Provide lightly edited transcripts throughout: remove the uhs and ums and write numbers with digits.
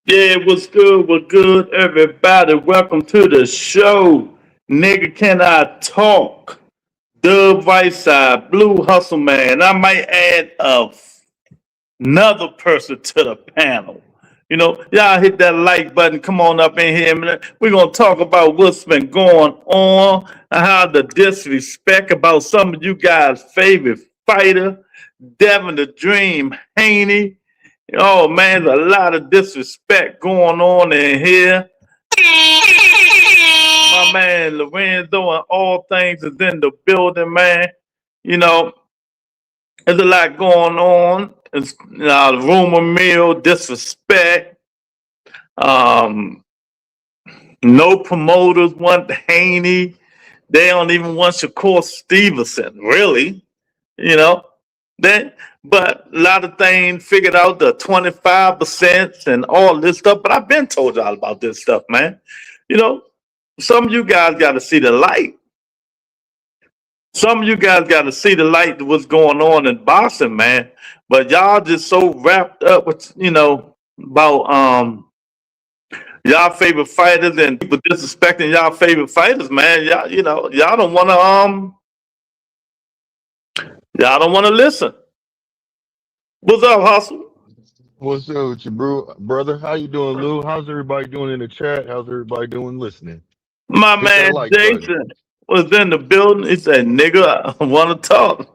Yeah, what's good? What's good, everybody? Welcome to the show. Nigga, can I talk? Dub Whiteside, Blue Hustle Man. I might add another person to the panel. Y'all hit that like button. Come on up in here. We're gonna talk about what's been going on and how the disrespect about some of you guys' favorite fighter, Devin the Dream Haney. Oh man, there's a lot of disrespect going on in here. My man Lorenzo and all things is in the building, man. You know, there's a lot going on. It's rumor mill, disrespect. Um, no promoters want Haney. They don't even want Shakur Stevenson, really. You know, Then, but a lot of things figured out the 25% and all this stuff. But I've been told y'all about this stuff, man. You know, some of you guys got to see the light. Some of you guys got to see the light to what's going on in boxing, man. But y'all just so wrapped up with, about y'all favorite fighters and people disrespecting y'all favorite fighters, man. Y'all don't want to y'all don't want to listen. What's up, hustle? What's up with you, bro, brother? How you doing, Lou? How's everybody doing in the chat? How's everybody doing listening? My Hit that man like button. Jason was in the building. He said, "Nigga, I want to talk."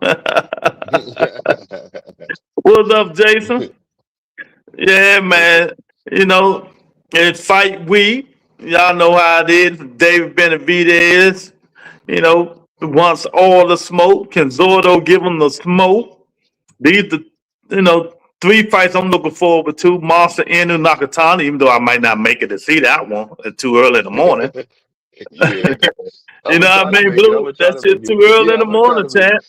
What's up, Jason? Yeah, What's man. You know, it's fight week. Y'all know how it is. David Benavidez, wants all the smoke. Can Zordo give him the smoke? These the three fights I'm looking forward to. Monster Inu Nakatani, even though I might not make it to see that one. It's too early in the morning. yeah, You I'm know gonna what try I to mean, make it. I'm Blue? gonna try That to make shit it. too early in Yeah, the I'm gonna try morning, to make champ.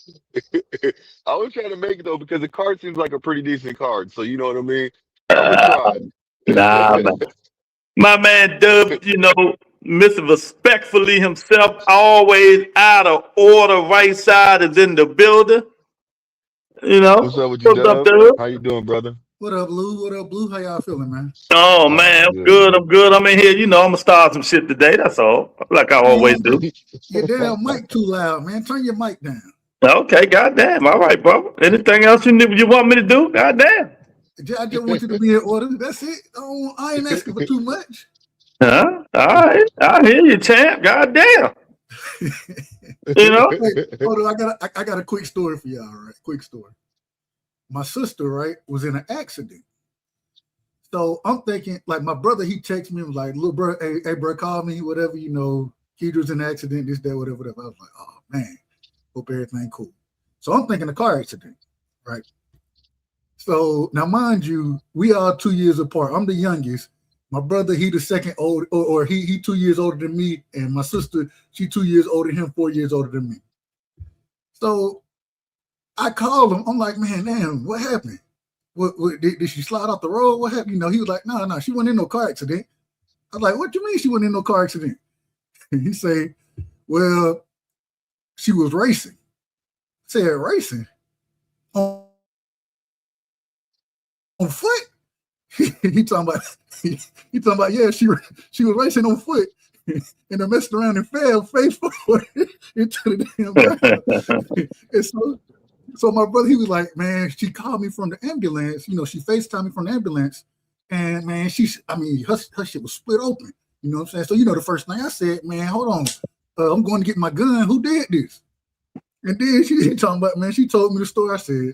it. I was trying to make it though because the card seems like a pretty decent card. So you know what I mean. I'm gonna Uh, try. nah, man. My man Dub, Mr. Respectfully himself, always out of order. Right side is in the building. What's up with you, What's up, Dub? Dub? How you doing, brother? What up, Lou? What up, Blue? How y'all feeling, man? Oh Oh, man, I'm I'm good, good. man. I'm good. I'm in here. I'm gonna start some shit today. That's all. Like I always Man, do. your damn mic too loud, man. Turn your mic down. Okay, goddamn. All right, bro. Anything else you want me to do? Goddamn. I just want you to be in order. That's it. I ain't asking for too much. Huh? All right. I hear you, champ. Goddamn. You know? Wait, hold on. I got a quick story for y'all. Right, quick story. My sister, right, was in an accident. So I'm thinking, like, my brother, he texted me and was like, "Little bro, hey, bro, call me, whatever, Kedra's in an accident, this, that, whatever, whatever." I was like, "Oh man, hope everything cool." So I'm thinking a car accident, right? So now, mind you, we are 2 years apart. I'm the youngest. My brother, he the second old, or he 2 years older than me, and my sister, she 2 years older than him, 4 years older than me. So I called him. I'm like, man, damn, what happened? What did she slide off the road? What happened? He was like, no, she wasn't in no car accident. I was like, what do you mean she wasn't in no car accident? He say, well, she was racing. I said, racing on foot? he talking about he talking about she was racing on foot and I messed around and fell face forward into the damn ground. And so my brother, he was like, man, she called me from the ambulance. She FaceTimed me from the ambulance, and man, her shit was split open. You know what I'm saying? So the first thing I said, man, hold on, I'm going to get my gun. Who did this? And then she talking about, man, she told me the story. I said,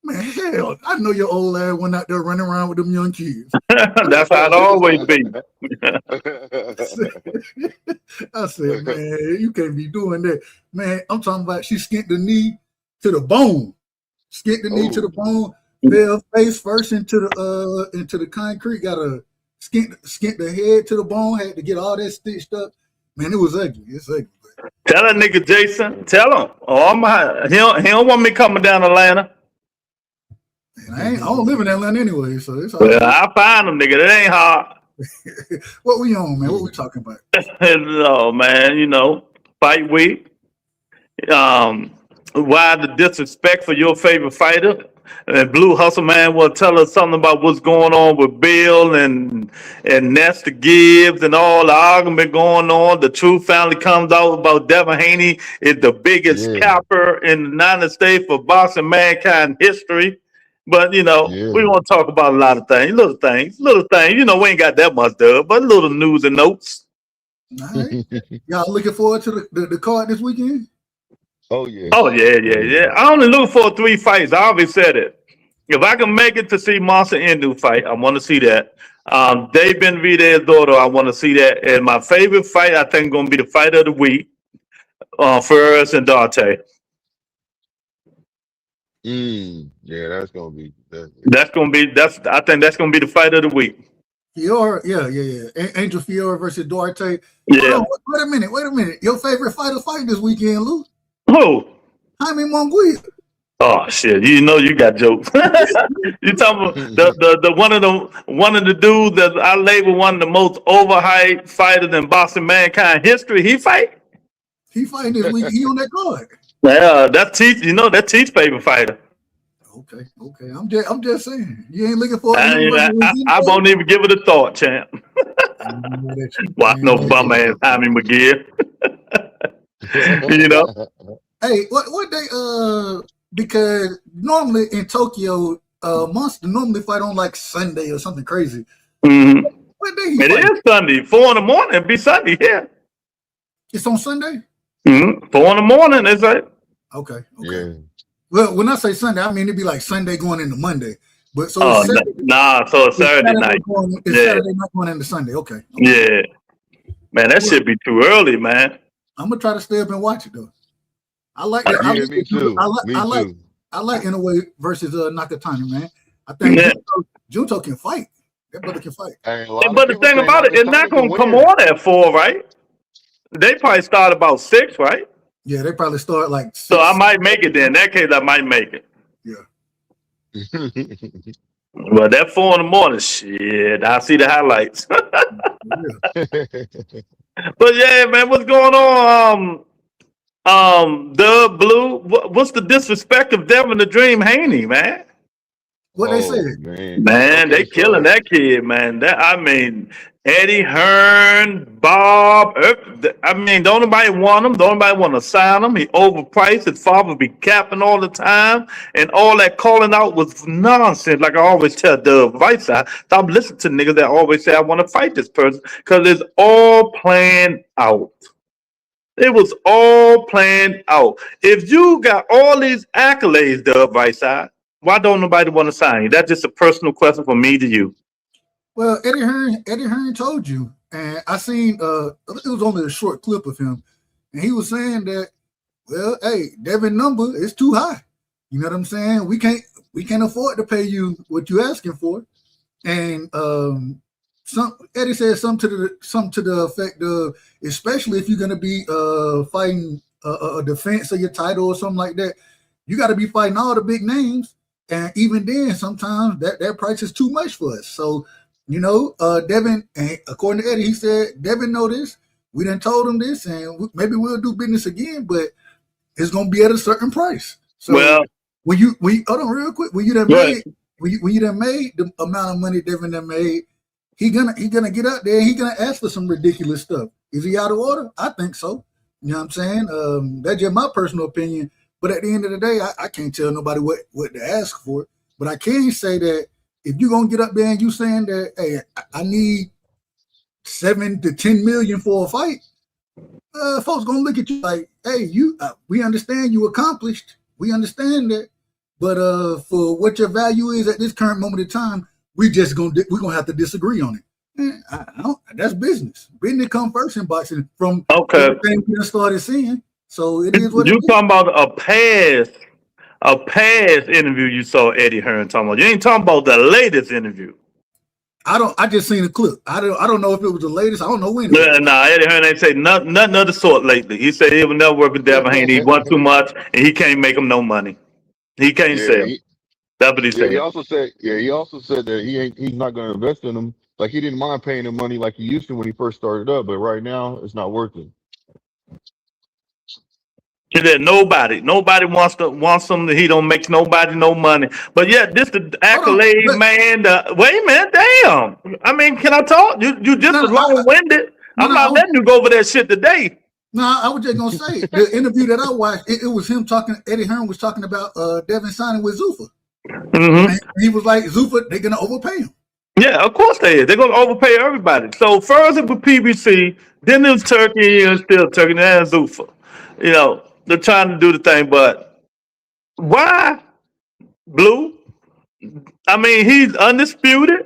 man, hell, I know your old ass went out there running around with them young kids. That's how it always be. I said, man, you can't be doing that. Man, I'm talking about she skint the knee to the bone. Skint the knee to the Oh, bone, fell face first into the concrete, got a skint the head to the bone, had to get all that stitched up. Man, it was ugly. It's ugly. Tell that nigga Jason. Tell him. He don't want me coming down Atlanta. And I don't live in Atlanta anyway, so it's all Well, good. I find him, nigga. It ain't hard. What we on, man? What we talking about? No, man. Fight week. Um, why the disrespect for your favorite fighter? And Blue Hustle Man will tell us something about what's going on with Bill and Nestor Gibbs and all the argument going on. The Truth family comes out about Devin Haney is the biggest Yeah, capper in the United States for boxing mankind history. But we yeah. want to talk about a lot of things, little things. We ain't got that much done, but little news and notes. All right. Y'all looking forward to the card this weekend? Oh yeah. Oh yeah, yeah, Oh yeah. yeah. I only look for 3 fights. I always said it. If I can make it to see Monster Inu fight, I want to see that. Dave Benavidez's daughter, I want to see that. And my favorite fight, I think, going to be the fight of the week, Ferris and Dante. Yeah, that's gonna be that. I think that's going to be the fight of the week. Fiora, yeah. Angel Fiora versus Duarte. Yeah. Hold on, wait a minute. Your favorite fighter fighting this weekend, Lou? Who? Jaime Munguia. Oh shit! You got jokes. You talking about the one of the dudes that I label one of the most overhyped fighters in boxing mankind history. He fight. He fighting this week. He on that card. Yeah, that's Teach. That Teach favorite fighter. Okay. I'm just saying. You ain't looking for I won't even give it a thought, champ. Watch no bum ass Tommy McGee. Hey, what they because normally in Tokyo, Monster normally fight on like Sunday or something crazy. Mm-hmm. What day he It fight? is Sunday, 4 in the morning. It'd be Sunday, yeah. It's on Sunday? 4 in the morning, is it? Okay. Yeah. Well, when I say Sunday, I mean it'd be like Sunday going into Monday. But so so it's Saturday night. It's Saturday night going into Sunday. Okay. Yeah. Man, that should be too early, man. I'm gonna try to stay up and watch it though. I like it. Yeah, me too. I like Inoue versus Nakatani, man. I think Junto can fight. That brother can fight. But the thing about it, it's not gonna come on at 4, right? They probably start about 6, right? Yeah, they probably start like 6. So I might make it then. In that case, I might make it. Yeah. Well, that 4 in the morning, shit. I see the highlights. But yeah, man, what's going on? Dub Blue. What's the disrespect of Devin the Dream Haney, man? What they say? Man, they killing that kid, man. Eddie Hearn, Bob. Don't nobody want him. Don't nobody want to sign him. He overpriced. His father be capping all the time, and all that calling out was nonsense. Like I always tell the vice side, stop listening to niggas that always say I want to fight this person because it's all planned out. It was all planned out. If you got all these accolades, the vice side, why don't nobody want to sign you? That's just a personal question from me to you. Well, Eddie Hearn told you, and I seen it was only a short clip of him, and he was saying that, well, hey, Devin number is too high. You know what I'm saying? We can't afford to pay you what you're asking for. And Eddie said something to the effect of, especially if you're gonna be fighting a defense of your title or something like that, you got to be fighting all the big names. And even then, sometimes that price is too much for us. So, Devin, and according to Eddie, he said, Devin know this. We done told him this, and maybe we'll do business again, but it's gonna be at a certain price. So when you hold on real quick, when you done made the amount of money Devin done made, he gonna get out there. He gonna ask for some ridiculous stuff. Is he out of order? I think so. You know what I'm saying? That's just my personal opinion. But at the end of the day, I can't tell nobody what to ask for. But I can say that if you're gonna get up there and you saying that, hey, I need 7 to 10 million for a fight, folks gonna look at you like, hey, we understand you accomplished, we understand that, but for what your value is at this current moment in time, we're gonna have to disagree on it. That's business. Business come first in boxing from everything we started seeing. So it is what you talking about a past interview you saw Eddie Hearn talking about. You ain't talking about the latest interview. I just seen a clip. I don't know if it was the latest. I don't know when. Nah, Eddie Hearn ain't say nothing of the sort lately. He said he would never work with Devin Haney. He won too much and he can't make him no money. He can't sell. That's what he said. He also said that he's not gonna invest in him. Like he didn't mind paying him money like he used to when he first started up, but right now it's not worth it. And then nobody wants him. He don't make nobody no money. But yeah, this the Hold on, accolade, man. Wait a minute, damn. I mean, can I talk? You just no, long winded. I'm not letting you go over that shit today. No, I was just gonna say the interview that I watched. It was him talking. Eddie Hearn was talking about Devin signing with Zuffa. Mm-hmm. He was like, Zuffa, they're gonna overpay him. Yeah, of course they is. They're gonna overpay everybody. So first it was PBC, then it was Turkey, and still Turkey, and then Zuffa. You know, they're trying to do the thing, but why Blue? I mean, he's undisputed.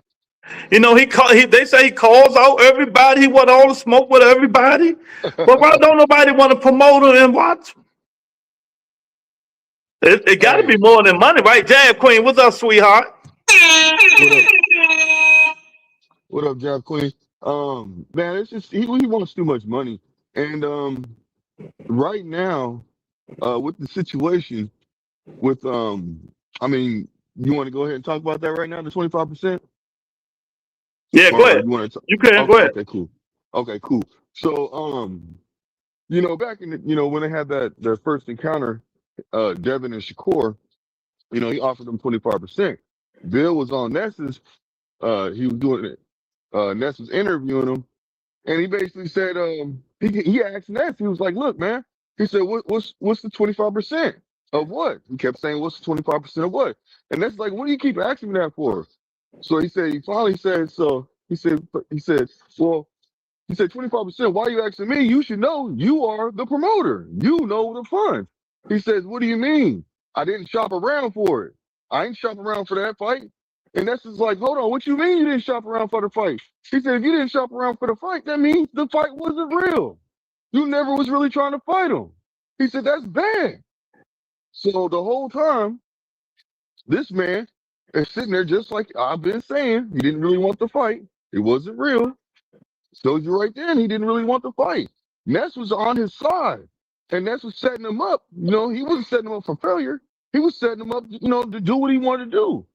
You know, they say he calls out everybody. He want all the smoke with everybody. But why don't nobody want to promote him and watch him? It got to be more than money, right? Jab Queen, what's up, sweetheart? What up, Jab Queen? Man, it's just he wants too much money, and right now, with the situation, with I mean, you want to go ahead and talk about that right now, the 25%? Yeah, go ahead. You want to? You can Okay, go ahead. Okay, cool. So, back in when they had their first encounter, Devin and Shakur, he offered them 25%. Bill was on Ness's. He was doing it. Ness was interviewing him, and he basically said, he asked Ness, he was like, "Look, man," he said, "What's the 25% of what?" He kept saying, "What's the 25% of what?" And Ness like, "What do you keep asking me that for?" So he finally said, well, he said 25%. Why are you asking me? You should know. You are the promoter. You know the funds. He says, "What do you mean? I didn't shop around for it. I ain't shop around for that fight." And that's just like, hold on, what you mean you didn't shop around for the fight? He said, if you didn't shop around for the fight, that means the fight wasn't real. You never was really trying to fight him. He said, that's bad. So the whole time, this man is sitting there just like I've been saying. He didn't really want the fight. It wasn't real. Showed you right then, he didn't really want the fight. Ness was on his side. And Ness was setting him up. He wasn't setting him up for failure. He was setting him up, to do what he wanted to do.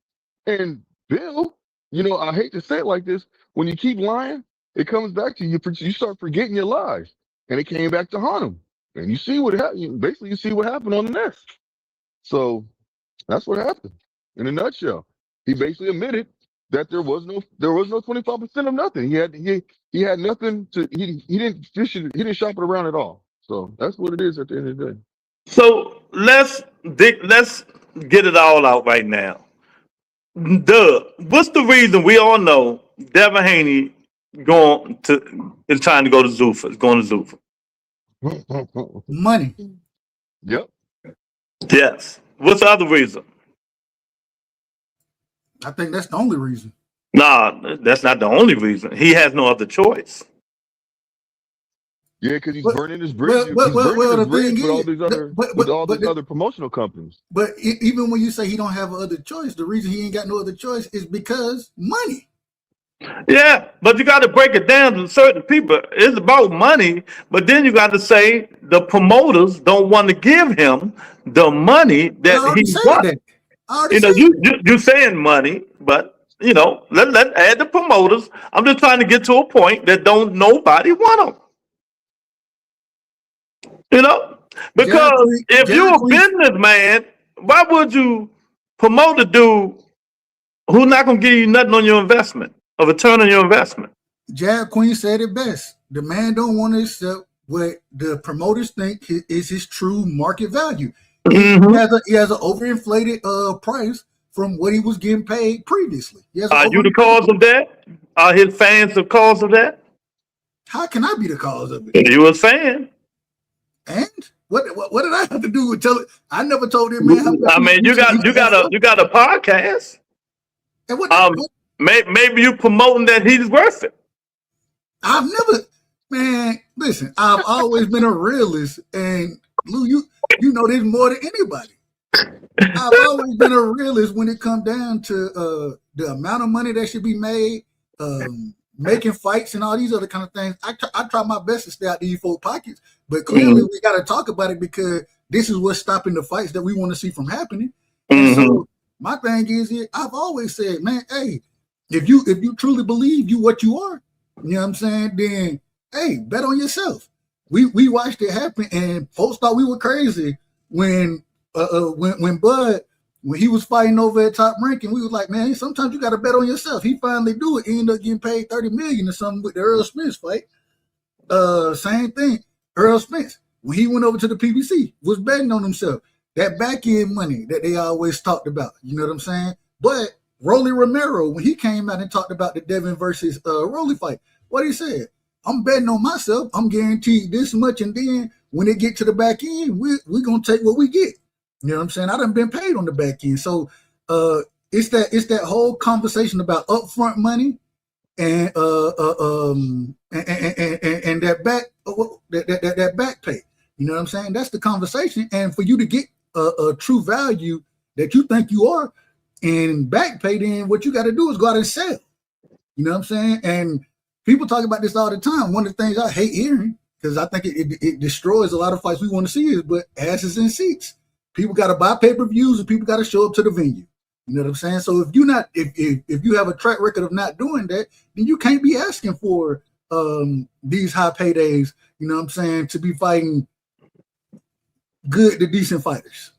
And Bill, I hate to say it like this, when you keep lying, it comes back to you. You start forgetting your lies. And it came back to haunt him. And you see what happened. Basically, you see what happened on the Ness. So that's what happened in a nutshell. He basically admitted that there was no 25% of nothing. He had nothing to he didn't shop it around at all. So that's what it is at the end of the day. So let's get it all out right now. What's the reason we all know Devin Haney is trying to go to Zuffa? Is going to Zuffa. Money. Yep. Yes. What's the other reason? I think that's the only reason. Nah, that's not the only reason. He has no other choice. Yeah, because he's burning his bridge. He's burning his bridge with all these other promotional companies. But even when you say he don't have other choice, the reason he ain't got no other choice is because money. Yeah, but you got to break it down to certain people. It's about money, but then you got to say the promoters don't want to give him the money that he wants. You're saying money, but let's add the promoters. I'm just trying to get to a point that don't nobody want them. Because if you're a businessman, why would you promote a dude who's not going to give you nothing on your investment, a return on your investment? Jab Queen said it best. The man don't want to accept what the promoters think is his true market value. Mm-hmm. He has an overinflated price from what he was getting paid previously. Are you the cause of that? Are his fans the cause of that? How can I be the cause of it? You a fan. And what did I have to do with telling? I never told him, man. I mean, you got a podcast. And maybe you promoting that he's worth it. I've never, man. Listen, I've always been a realist, and Lou, you know this more than anybody. I've always been a realist when it comes down to the amount of money that should be made, making fights and all these other kind of things. I try my best to stay out these folk pockets, but clearly we got to talk about it because this is what's stopping the fights that we want to see from happening. And so my thing is, I've always said, man, hey, if you truly believe you what you are, you know what I'm saying, then hey, bet on yourself. we watched it happen, and folks thought we were crazy when Bud, when he was fighting over at Top Ranking. We was like, man, sometimes you got to bet on yourself. He finally do it. He ended up getting paid $30 million or something with the Earl Spence fight. Same thing. Earl Spence, when he went over to the PBC, was betting on himself. That back end money that they always talked about. You know what I'm saying? But Rolly Romero, when he came out and talked about the Devin versus Rolly fight, what he said, I'm betting on myself. I'm guaranteed this much, and then when it get to the back end, we're gonna take what we get. You know what I'm saying? I done been paid on the back end. So it's that whole conversation about upfront money and that back pay. You know what I'm saying? That's the conversation. And for you to get a true value that you think you are in back pay, then what you got to do is go out and sell. You know what I'm saying? And people talk about this all the time. One of the things I hate hearing, because I think it destroys a lot of fights we want to see, is but asses in seats. People got to buy pay-per-views and people got to show up to the venue. You know what I'm saying? So if you have a track record of not doing that, then you can't be asking for these high paydays, you know what I'm saying, to be fighting good to decent fighters.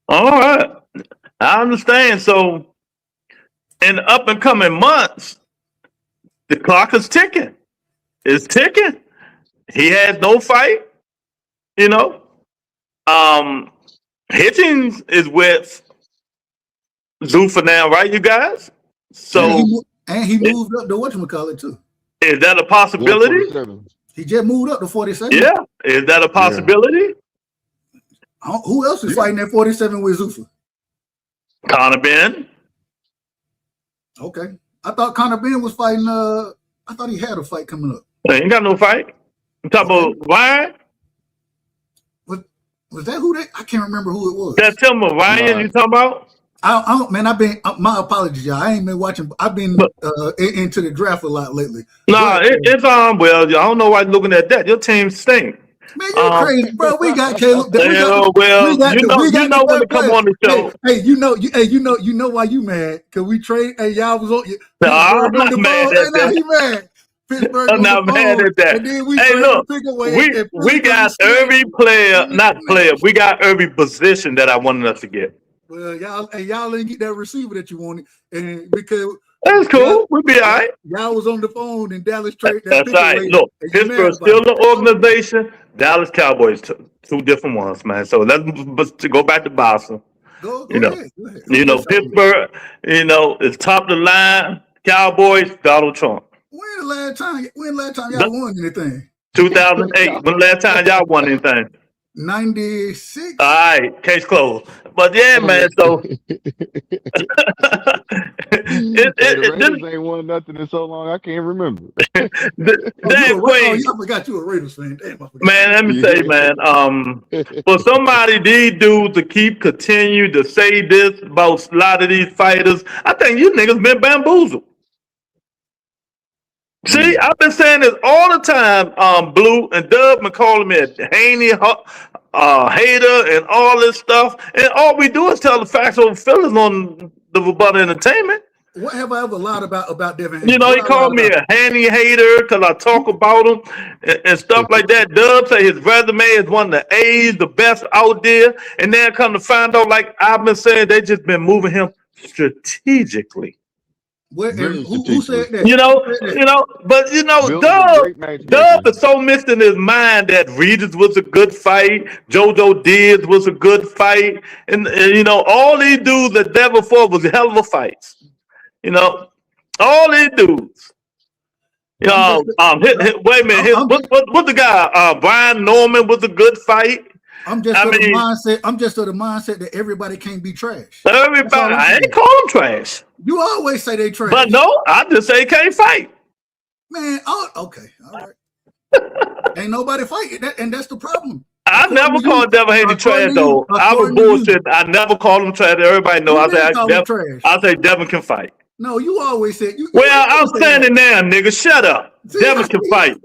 All right. I understand. So in the up and coming months, the clock is ticking. It's ticking. He has no fight, you know. Hitchings is with Zuffa now, right, you guys? So he moved up to whatchamacallit too. Is that a possibility? He just moved up to 47. Yeah. Is that a possibility? Yeah. Who else is fighting at 47 with Zuffa? Conor Ben. Okay. I thought Conor Ben was fighting I thought he had a fight coming up. He ain't got no fight. You talking about Ryan? Was that who I can't remember who it was. That's him, Ryan, you talking about? I don't, man, I've been, my apologies, y'all. I ain't been watching, I've been into the draft a lot lately. Nah, it's well, I don't know why you're looking at that. Your team stink. Man, you crazy, bro. We got Caleb. You know when to come on the show. Hey, you know why you mad? Cause we trade. Hey, y'all was on. No, I'm not mad at that. He mad. Pittsburgh I'm not mad at that. Hey, look, we got every player, not player. We got every position that I wanted us to get. Well, y'all didn't get that receiver that you wanted, and because that's cool. We'll be all right. Y'all was on the phone in Dallas trade. That's right. Look, Pittsburgh's still the organization. Dallas Cowboys, two different ones, man. So let's go back to Boston. Go ahead. Pittsburgh, is top of the line. Cowboys, Donald Trump. When the last time y'all won anything? 2008. When the last time y'all won anything? 96. All right, case closed. But yeah, man. So the Raiders ain't won nothing in so long. I can't remember. I forgot you were a Raiders fan. Damn, man, let me say, man. For somebody, these dudes to continue to say this about a lot of these fighters, I think you niggas been bamboozled. See, I've been saying this all the time. Blue and Dub been calling me a Haney hater and all this stuff, and all we do is tell the facts over feelings on the Rebuttal Entertainment. What have I ever lied about Devin Haney? He called me a Haney hater because I talk about him and stuff like that. Dub say his resume is one of the A's, the best out there, and then come to find out, like I've been saying, they just been moving him strategically. Who said that? Dub is so mixed in his mind that Regis was a good fight, JoJo Diaz was a good fight, and all these dudes that Devin fought was hell of a fights. All these dudes. Wait a minute. What the guy? Brian Norman was a good fight. I'm just of the mindset that everybody can't be trash. Everybody, I ain't call them trash. You always say they trash. But no, I just say can't fight. Man, okay, all right. Ain't nobody fighting that, and that's the problem. I never called Devin Haney trash though. I was bullshit. I never called him trash. Everybody know. I say Devin can fight. No, you always said you. Well, I'm standing there, nigga. Shut up. Devin can fight.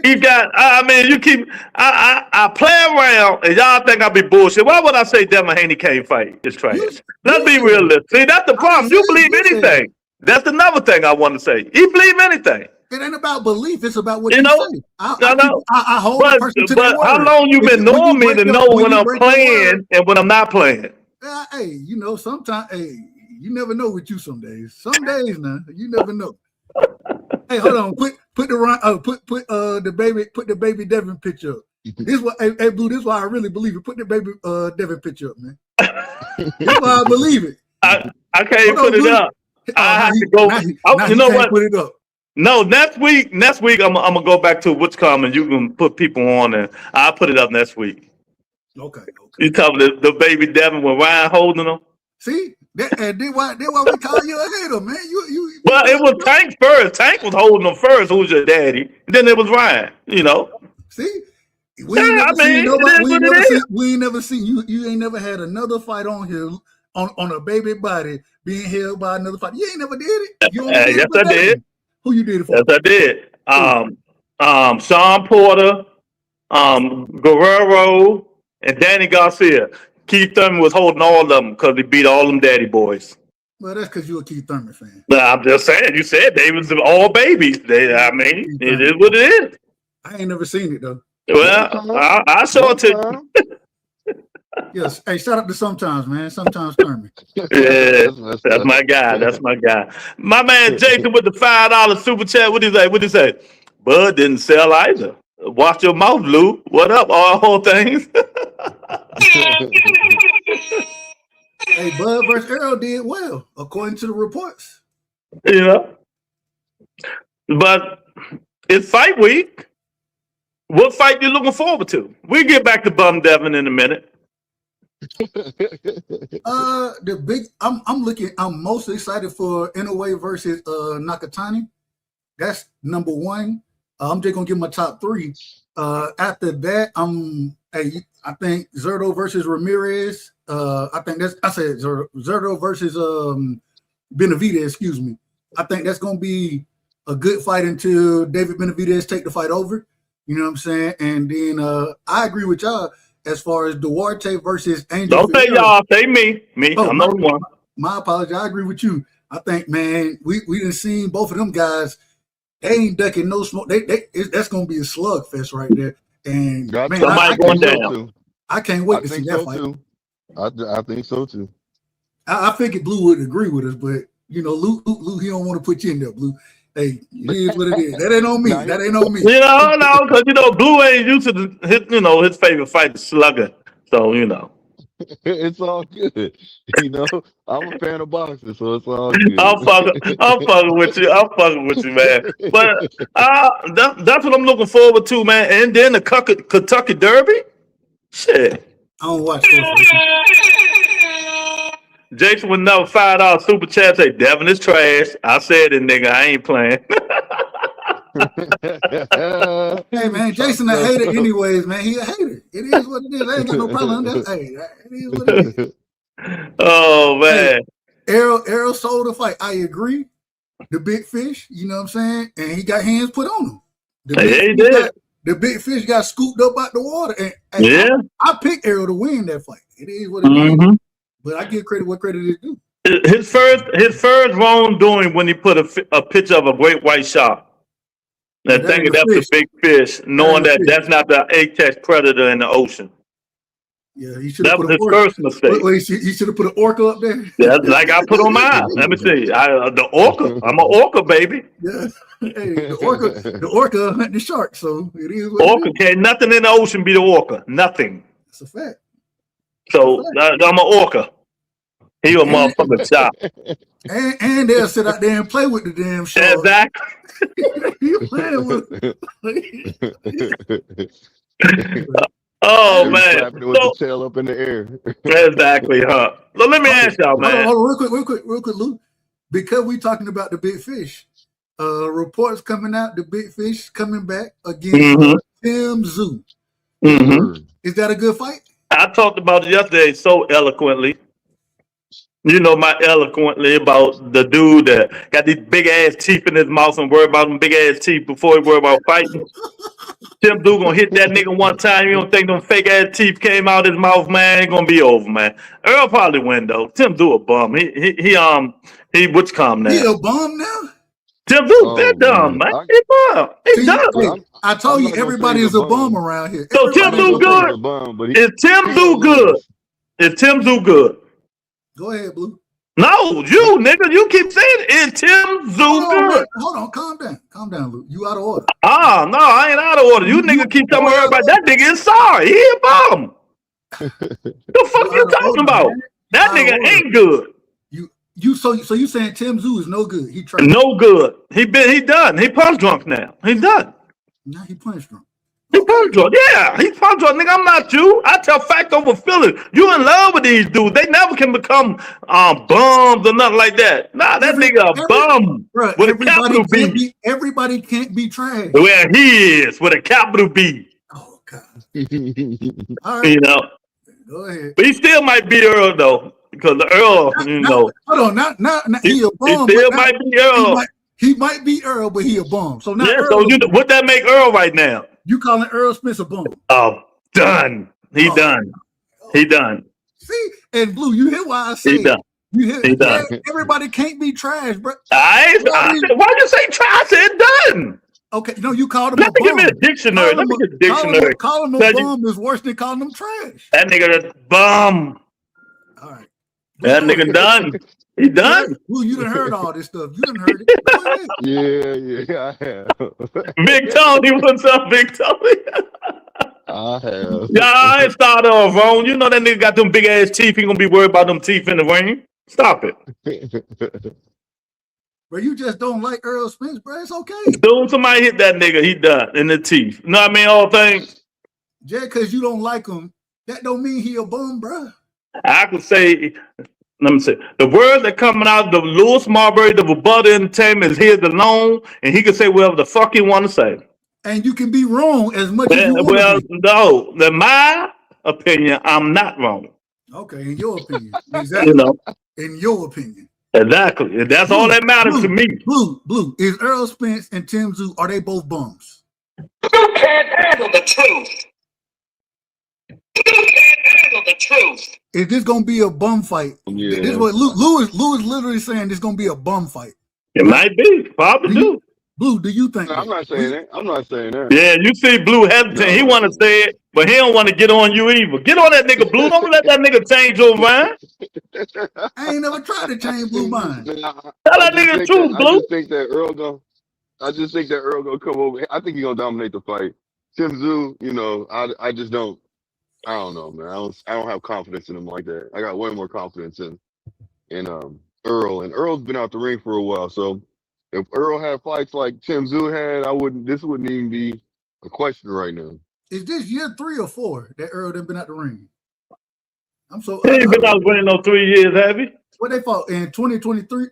He got. You keep. I play around, and y'all think I be bullshit. Why would I say Devin Haney can't fight? It's trash. Let's be realistic. See, that's the problem. You believe anything. That's another thing I want to say. You believe anything. It ain't about belief. It's about what You you know? say. I know. I hold But the person to their word. how long you been When knowing you me break to your- know when I'm break your playing word, and when I'm not playing? hey, you know, sometimes, hey, you never know with you some days. Some days now, you never know. Hey, hold on. Put the baby Devin picture up. This what hey Blue, this is why I really believe it. Put the baby Devin picture up, man. This is why I believe it. I can't Hold on, put it Blue. up. I have to go. Now You he know can't what? put it up. No, next week I'm gonna go back to what's coming. You can put people on and I'll put it up next week. Okay. You tell me the baby Devin with Ryan holding him. See? Then why we call you a hater, man. You Well, it was Tank first. Tank was holding him first. Who's your daddy? Then it was Ryan. You know. see? We Yeah, ain't never I seen mean, nobody. it is what it is. We ain't never seen you. You ain't never had another fight on here on a baby body being held by another fight. You ain't never did it. You only did Yes, it for I did. David. Who you did it for? Yes, I did. Who? Sean Porter, Guerrero, and Danny Garcia. Keith Thurman was holding all of them because he beat all them daddy boys. Well, that's because you're a Keith Thurman fan. Nah, I'm just saying. You said they was all babies. I mean, Keith it Thurman. is what it is. I ain't never seen it though. Well, I saw it to Yes. Hey, shout out to sometimes, man. Sometimes Thurman. yeah, that's my guy. That's my guy. My man Jason with the $5 super chat. What did he say? What did he say? Bud didn't sell either. Watch your mouth, Lou. What up, all whole things? Hey, Bud versus Earl did well, according to the reports. You know, but it's fight week. What fight you looking forward to? We get back to Bum Devin in a minute. I'm most excited for Inoue versus Nakatani. That's number one. I'm just gonna give my top three. After that, I think Zerto versus Ramirez. I said Zerto versus Benavidez, excuse me. I think that's gonna be a good fight until David Benavidez take the fight over. You know what I'm saying? And then I agree with y'all as far as Duarte versus Angel. Don't say y'all, say me. Me, I'm not one. My apology. I agree with you. I think, man, we didn't see both of them guys. They ain't ducking no smoke. That's gonna be a slugfest right there. And man, somebody going down. I can't wait to see that fight. Too. I think so too. I figured Blue would agree with us, but you know, Lou, he don't want to put you in there, Blue. Hey, it is what it is. That ain't on me. That ain't on me. You know, no, because you know, Blue ain't used to his favorite fight is Slugger. So you know, it's all good. You know, I'm a fan of boxing, so it's all good. I'm fucking with you. I'm fucking with you, man. But that's what I'm looking forward to, man. And then the Kentucky Derby. Shit. I don't watch those. Jason with another $5 super chat say Devin is trash. I said it, nigga. I ain't playing. Hey man, Jason a hater anyways, man. He a hater. It is what it is. I ain't got no problem with that. Hey, it is what it is. Oh man. Hey, Errol sold the fight. I agree. The big fish, you know what I'm saying? And he got hands put on him. The big fish got scooped up out the water. And yeah. I picked Errol to win that fight. It is what it is. But I give credit what credit is due. His first wrongdoing when he put a picture of a great white shark. And thinking that's the big fish, knowing that's not the apex predator in the ocean. Yeah, he should have put his first mistake. He should have put an orca up there. Yeah, like I put on mine. Let me see. The orca. I'm an orca, baby. Yeah. Hey, the orca hunting the shark, so it is what orca it is. Can't nothing in the ocean be the orca. Nothing. That's a fact. So I'm an orca. He a motherfucking shark. And they'll sit out there and play with the damn shark. Exactly. You playing with oh man. With the tail up in the air. Exactly, huh? So let me ask y'all, man. Hold on, real quick, Lou. Because we talking about the big fish. Reports coming out, the big fish coming back against Tim Zoo. Is that a good fight? I talked about it yesterday so eloquently. You know my eloquently about the dude that got these big ass teeth in his mouth and worry about them big ass teeth before he worry about fighting. Tim dude gonna hit that nigga one time. You don't think them fake ass teeth came out his mouth, man? Ain't gonna be over, man. Earl probably win though. Tim do a bum. He what's calm now? He a bum now? Tim Zoo, they're Oh dumb, man, man. He bum. He See, done. hey, I'm, I told I'm you not gonna say everybody he's is a a bum bum. around here. So Tim I'm Everybody not is Zoo a gonna say he's bum. good? a bum, but Is Tim he Zoo gonna good? lose. Is Tim Zoo good? Go ahead, Blue. No, you nigga, you keep saying is Tim Zoo Hold on, man. good? Hold on. Calm down. Calm down, Luke. You out of order. Ah, no, I ain't out of order. You You nigga keep telling me way out everybody of that nigga is sorry. He a bum. The you fuck you out of talking order, about? man. You That out of nigga order. ain't good. So you saying Tim Zoo is no good? He trash. No good. He done. He punch drunk now. He done. Now he punched him. He Okay. punch drunk. Yeah, he punch drunk. Nigga, I'm not you. I tell fact over feeling. You in love with these dudes. They never can become bums or nothing like that. Nah, that nigga a bum Bro, with a capital B. everybody can't be trash. Where he is with a capital B. Oh God. I All right. You know. Go ahead. But he still might be Earl though. Because the Earl, you know. Hold on, not He he a bum, but still not might be Earl. he might be Earl, but he a bum. So now Yeah, Earl, so what that make Earl right now? you calling Earl Smith a bum? Oh, done. He Oh, done. He done. see, and Blue, you hear why I He say done. you hear He done. everybody can't be trash, bro. I said, why you say try? I said done. Okay, no, you called him a Let me give me bum. a dictionary. Let me get a dictionary. Calling him a bum is worse than calling him trash. That nigga is bum. All right. That nigga done. He done. Blue, you done heard all this stuff. You done heard it. Go ahead. Yeah, I have. Big Tony, what's up, Big Tony? I have. Yeah, I ain't started off wrong. You know that nigga got them big ass teeth. He gonna be worried about them teeth in the rain. Stop it. Bro, you just don't like Earl Spence, bro. It's okay. Soon somebody hit that nigga, he done in the teeth. You know what I mean? All things. Just because you don't like him, that don't mean he a bum, bro. I could say, let me say, the words that coming out of the Lewis Marbury, the Butter Entertainment is his alone, and he can say whatever the fuck he want to say. And you can be wrong as much as you want Well, to be. no, in my opinion, I'm not wrong. Okay, in your opinion. Exactly. You know, In your opinion. exactly. And that's all that matters to me. Blue. Is Earl Spence and Tim Zoo, are they both bums? You can't handle the truth. You can't handle the truth. Is this gonna be a bum fight? Yeah. This is what Lewis literally saying this gonna be a bum fight. It might be. Probably do. Blue, do you think No, I'm not saying that. I'm not saying that. Yeah, you see Blue hesitant. No. He want to say it, but he don't want to get on you either. Get on that nigga, Blue. Don't let that nigga change your mind. I ain't never tried to change Blue mind. Tell that nigga the truth, Blue. I just think that Earl gonna come over. I think he's gonna dominate the fight. Tim Zoo, you know, I just don't. I don't know, man. I don't have confidence in him like that. I got way more confidence in Earl, and Earl's been out the ring for a while. So if Earl had fights like Tim Zoo had, this wouldn't even be a question right now. Is this year 3 or 4 that Earl done been out the ring? I'm so He ain't been out winning no 3 years, have he? what they fought in 2023?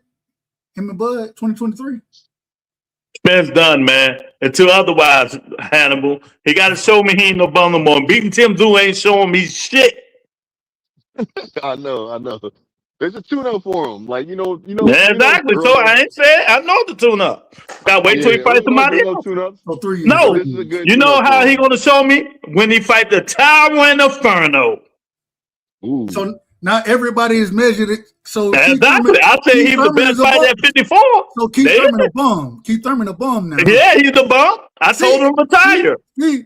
Him and Bud, 2023? Spence done, man. Until otherwise, Hannibal. He got to show me he ain't no bum no more. Beating Tim Zoo ain't showing me shit. I know. There's a tune-up for him. Like, Yeah, exactly. Earl, So I ain't said I know the tune up. Got to wait till he fight somebody else. No, 3 years. No, this is a good you know tune-up how for he him. gonna show me when he fight the Tower and Inferno. Ooh. So now everybody is measured it. So Exactly. I say he's the best fighter at 54. So Keith There Thurman it a bum. Keith Thurman a bum now. Yeah, he's the bum. I told him to retire.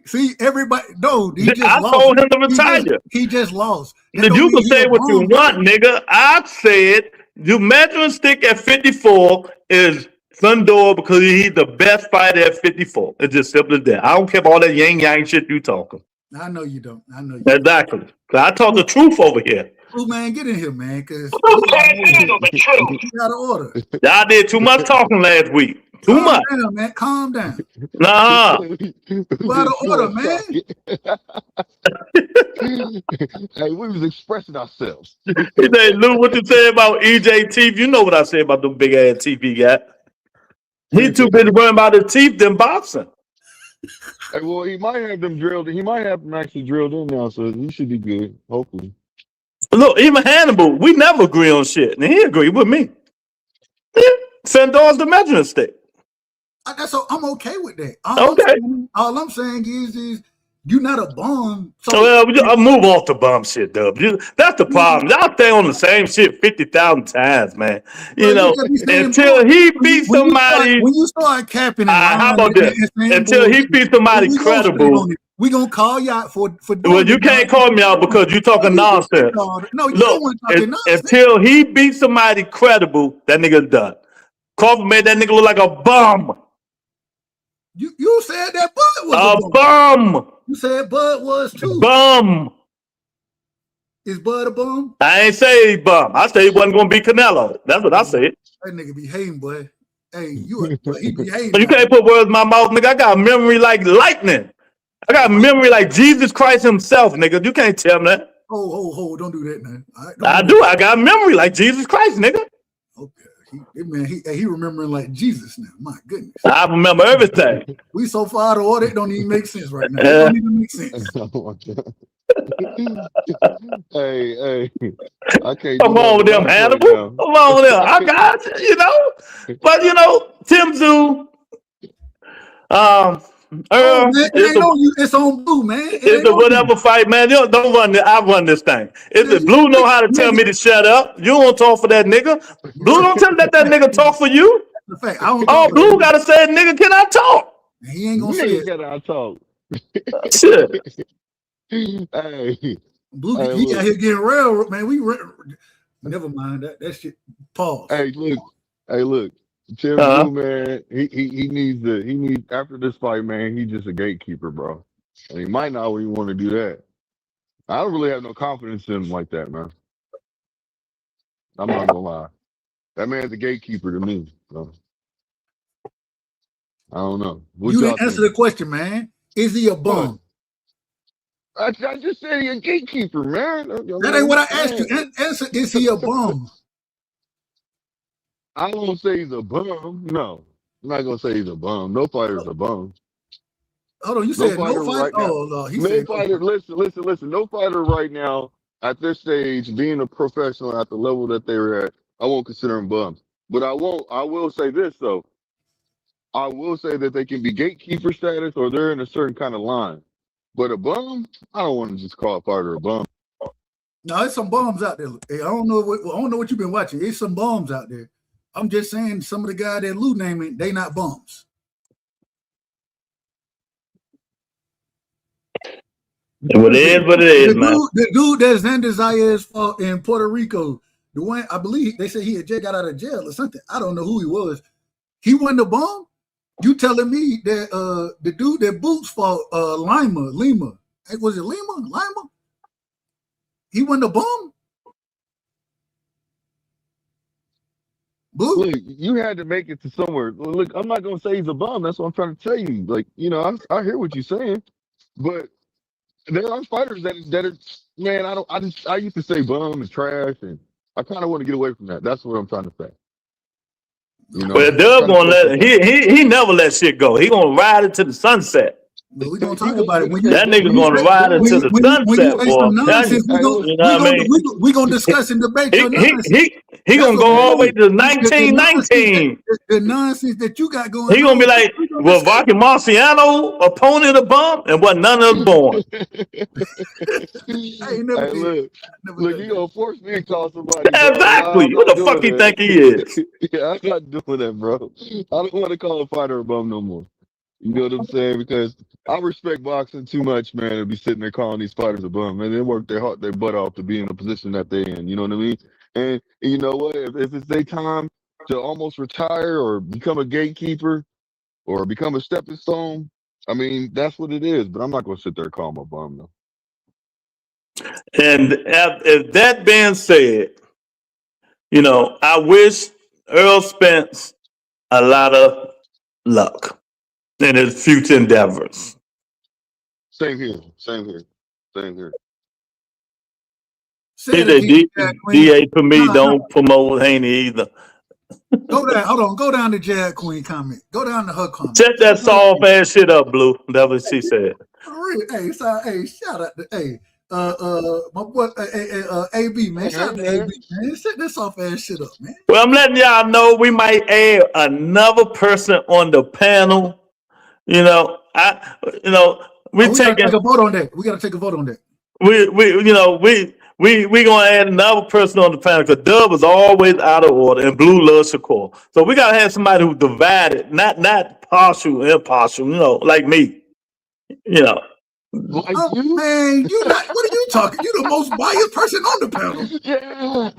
See, everybody. No, he just I lost. told him to retire. He just lost. You can say what you want, nigga. I said you measuring stick at 54 is Thundor because he's the best fighter at 54. It's just simple as that. I don't care about all that yang yang shit you talking. I know you don't. I know you. Exactly. Cause I talk the truth over here. Oh man, get in here, man. Because You can't handle the truth. you out of order. Y'all did too much talking last week. Too much. Calm down, man. Calm down. Nah. You out of order, man. Hey, we was expressing ourselves. He said, Lou, what you say about EJ teeth? You know what I say about them big ass teeth he got. He too busy worrying about his teeth than boxing. Hey, well, he might have them drilled. He might have them actually drilled in now, so he should be good. Hopefully. Look, even Hannibal, we never agree on shit. And he agreed with me. Fendor's the measuring stick. I'm okay with that. Okay. All I'm saying is You not a bum. So Well, I'll move off the bum shit, Dub. That's the problem. Y'all stay on the same shit 50,000 times, man. bro, You know, just be saying until he bullshit. beats somebody. When you start capping and lying How about this? and saying Until he bullshit, beats then somebody we gonna stand credible. on it. We gonna call you out for Well, doing you it. can't call me out because you talking nonsense. No, you Look, weren't talking nonsense. until he beats somebody credible, that nigga done. Crawford made that nigga look like a bum. You said that Bud was A bum. You said Bud was too. Bum. Is Bud a bum? I ain't say he bum. I said he wasn't gonna be Canelo. That's what I said. That nigga be hating, boy. Hey, he be hating. But you can't put words in my mouth, nigga. I got a memory like lightning. I got a memory like Jesus Christ himself, nigga. You can't tell me that. Oh, don't do that, man. I do. I got a memory like Jesus Christ, nigga. Okay. He remembering like Jesus now. My goodness. I remember everything. We so far out of order, it don't even make sense right now. It don't even make sense. Hey, I can't. Come on with them, Hannibal. Come on with them. I got you know. But you know, Tim Zoo, Earl, it's on Blue, man. It's a whatever fight, man. You don't run it. I run this thing. If the Blue know how to tell me to shut up, you don't talk for that nigga. Blue don't tell that nigga talk for you. The fact, I don't oh, Blue gotta say, nigga, can I talk? He ain't gonna say it. Can I talk? Shit. Hey, Blue, he got here getting real, man. Never mind that shit. Pause. Hey, look. Tim Blue, man, he needs after this fight, man, he's just a gatekeeper, bro. And he might not even want to do that. I don't really have no confidence in him like that, man. I'm not gonna lie. That man's a gatekeeper to me, bro. I don't know. You didn't answer the question, man. Is he a bum? I just said he's a gatekeeper, man. That ain't what I asked you. Answer, is he a bum? I don't say he's a bum. No. I'm not gonna say he's a bum. No fighter's a bum. Hold on, you said no fighter? No fighter, listen. No fighter right now at this stage, being a professional at the level that they were at, I won't consider them bums. But I will say this though. I will say that they can be gatekeeper status or they're in a certain kind of line. But a bum, I don't want to just call a fighter a bum. No, there's some bums out there. Hey, I don't know what you've been watching. There's some bums out there. I'm just saying some of the guys that Lou naming, they not bums. What it is, man. The dude that Xander Zayas fought in Puerto Rico, the one I believe they said he had just got out of jail or something. I don't know who he was. He wasn't a bum. You telling me that the dude that Boots fought Lima? Was it Lima? He wasn't a bum. Blue? Look, you had to make it to somewhere. Look, I'm not gonna say he's a bum. That's what I'm trying to tell you. Like, you know, I hear what you're saying, but there are fighters that are, man. I used to say bum and trash, and I kind of want to get away from that. That's what I'm trying to say. You know, well, Doug gonna let he never let shit go. He gonna ride it to the sunset. But we gonna talk about it. That nigga's gonna ride it to the sunset, boy. You know what I mean? We gonna discuss and debate your nonsense. He gonna go all the way to 1919. The nonsense that you got going on. He gonna be like, well, Rocky Marciano opponent a bum and what none of us born. Look, you gonna force me to call somebody. Exactly. What the fuck you think he is? Yeah, I'm not doing that, bro. I don't want to call a fighter a bum no more. You know what I'm saying? Because I respect boxing too much, man, to be sitting there calling these fighters a bum. Man, they work their butt off to be in the position that they're in. You know what I mean? And you know what? If it's their time to almost retire or become a gatekeeper or become a stepping stone, I mean, that's what it is. But I'm not going to sit there and call them a bum, though. And if that being said, you know, I wish Earl Spence a lot of luck in his future endeavors. Same here. DA for me don't promote Haney either. Go down. Hold on. Go down to Jad Queen comment. Go down to her comment. Check that soft ass shit up, Blue. That's what she said. Hey, shout out to my boy AB, man. Shout out to AB, man. Set this soft ass shit up, man. Well, I'm letting y'all know we might add another person on the panel. You know, we we gotta taking take a vote on that. We gotta take a vote on that. we gonna add another person on the panel because Dub is always out of order and Blue loves Shakur. So we gotta have somebody who divided, not partial, impartial. Like me. You know. Like Oh you? man, you not. What are you talking? You the most biased person on the panel. Yeah.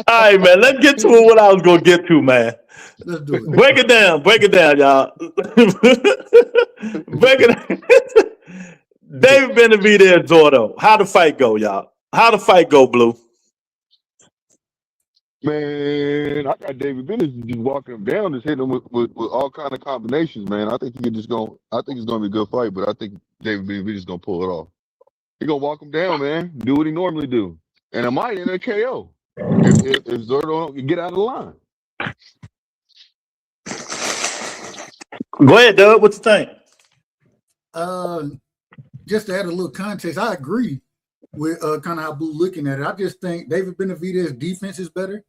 All right, man. Let's get to what I was gonna get to, man. Let's do it. Break it down, y'all. Break it down. David Benavidez, Zordo. How the fight go, y'all? How the fight go, Blue? Man, I got David Bennett just walking him down, just hitting him with all kind of combinations, man. I think it's gonna be a good fight, but I think David Bennett is gonna pull it off. He gonna walk him down, man. Do what he normally do. And I might end a KO if Zordo don't get out of the line. Go ahead, Doug. What you think? Just to add a little context, I agree with kind of how Blue looking at it. I just think David Benavidez's defense is better.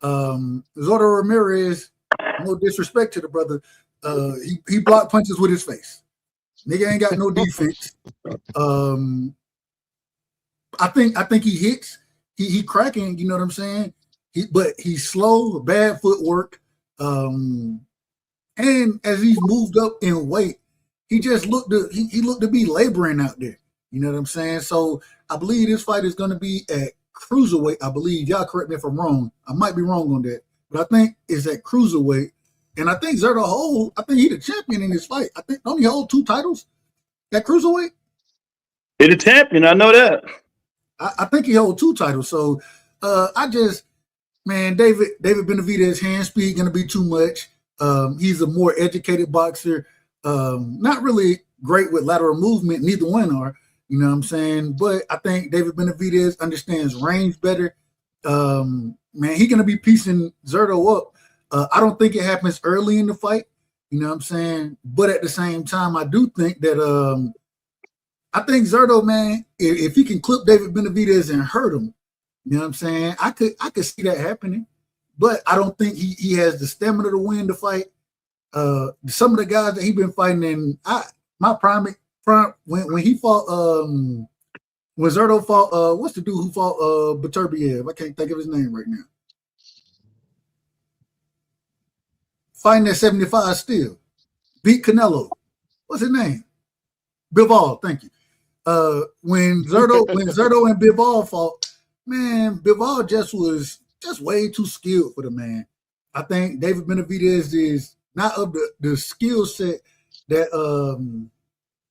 Zordo Ramirez, no disrespect to the brother, he blocked punches with his face. Nigga ain't got no defense. I think he hits. He cracking. You know what I'm saying? But he's slow, bad footwork. And as he's moved up in weight, he just looked to be laboring out there. You know what I'm saying? So I believe this fight is going to be at cruiserweight. I believe, y'all correct me if I'm wrong. I might be wrong on that, but I think it's at cruiserweight. And I think Zerto I think he's the champion in this fight. I think don't he hold 2 titles at cruiserweight? He's the champion. I know that. I think he holds 2 titles. So David Benavidez's hand speed going to be too much. He's a more educated boxer. Not really great with lateral movement. Neither one are. You know what I'm saying? But I think David Benavidez understands range better. Man, he's going to be piecing Zerto up. I don't think it happens early in the fight. You know what I'm saying? But at the same time, I do think that I think Zerto, man, if he can clip David Benavidez and hurt him, you know what I'm saying? I could see that happening. But I don't think he has the stamina to win the fight. Some of the guys that he's been fighting in, my prime when he fought when Zerto fought what's the dude who fought Beterbiev? I can't think of his name right now. Fighting at 75 still. Beat Canelo. What's his name? Bivol, thank you. When Zerto and Bivol fought, man, Bivol was way too skilled for the man. I think David Benavidez is not of the skill set that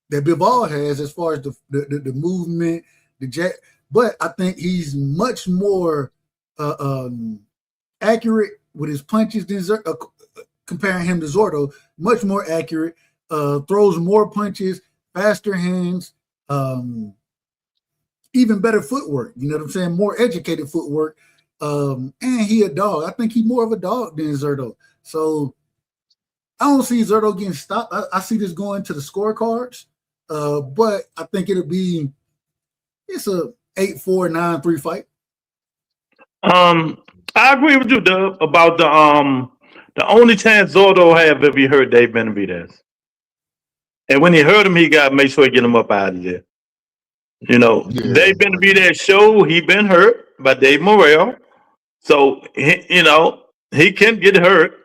that Bivol has as far as the movement, the jet. But I think he's much more accurate with his punches than comparing him to Zordo. Much more accurate, throws more punches, faster hands, even better footwork. You know what I'm saying? More educated footwork. And he a dog. I think he's more of a dog than Zerto. So I don't see Zerto getting stopped. I see this going to the scorecards. But I think it's a 8-4, 9-3 fight. I agree with you, Dub, about the only chance Zordo have if he hurt Dave Benavidez. And when he hurt him, he got to make sure he get him up out of there. You know, Yeah. Dave Benavidez show he been hurt by Dave Morrell. So, he can get hurt.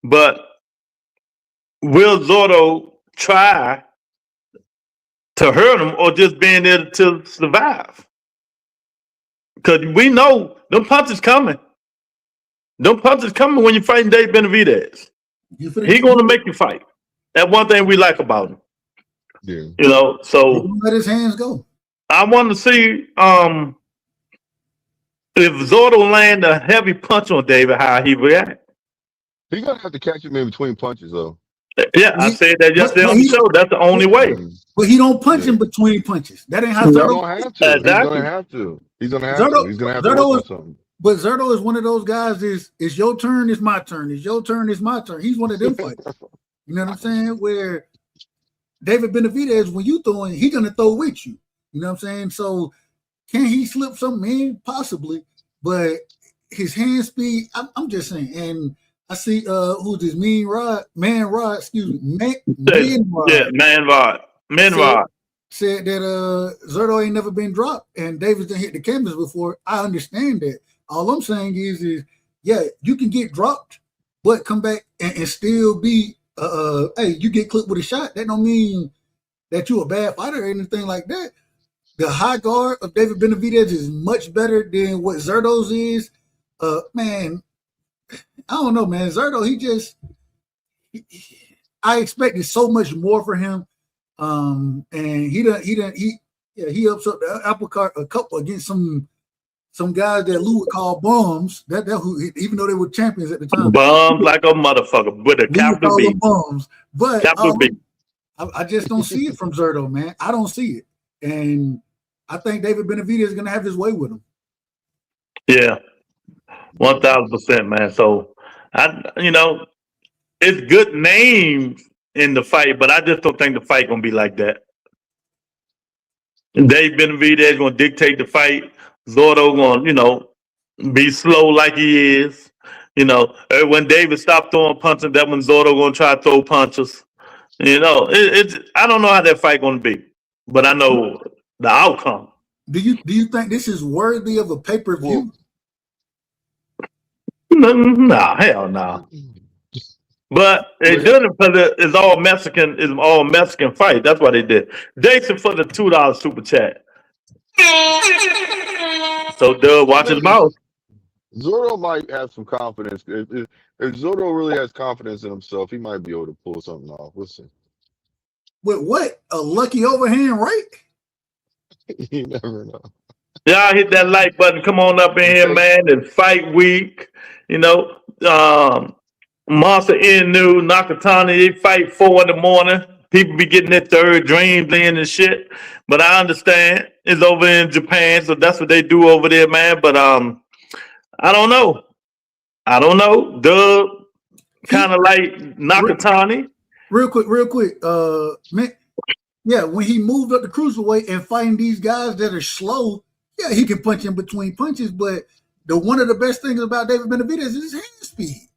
But will Zordo try to hurt him or just being there to survive? Because we know them punches coming. Them punches coming when you're fighting Dave Benavidez. He's going to make you fight. That's one thing we like about him. Yeah. So let his hands go. I want to see if Zordo land a heavy punch on David, how he react. He's gonna have to catch him in between punches, though. Yeah, I said that yesterday on the show. That's the only way. But he don't punch in between punches. That ain't how He's Zerto. gonna have to. Exactly. He's gonna have to. He's gonna have to work on something. But Zerto is one of those guys. It's your turn. It's my turn. It's your turn. It's my turn. He's one of them fighters. You know what I'm saying? Where David Benavidez, when you throwing, he gonna throw with you. You know what I'm saying? So can he slip something in? Possibly. But his hand speed, I'm just saying. And I see who's this Man Rod, excuse me, Man Rod. Yeah, Man Rod. Said that Zerto ain't never been dropped and Davis didn't hit the canvas before. I understand that. All I'm saying is yeah, you can get dropped, but come back and still be hey, you get clipped with a shot. That don't mean that you're a bad fighter or anything like that. The high guard of David Benavidez is much better than what Zerto's is. Man, I don't know, man. Zerto, I expected so much more for him. And he ups up the apple cart a couple against some guys that Lou would call bums. That who, even though they were champions at the time. Bums like a motherfucker with a capital B. Bums. But capital B. I just don't see it from Zerto, man. I don't see it. And I think David Benavidez is gonna have his way with him. Yeah. 1000%, man. So it's good names in the fight, but I just don't think the fight gonna be like that. Dave Benavidez gonna dictate the fight. Zotto gonna, be slow like he is. When David stopped throwing punches, that when Zotto gonna try to throw punches. I don't know how that fight gonna be, but I know the outcome. Do you think this is worthy of a pay-per-view? Nah, hell no. But they did it because it's all Mexican. It's all Mexican fight. That's why they did. Jason for the $2 super chat. So Doug, watch his mouth. Zotto might have some confidence. If Zotto really has confidence in himself, he might be able to pull something off. We'll see. With what? A lucky overhand right? You never know. Y'all hit that like button. Come on up in here, man. It's fight week. Monster Inu, Nakatani, they fight 4 a.m. People be getting their third dreams in and shit. But I understand it's over in Japan, so that's what they do over there, man. But I don't know. Doug kind of like Nakatani. Real quick. Man, yeah, when he moved up the cruiserweight and fighting these guys that are slow, yeah, he can punch in between punches. But one of the best things about David Benavidez is his hand speed.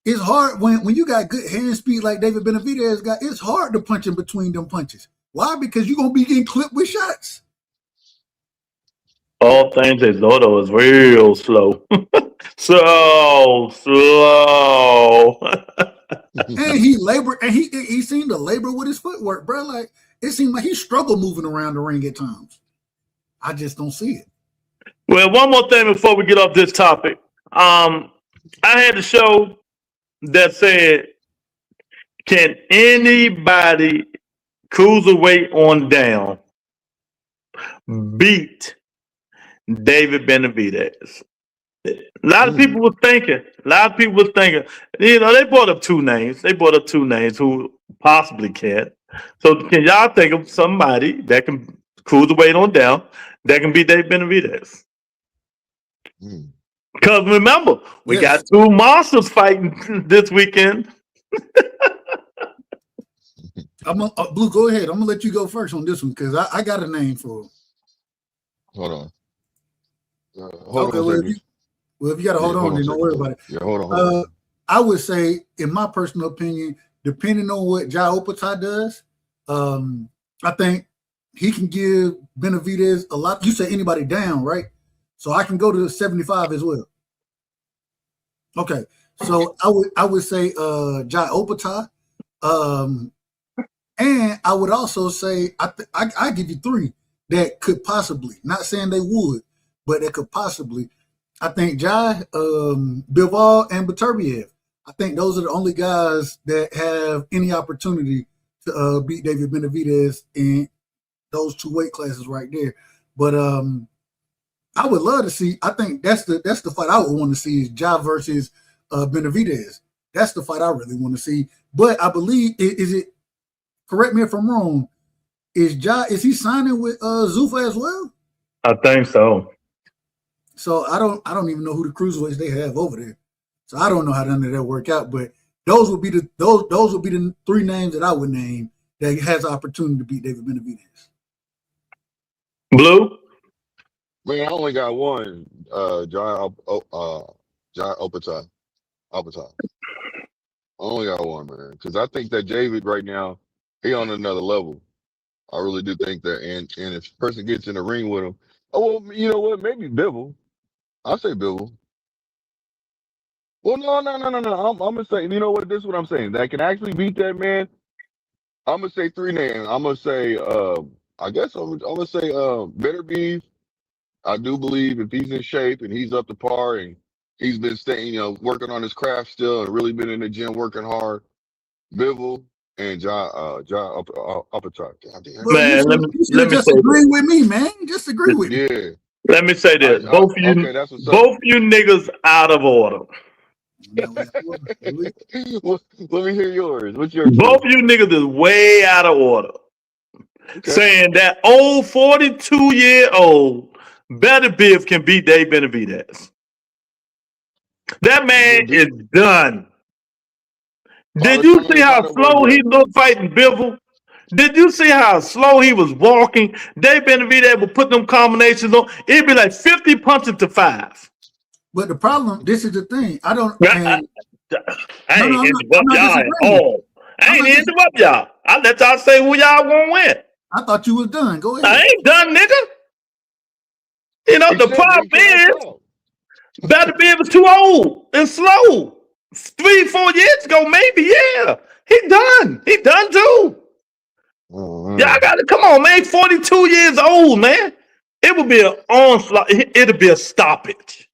It's hard when you got good hand speed like David Benavidez got. It's hard to punch in between them punches. Why? Because you're gonna be getting clipped with shots. All things that Zotto is real slow. So slow. And he labored, and he seemed to labor with his footwork, bro. Like it seemed like he struggled moving around the ring at times. I just don't see it. Well, one more thing before we get off this topic. I had a show that said, can anybody cruiserweight on down beat David Benavidez? A lot of people were thinking. They brought up two names who possibly can. So can y'all think of somebody that can cruiserweight on down that can beat David Benavidez? Because remember, we got two monsters fighting this weekend. Blue, go ahead. I'm gonna let you go first on this one because I got a name for him. Hold on. If you got to hold on, then don't worry about it. Yeah, hold on. I would say, in my personal opinion, depending on what Jai Opata does, I think he can give Benavidez a lot. You say anybody down, right? So I can go to 75 as well. Okay, so I would say Jai Opata, and I would also say I give you three that could possibly, not saying they would, but that could possibly. I think Jai, Bivol, and Beterbiev. I think those are the only guys that have any opportunity to beat David Benavidez in those two weight classes right there. But I would love to see. I think that's the fight I would want to see is Jai versus Benavidez. That's the fight I really want to see. But I believe is it. Correct me if I'm wrong. Is he signing with Zuffa as well? I think so. So I don't even know who the cruiserweights they have over there. So I don't know how none of that work out. But those would be the three names that I would name that has the opportunity to beat David Benavidez. Blue? Man, I only got one. Jai Opata. Appetite. I only got one, man. Because I think that David right now, he on another level. I really do think that. And if a person gets in the ring with him, oh well, you know what? Maybe Bivol. I'll say Bivol. Well, no. I'm gonna say, you know what? This is what I'm saying. That can actually beat that man. I'm gonna say three names. I'm gonna say, I guess I'm gonna say, Better Beef. I do believe if he's in shape and he's up to par and he's been staying, working on his craft still and really been in the gym working hard. Bivol and John Uppertalk. God damn. Bro, Man, you should let have me just say this. agreed with me, man. Just agree with me. Yeah. Let me say this. Okay, that's what's up. Both you niggas out of order. Now we have one. Well, let me hear yours. What's your Both two? you niggas is way out of order. Okay. Saying that old 42-year-old Better Biv can beat Dave Benavidez. That man is done. Did you see how slow he looked fighting Bivol? Did you see how slow he was walking? Dave Benavidez would put them combinations on. It'd be like 50 punches to 5. But the problem, this is the thing. I don't. I ain't I'm interrupt not y'all at disagreeing. all. I ain't interrupt y'all. I let y'all say who y'all gonna win. I thought you was done. Go ahead. I ain't done, nigga. You know, the problem is Better Biv was too old and slow. 3-4 years ago, maybe, yeah. He done. He done too. Y'all gotta come on, man. 42 years old, man. It would be an onslaught. It'll be a stoppage.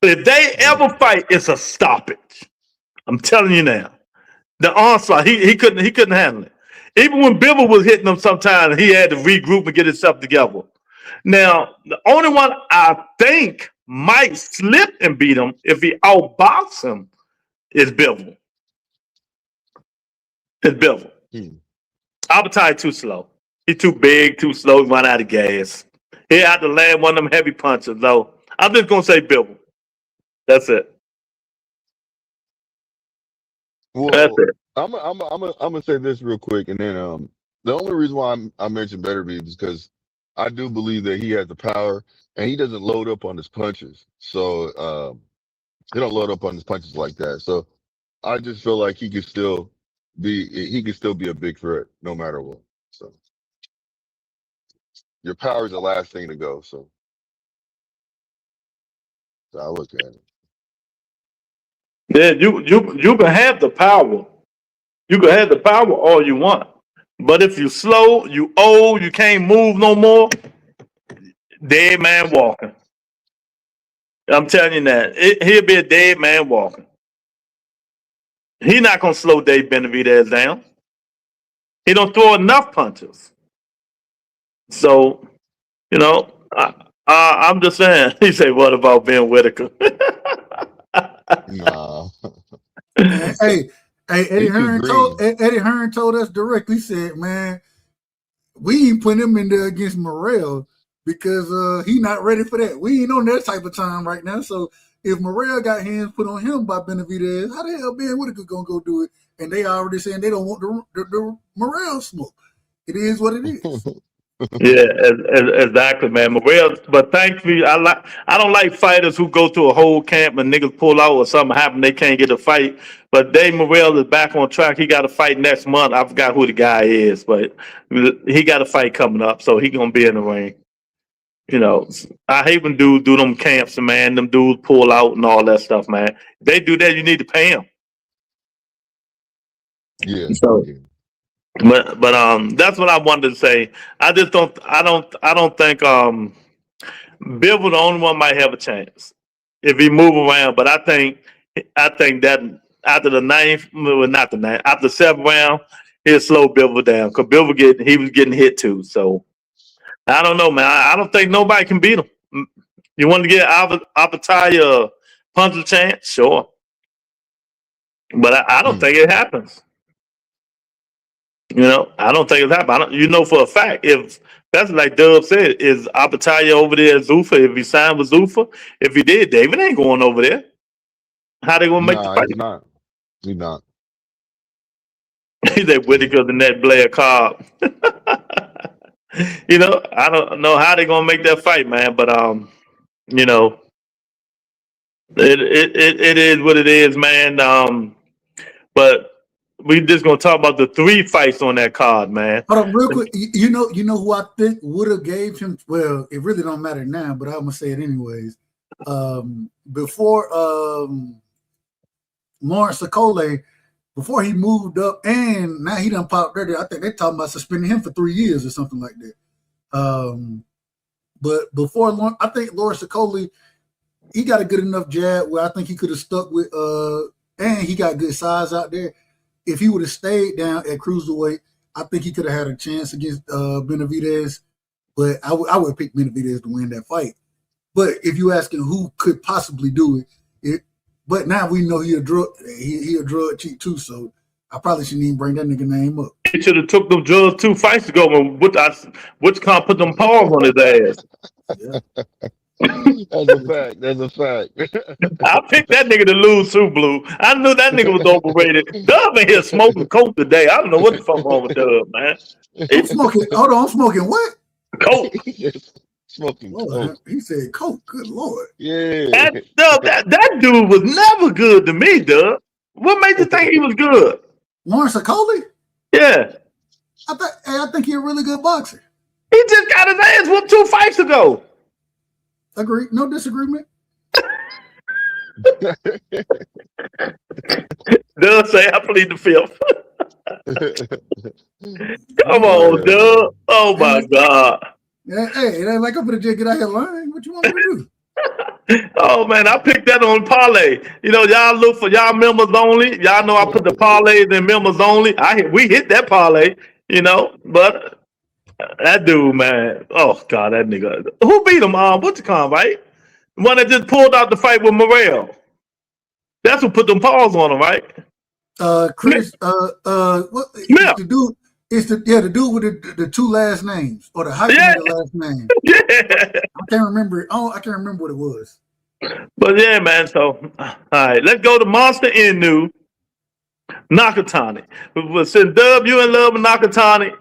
If they ever fight, it's a stoppage. I'm telling you now. The onslaught, he couldn't handle it. Even when Bivol was hitting him sometimes, he had to regroup and get himself together. Now, the only one I think might slip and beat him if he outbox him is Bivol. It's Bivol. Appetite too slow. He's too big, too slow. He run out of gas. He had to land one of them heavy punches, though. I'm just gonna say Bivol. That's it. Well, That's it. I'm gonna say this real quick, and then the only reason why I mentioned Better Beef is because I do believe that he has the power, and he doesn't load up on his punches. So he don't load up on his punches like that. So I just feel like he could still be a big threat no matter what. So your power is the last thing to go. So I look at it. Yeah, you can have the power. You can have the power all you want. But if you slow, you old, you can't move no more, dead man walking. I'm telling you that. He'll be a dead man walking. He not gonna slow Dave Benavidez down. He don't throw enough punches. So, I'm just saying. He said, "What about Ben Whitaker?" Nah. Hey, Eddie Hearn told us directly. He said, "Man, we ain't putting him in there against Morrell because he not ready for that. We ain't on that type of time right now. So if Morrell got hands put on him by Benavidez, how the hell Ben Whitaker gonna go do it? And they already saying they don't want the Morrell smoke. It is what it is." Yeah, exactly, man. Morrell, but thankfully, I don't like fighters who go to a whole camp and niggas pull out or something happen, they can't get a fight. But Dave Morrell is back on track. He got a fight next month. I forgot who the guy is, but he got a fight coming up, so he gonna be in the ring. I hate when dudes do them camps, and man, them dudes pull out and all that stuff, man. If they do that, you need to pay them. Yeah. So, but that's what I wanted to say. I don't think Bivol the only one might have a chance if he move around. But I think that after the ninth, well, not the ninth, after the 7th round, he'll slow Bivol down because he was getting hit too. So I don't know, man. I don't think nobody can beat him. You want to get Appetite a punch chance? Sure. But I don't think it happens. I don't think it's happening. For a fact, if that's like Dub said, is Appetite over there at Zuffa? If he signed with Zuffa, if he did, David ain't going over there. How they gonna make the fight? He's not. He's not. He's at Whitaker the net Blair Cobb. I don't know how they gonna make that fight, man. But It is what it is, man. But we just gonna talk about the 3 fights on that card, man. Hold on, real quick. You know who I think would have gave him. Well, it really don't matter now, but I'm gonna say it anyways. Before Lawrence Accolades, before he moved up, and now he done popped there. I think they're talking about suspending him for 3 years or something like that. But before, I think Lawrence Accolades, he got a good enough jab where I think he could have stuck with. And he got good size out there. If he would have stayed down at cruiserweight, I think he could have had a chance against Benavidez. But I would pick Benavidez to win that fight. But if you asking who could possibly do it, but now we know he a drug cheat too, so I probably shouldn't even bring that nigga name up. He should have took them drugs 2 fights ago when which can't put them paws on his ass. Yeah. That's a fact. I picked that nigga to lose too, Blue. I knew that nigga was overrated. Dub in here smoking coke today. I don't know what the fuck wrong with Dub, man. I'm smoking. Hold on, I'm smoking what? Coke. Smoking Lord, coke. he said coke. Good Lord. Yeah. That dude was never good to me, Dub. What made you think he was good? Lawrence Accolades? Yeah. I think he's a really good boxer. He just got his ass whooped 2 fights ago. Agree. No disagreement. Dub say, I plead the 5th. Come on, Dub. Oh, my God. Yeah, hey, it ain't like I'm gonna just get out here lying. What you want me to do? Oh, man, I picked that on parlay. You know, y'all look for y'all members only. Y'all know I put the parlays in members only. We hit that parlay, you know, but that dude, man. Oh, God, that nigga. Who beat him? What's the con, right? The one that just pulled out the fight with Morrell. That's who put them paws on him, right? Chris, what? Smith. The dude, the dude with the 2 last names or the hyphenated last name. Yeah. I can't remember it. Oh, I can't remember what it was. But yeah, man. So, all right, let's go to Monster Inu, Nakatani. But since Dub, you in love with Nakatani,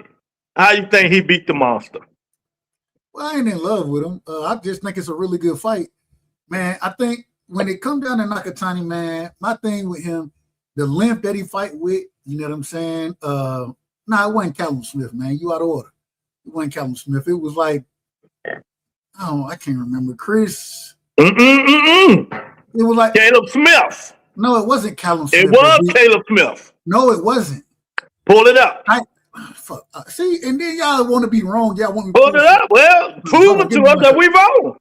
how you think he beat the Monster? Well, I ain't in love with him. I just think it's a really good fight, man. I think when it comes down to Nakatani, man, my thing with him, the length that he fight with, you know what I'm saying? It wasn't Callum Smith, man. You out of order. It wasn't Callum Smith. It was like, I can't remember. Chris. It was like Caleb Smith. No, it wasn't Callum Smith. It was Caleb Smith. No, it wasn't. Pull it up. Fuck. See, and then y'all want to be wrong. Y'all want me to pull it up. Well, prove it to us that we wrong.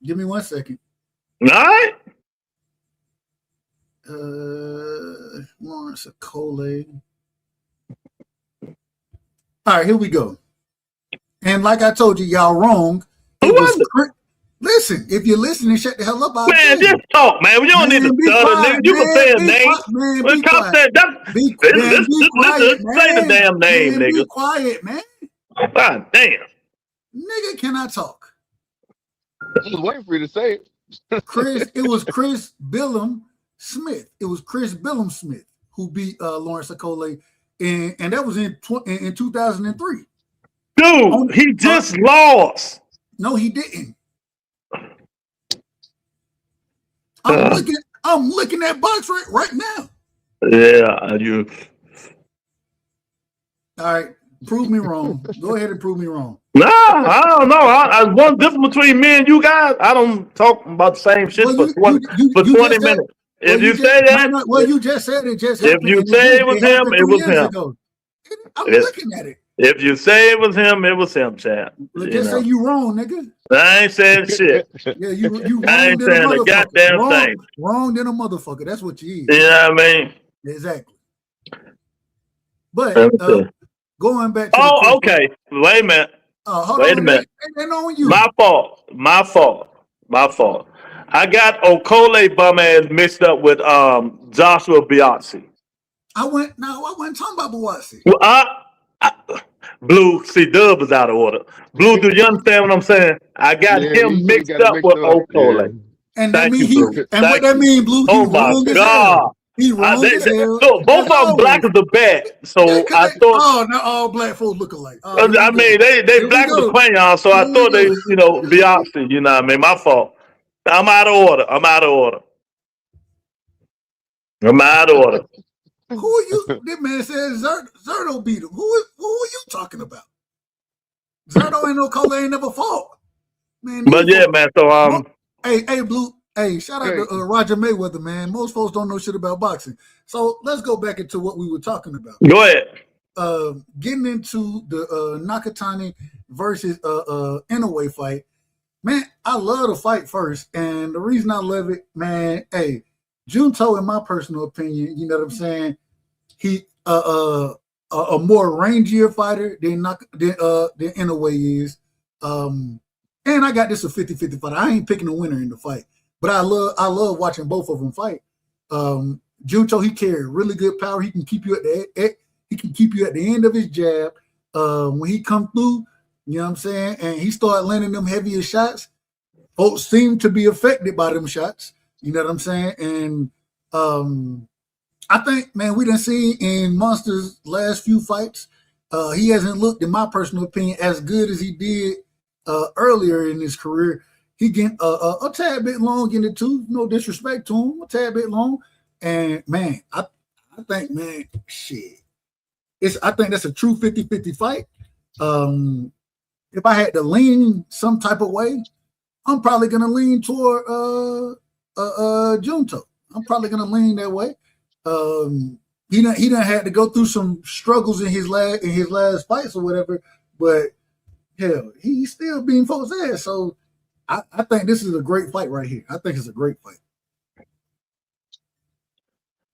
Give me 1 second. All right. Lawrence Accolades. All right, here we go. And like I told you, y'all wrong. Who was it? Listen, if you're listening, shut the hell up. Man, just talk, man. We don't need to stutter, nigga. You can say a name. Be quiet, say the damn name, nigga. Be quiet, man. God damn. Nigga cannot talk. I was waiting for you to say it. It was Chris Billum Smith. It was Chris Billum Smith who beat Lawrence Accolades, and that was in 2003. Dude, he just lost. No, he didn't. I'm looking at box right now. Yeah, you. All right, prove me wrong. Go ahead and prove me wrong. Nah, I don't know. One difference between me and you guys, I don't talk about the same shit for 20 minutes. If you say that, well, you just said it. If you say it was him, it was him. I'm looking at it. If you say it was him, Chad. Just say you wrong, nigga. I ain't saying shit. Yeah, you wrong. I ain't saying a goddamn thing. Wrong than a motherfucker. That's what you is. You know what I mean? Exactly. But going back to okay. Wait a minute. Wait a minute. On you. My fault. I got Okole bum ass mixed up with Joshua Biazzi. I wasn't talking about Biazzi. Well, Blue, see, Dub is out of order. Blue, do you understand what I'm saying? I got him mixed up with Okole. Yeah. And that mean what that mean, Blue? Oh my God. He wrong as hell. So both of them black as a bat. So I thought. Oh, now all black folks look alike. I mean, they black as a crayon. So I thought they, Beyonce. You know what I mean? My fault. I'm out of order. I'm out of order. Who are you? This man says Zerto beat him. Who are you talking about? Zerto ain't no Cole, ain't never fought. Man, But yeah, man. So hey, Blue. Hey, shout out to Roger Mayweather, man. Most folks don't know shit about boxing. So let's go back into what we were talking about. go ahead. Getting into the Nakatani versus Inoue fight. Man, I love the fight first. And the reason I love it, man, hey, Junto, in my personal opinion, you know what I'm saying? He a more rangier fighter than Inoue is. And I got this a 50-50 fight. I ain't picking a winner in the fight. But I love watching both of them fight. Junto, he carried really good power. He can keep you at the end of his jab. When he come through, you know what I'm saying, and he started landing them heavier shots, folks seem to be affected by them shots. You know what I'm saying? And I think, man, we done seen in Monster's last few fights, he hasn't looked, in my personal opinion, as good as he did earlier in his career. He getting a tad bit long in the tooth. No disrespect to him, a tad bit long. And man, I think, man, shit. I think that's a true 50-50 fight. If I had to lean some type of way, I'm probably gonna lean toward Junto. I'm probably gonna lean that way. He done had to go through some struggles in his last fights or whatever, but hell, he's still being folks' ass. So I think this is a great fight right here. I think it's a great fight.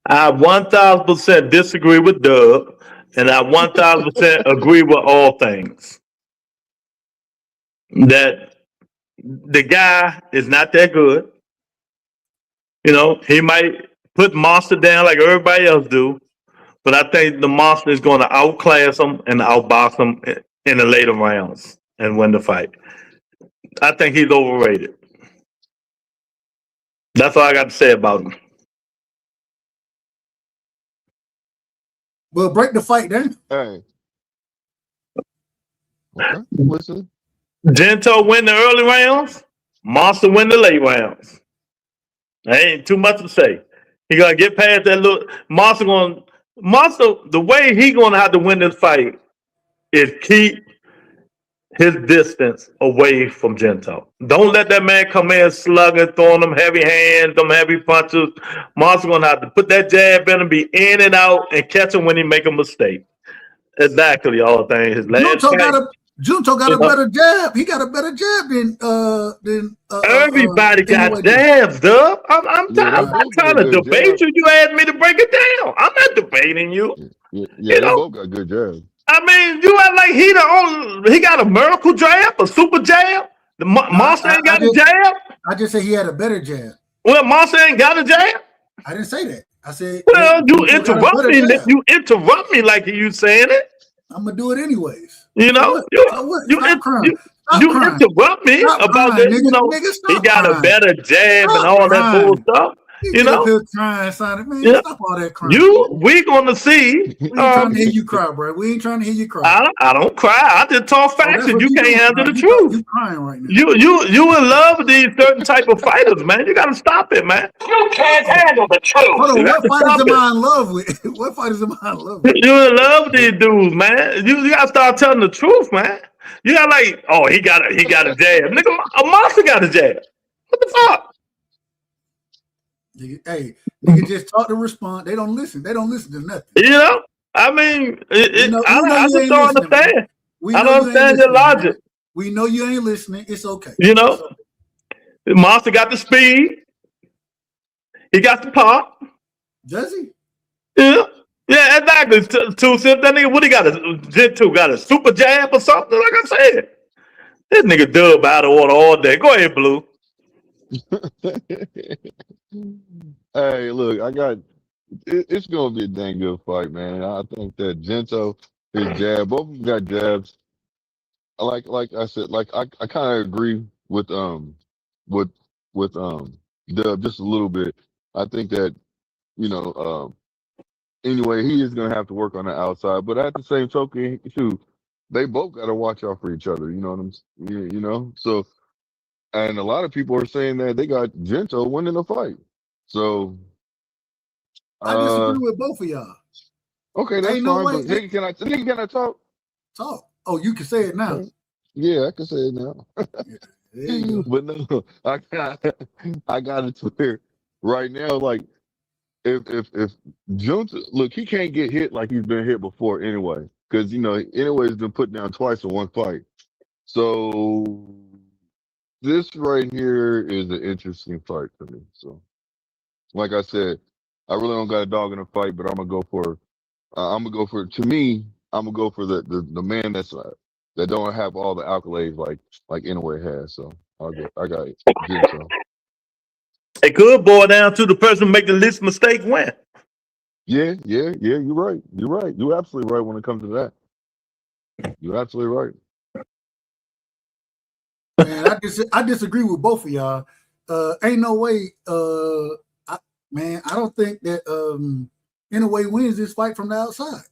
I 1,000% disagree with Doug, and I 1,000% agree with all things. That the guy is not that good. You know, he might put Monster down like everybody else do, but I think the Monster is going to outclass him and outbox him in the later rounds and win the fight. I think he's overrated. That's all I got to say about him. Well, break the fight then. Hey. Okay. Listen. Gento win the early rounds. Monster win the late rounds. There ain't too much to say. He gonna get past that little Monster. The way he gonna have to win this fight is keep his distance away from Gento. Don't let that man come in slugging, throwing them heavy hands, them heavy punches. Monster gonna have to put that jab in and be in and out and catch him when he make a mistake. Exactly all the things. His last fight. Junto got a better jab. He got a better jab than everybody got jabs, Dub. I'm not trying to debate you. You asked me to break it down. I'm not debating you. Yeah, they both got good jabs. I mean, you act like he got a miracle jab, a super jab. The Monster ain't got a jab. I just said he had a better jab. Well, Monster ain't got a jab. I didn't say that. I said, well, you interrupt me. You interrupt me like you saying it. I'm gonna do it anyways. You know, you interrupt me about that. You know, he got a better jab and all that bull stuff. You know, crying, son. Man, stop all that crying. We gonna see. We ain't trying to hear you cry, bro. We ain't trying to hear you cry. I don't cry. I just talk facts, and you can't handle the truth. You crying right now. You in love with these certain type of fighters, man. You gotta stop it, man. You can't handle the truth. Hold on, what fighters am I in love with? What fighters am I in love with? You in love with these dudes, man. You gotta start telling the truth, man. You got like, oh, he got a jab. Nigga, a Monster got a jab. What the fuck? Hey, nigga just talk to respond. They don't listen. They don't listen to nothing. You know? I mean, I just don't understand. I don't understand your logic. Man. We know you ain't listening. It's okay. You know? The Monster got the speed. He got the pop. Does he? Yeah. Yeah, exactly. Two that nigga, what he got? Got a super jab or something? Like I said. This nigga Dub out of order all day. Go ahead, Blue. Hey, look, it's gonna be a dang good fight, man. I think that Gento, his jab, both of them got jabs. Like I said, I kind of agree with Dub just a little bit. I think that anyway, he is gonna have to work on the outside, but at the same token, shoot, they both got to watch out for each other. You know what I'm saying? You know, so. And a lot of people are saying that they got Gento winning the fight. So I disagree with both of y'all. Okay, that's Ain't no fine. way. But nigga, can I talk? Talk. Oh, you can say it now. Yeah, I can say it now. There you go. But no, I got it clear right now. Like if Junta, look, he can't get hit like he's been hit before anyway, because anyway he's been put down twice in one fight. So this right here is an interesting fight for me. So like I said, I really don't got a dog in the fight, but I'm gonna go for. To me, I'm gonna go for the man that don't have all the accolades like Inoue has. So I got it. Junto. It could boil down to the person who make the least mistake win. Yeah. You're right. You're absolutely right when it comes to that. You're absolutely right. Man, I disagree with both of y'all. Ain't no way. I don't think that Inoue wins this fight from the outside.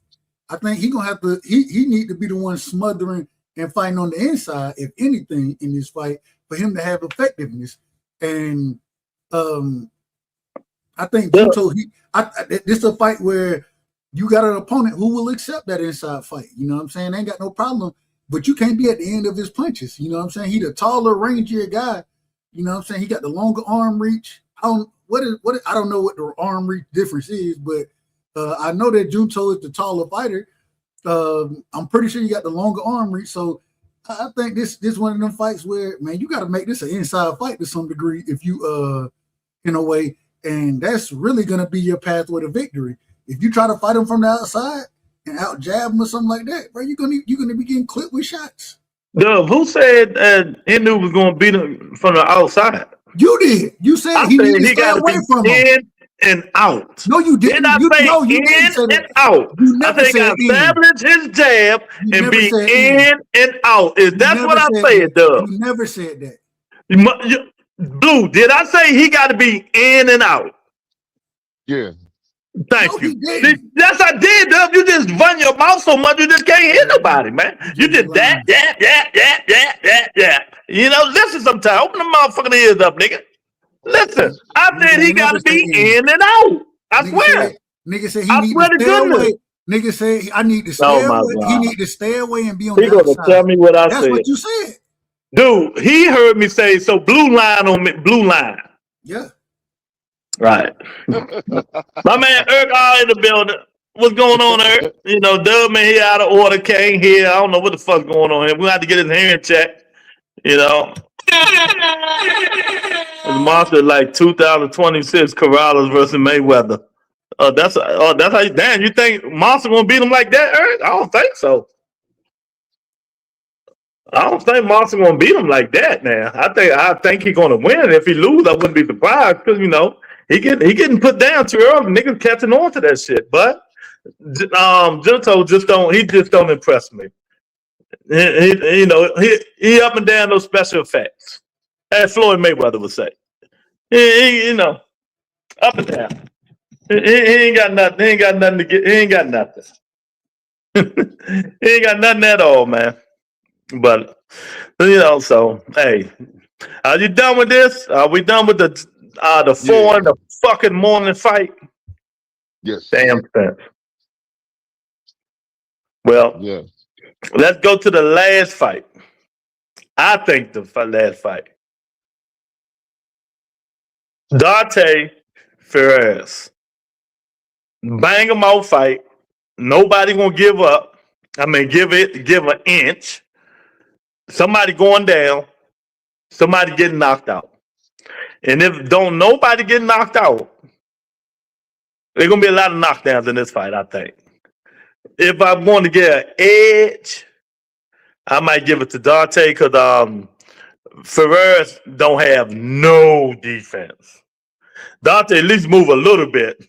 I think he gonna have to. He need to be the one smothering and fighting on the inside, if anything, in this fight for him to have effectiveness. And I think Junto. This is a fight where you got an opponent who will accept that inside fight. You know what I'm saying? They ain't got no problem. But you can't be at the end of his punches. You know what I'm saying? He the taller, rangier guy. You know what I'm saying? He got the longer arm reach. I don't know what the arm reach difference is, but I know that Junto is the taller fighter. I'm pretty sure you got the longer arm reach. So I think this one of them fights where, man, you got to make this an inside fight to some degree if you in a way, and that's really gonna be your pathway to victory. If you try to fight him from the outside and out jab him or something like that, bro, you're gonna be getting clipped with shots. Dub, who said Hindu was going to beat him from the outside? You did. You said he needed to stay away from him. In and out. No, you didn't. You didn't say in and out. You never said establish his jab and be in and out. That's what I said, Dub. You never said that. Blue, did I say he got to be in and out? Yeah. Thank you. Yes, I did, Dub. You just run your mouth so much you just can't hear nobody, man. You just yeah. Listen sometime. Open the motherfucking ears up, nigga. Listen, I said he got to be in and out. I swear. Nigga said he need to stay away. Nigga said I need to stay away. He need to stay away and be on the outside. He gonna tell me what I said. That's what you said. Dude, he heard me say, so blue line on me, blue line. Yeah. Right. My man Eric all in the building. What's going on, Eric? Dub man, he out of order, can't hear. I don't know what the fuck's going on here. We'll have to get his hearing checked. The monster like 2026 Corrales versus Mayweather. That's how you, damn, you think Monster gonna beat him like that, Eric? I don't think so. I don't think Monster gonna beat him like that now. I think he's gonna win. If he lose, I wouldn't be surprised because he getting put down too early. Niggas catching on to that shit. But Junto just don't impress me. He up and down those special effects, as Floyd Mayweather would say. He up and down. He ain't got nothing. He ain't got nothing to get. He ain't got nothing. He ain't got nothing at all, man. But so hey, are you done with this? Are we done with the 4 in the fucking morning fight? Yes. Damn sense. Well, yeah. Let's go to the last fight. I think the last fight. Dante Ferreras. Bang him out fight. Nobody gonna give up. I mean, give an inch. Somebody going down. Somebody getting knocked out. And if don't nobody get knocked out, there's gonna be a lot of knockdowns in this fight, I think. If I want to get an edge, I might give it to Dante because Ferreras don't have no defense. Dante at least move a little bit.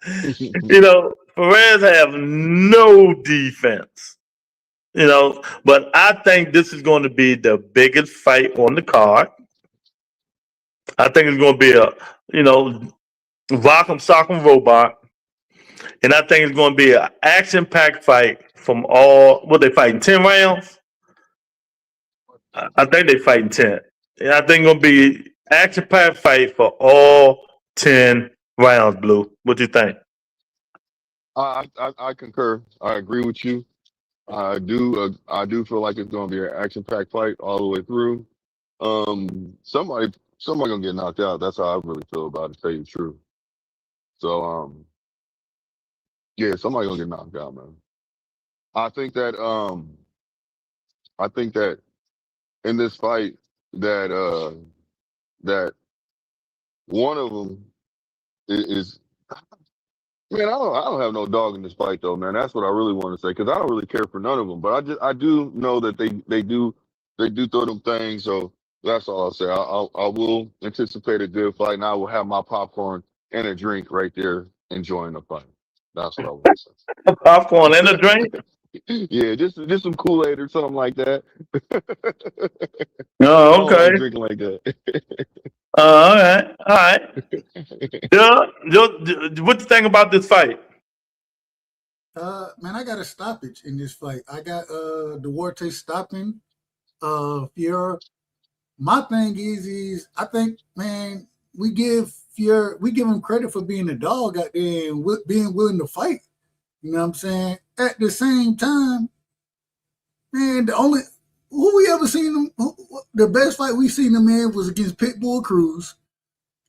Ferreras have no defense. But I think this is going to be the biggest fight on the card. I think it's going to be a, rock'em sock'em robot. And I think it's going to be an action-packed fight from they fighting 10 rounds? I think they fighting 10. And I think it's going to be action-packed fight for all 10 rounds, Blue. What do you think? I concur. I agree with you. I do feel like it's going to be an action-packed fight all the way through. Somebody gonna get knocked out. That's how I really feel about it. To tell you the truth. So yeah, somebody gonna get knocked out, man. I think that I think that in this fight that that one of them is man. I don't have no dog in this fight though, man. That's what I really want to say because I don't really care for none of them. But I do know that they do throw them things. So that's all I'll say. I will anticipate a good fight, and I will have my popcorn and a drink right there enjoying the fight. That's what I want to Popcorn and a drink? say. Yeah, just some Kool-Aid or something like that. I Oh, don't okay. like drinking like that. All right. All right. What you think about this fight? Man, I got a stoppage in this fight. I got Duarte stopping Fiora. My thing is I think, man, we give him credit for being a dog out there and being willing to fight. You know what I'm saying? At the same time, man, the best fight we seen him in was against Pitbull Cruz.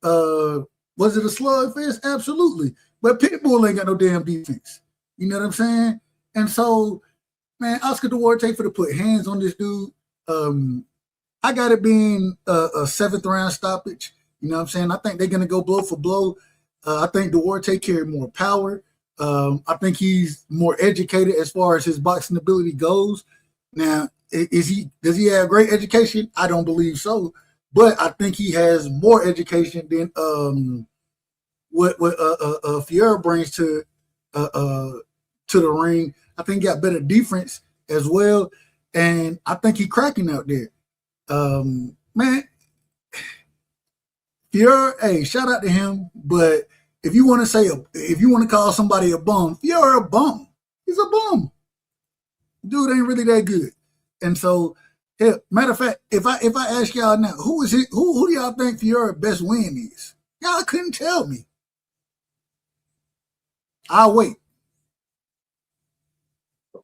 Was it a slugfest? Absolutely. But Pitbull ain't got no damn defense. You know what I'm saying? And so, man, Oscar Duarte for to put hands on this dude. I got it being a 7th round stoppage. You know what I'm saying? I think they're going to go blow for blow. I think Duarte carried more power. I think he's more educated as far as his boxing ability goes. Now, does he have great education? I don't believe so. But I think he has more education than what Fiora brings to the ring. I think he got better defense as well. And I think he's cracking out there. Man, Fiora, hey, shout out to him. But if you want to call somebody a bum, Fiora a bum. He's a bum. Dude ain't really that good. And so, yeah, matter of fact, if I ask y'all now, who do y'all think Fiora's best win is? Y'all couldn't tell me. I'll wait.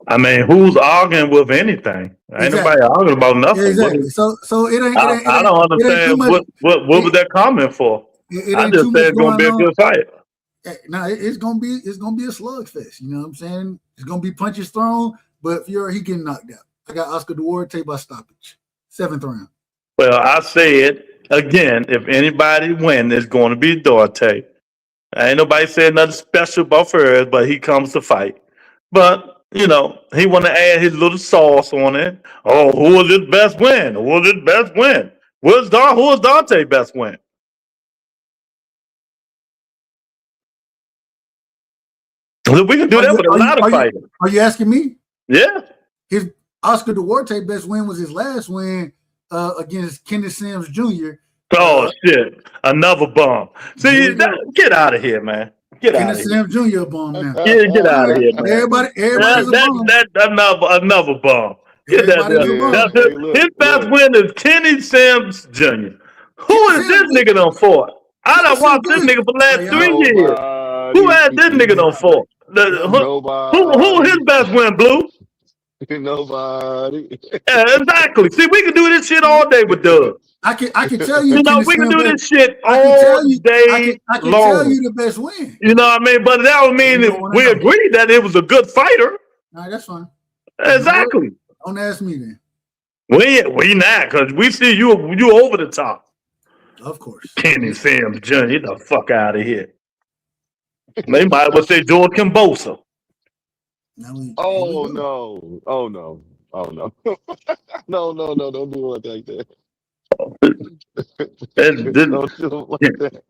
I mean, who's arguing with anything? Ain't nobody arguing about nothing. Yeah, exactly. So it ain't. I don't understand what was that comment for. I just said it's gonna be a good fight. No, it's gonna be a slugfest. You know what I'm saying? It's gonna be punches thrown, but Fiora, he getting knocked out. I got Oscar Duarte by stoppage, 7th round. Well, I said again, if anybody wins, it's going to be Duarte. Ain't nobody said nothing special about Ferris, but he comes to fight. But he want to add his little sauce on it. Oh, who was his best win? Who was his best win? Who was Dante's best win? We can do that with a lot of fighters. Are you asking me? Yeah. His Oscar Duarte best win was his last win against Kenneth Sims Jr. Oh shit! Another bum. See, get out of here, man. Get out of here. Kenneth Sims Jr. bum now. Get out of here, man. Everybody's a bum. Another bum. Get that. His best win is Kenny Sims Jr. Who is this nigga done fought? I done watched this nigga for the last 3 years. Who had this nigga done fought? Who his best win, Blue? Nobody. Yeah, exactly. See, we can do this shit all day with Doug. I can tell you. We can do this shit all day I can long. tell you the best win. You know what I mean? But that would mean we agreed that it was a good fighter. All right, that's fine. Exactly. Don't ask me then. We not, because we see you over the top. Of course. Kenny Sims Jr., get the fuck out of here. They might as well say George Kimbosa. Oh no. No, don't do it like that. Don't do it like that.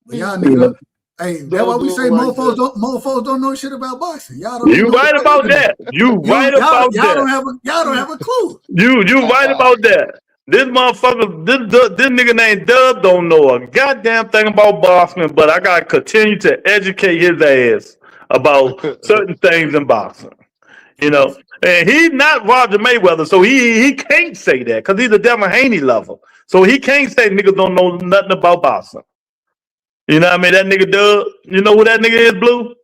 Y'all niggas, hey, that's why we say mofos don't know shit about boxing. Y'all don't. You right about that. You right about that. Y'all don't have a clue. You right about that. This motherfucker, this nigga named Dub don't know a goddamn thing about boxing, but I gotta continue to educate his ass about certain things in boxing. And he's not Roger Mayweather, so he can't say that because he's a Devin Haney lover. So he can't say niggas don't know nothing about boxing. You know what I mean? That nigga Dub. You know who that nigga is, Blue?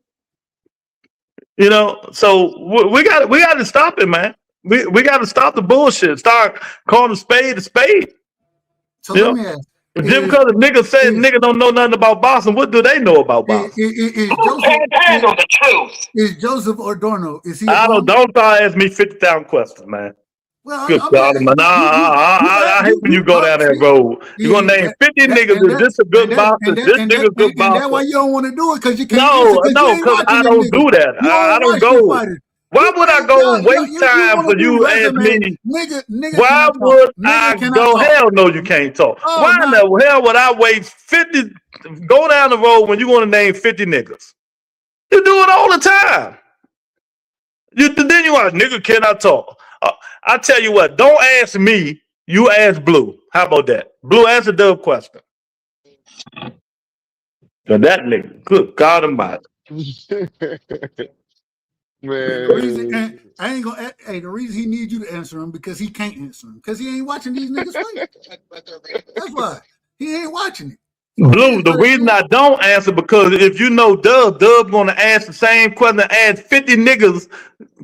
You know, so we got to stop it, man. We got to stop the bullshit. Start calling a spade a spade. So You let know, me ask: just because a nigga says nigga don't know nothing about boxing, what do they know about boxing? is Who Joseph can't handle the truth? is Joseph Adorno? Is he a I don't bum? don't try to ask me 50,000 questions, man. Well, Good I'm God, man. I hate when you go down that road. You're gonna name 50 niggas. Is this a good boxer? This nigga a good and that's why boxer? you don't want to do it because you can't answer No, because you no, ain't because watching I them don't niggas. do that. You I don't don't watch them go. fighters. Why would I go waste You time want for to do you ask resume? me? Nigga Why can't talk. would Nigga I cannot go? talk. Hell no, you can't talk. Oh, Why in not the hell would I waste 50? Go down the road when you want to name 50 niggas. You do it all the time. Then you are nigga cannot talk. I tell you what, don't ask me. You ask Blue. How about that? Blue, answer the question. So that nigga, good God Almighty. the reason. Man, And I ain't gonna. Hey, the reason he needs you to answer him because he can't answer him because he ain't watching these niggas fight. That's why he ain't watching it. So it Blue, is the what it reason is. I don't answer because if you know Dub gonna ask the same question, ask 50 niggas,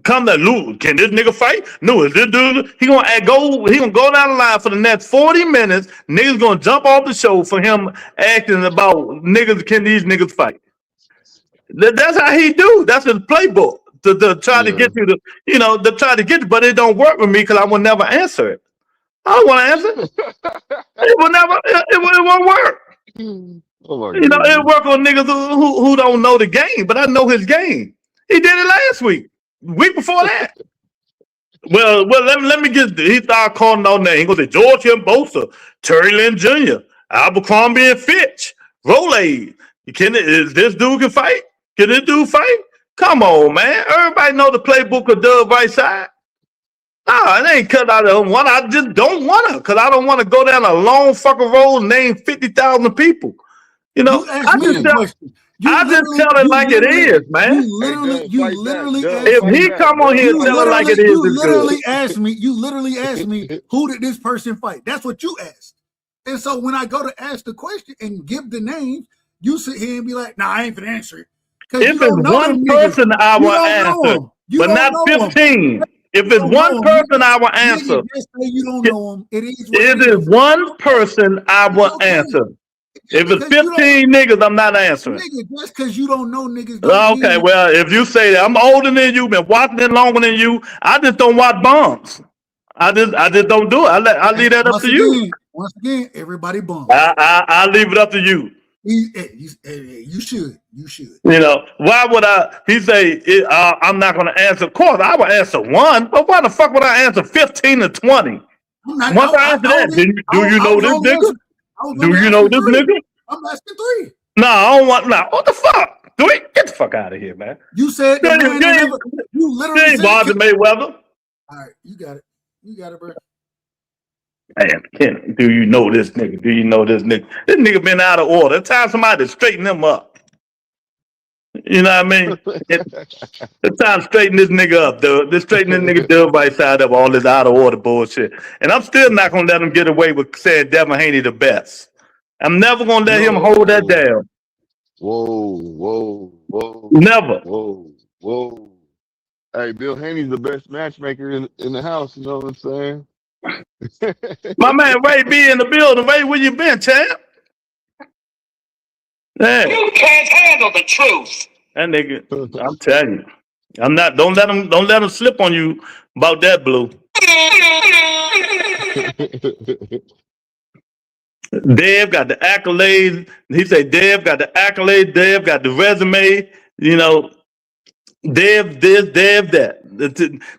come to Lou, can this nigga fight? No, is this dude? He gonna go down the line for the next 40 minutes. Niggas gonna jump off the show for him asking about niggas, can these niggas fight? That's how he do. That's his playbook. To try to yeah. get you to try to get you, but it don't work with me because I will never answer it. I don't want to answer it. It will never, it won't work. Oh my You know, it goodness. work on niggas who don't know the game, but I know his game. He did it last week before that. Well, let me get. He started calling out names. He gonna say George M. Bosa, Terry Lynn Jr., Abercrombie and Fitch, Rolade. Is this dude can fight? Can this dude fight? Come on, man. Everybody know the playbook of Dub right side. Nah, it ain't cut out of one. I just don't want to, because I don't want to go down a long fucking road and name 50,000 people. You know, You asked me the question. I just tell it like it is, man. Hey, Dub, You fight back. literally Dub, asked If fight me. he back. come on Dub, here and fight tell it like back. it is, You it's good. literally asked me, who did this person fight? That's what you asked. And so when I go to ask the question and give the names, you sit here and be like, nah, I ain't gonna answer it. Because you If it's don't know one them niggas. person, I You will don't know answer, them. You but don't not know them. 15. If You it's don't one know them. person, I will answer. Nigga, just say you don't know them. It is what it If it's is. one person, I It's will okay. answer. Just If it's because you don't 15 niggas, I'm not answering. nigga, just because you don't know niggas don't Okay, mean well, if you say that I'm older than you, been watching it longer than you, I just don't watch bombs. I just don't do it. I leave that up to you. once again, everybody bums. I leave it up to you. You should. You should. You know, why would I? He say, I'm not going to answer. Of course, I would answer one, but why the fuck would I answer 15 or 20? I'm not, Once I answer that, do you I know was this only nigga? asking, I was Do only you know asking this three. nigga? I'm asking three. No, I don't want. No, what the fuck? Get the fuck out of here, man. You said the man ain't ever. You literally ain't said. Roger Mayweather. All right, you got it. You got it, bro. Man, Ken, do you know this nigga? Do you know this nigga? This nigga been out of order. It's time somebody to straighten him up. You know what I mean? It's time to straighten this nigga up, dude. Let's straighten this nigga Dub right side up, all this out of order bullshit. And I'm still not gonna let him get away with saying Devin Haney the best. I'm never gonna let him hold that No. down. Whoa. Never. Whoa. Hey, Bill Haney's the best matchmaker in the house, you know what I'm saying? My man Ray B in the building. Ray, where you been, champ? Yeah. You can't handle the truth. That nigga, I'm telling you. I'm not don't let him slip on you about that, Blue. Dev got the accolades. He said Dev got the accolades, Dev got the resume, you know, Dev this, Dev that.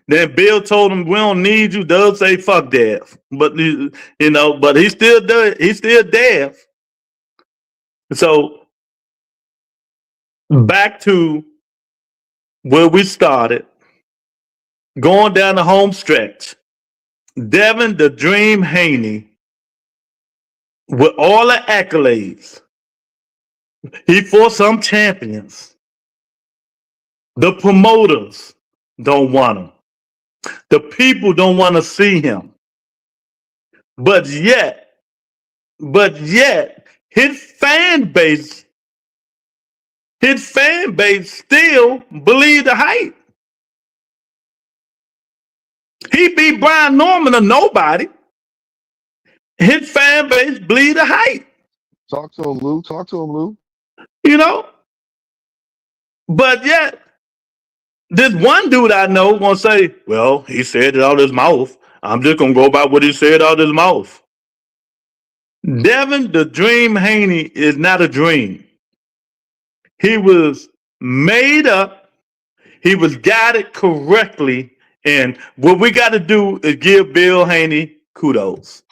Then Bill told him we don't need you. Dub say fuck Dev. But but he still does, he's still Dev. So back to where we started, going down the home stretch. Devin the Dream Haney, with all the accolades, he fought some champions. The promoters don't want him. The people don't want to see him. But yet, his fan base his fan base still believed the hype. He beat Brian Norman or nobody. His fan base believed the hype. Talk to him, Lou. Talk to him, Lou. You know? But yet, this one dude I know gonna say, well, he said it out of his mouth. I'm just gonna go by what he said out of his mouth. Devin the Dream Haney is not a dream. He was made up. He was guided correctly. And what we got to do is give Bill Haney kudos.